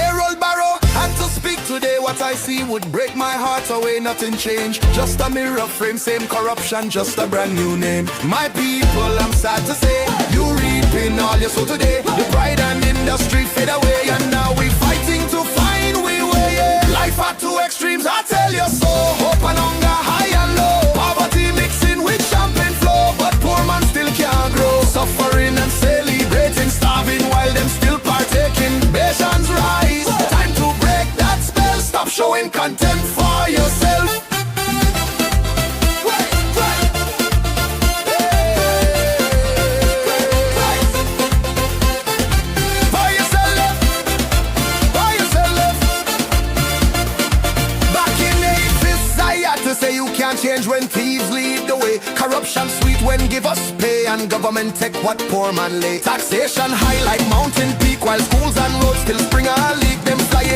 Aero Barrow had to speak today, what I see would break my heart away. Nothing changed, just a mirror frame, same corruption, just a brand new name. My people, I'm sad to say, you reaping all you sow today. The pride and industry fade away, and now we fighting to find we way. Life at two extremes, I tell you so. Hope and hunger, high and low. Poverty mixing with champagne flow, but poor man still can't grow. Suffering and celebrating, starving while them still partaking. Bajans rise, time to break that spell. Stop showing contempt for yourself. Change when thieves lead the way. Corruption sweet when give us pay, and government take what poor man lay. Taxation high like mountain peak, while schools and roads still spring a leak. Them flying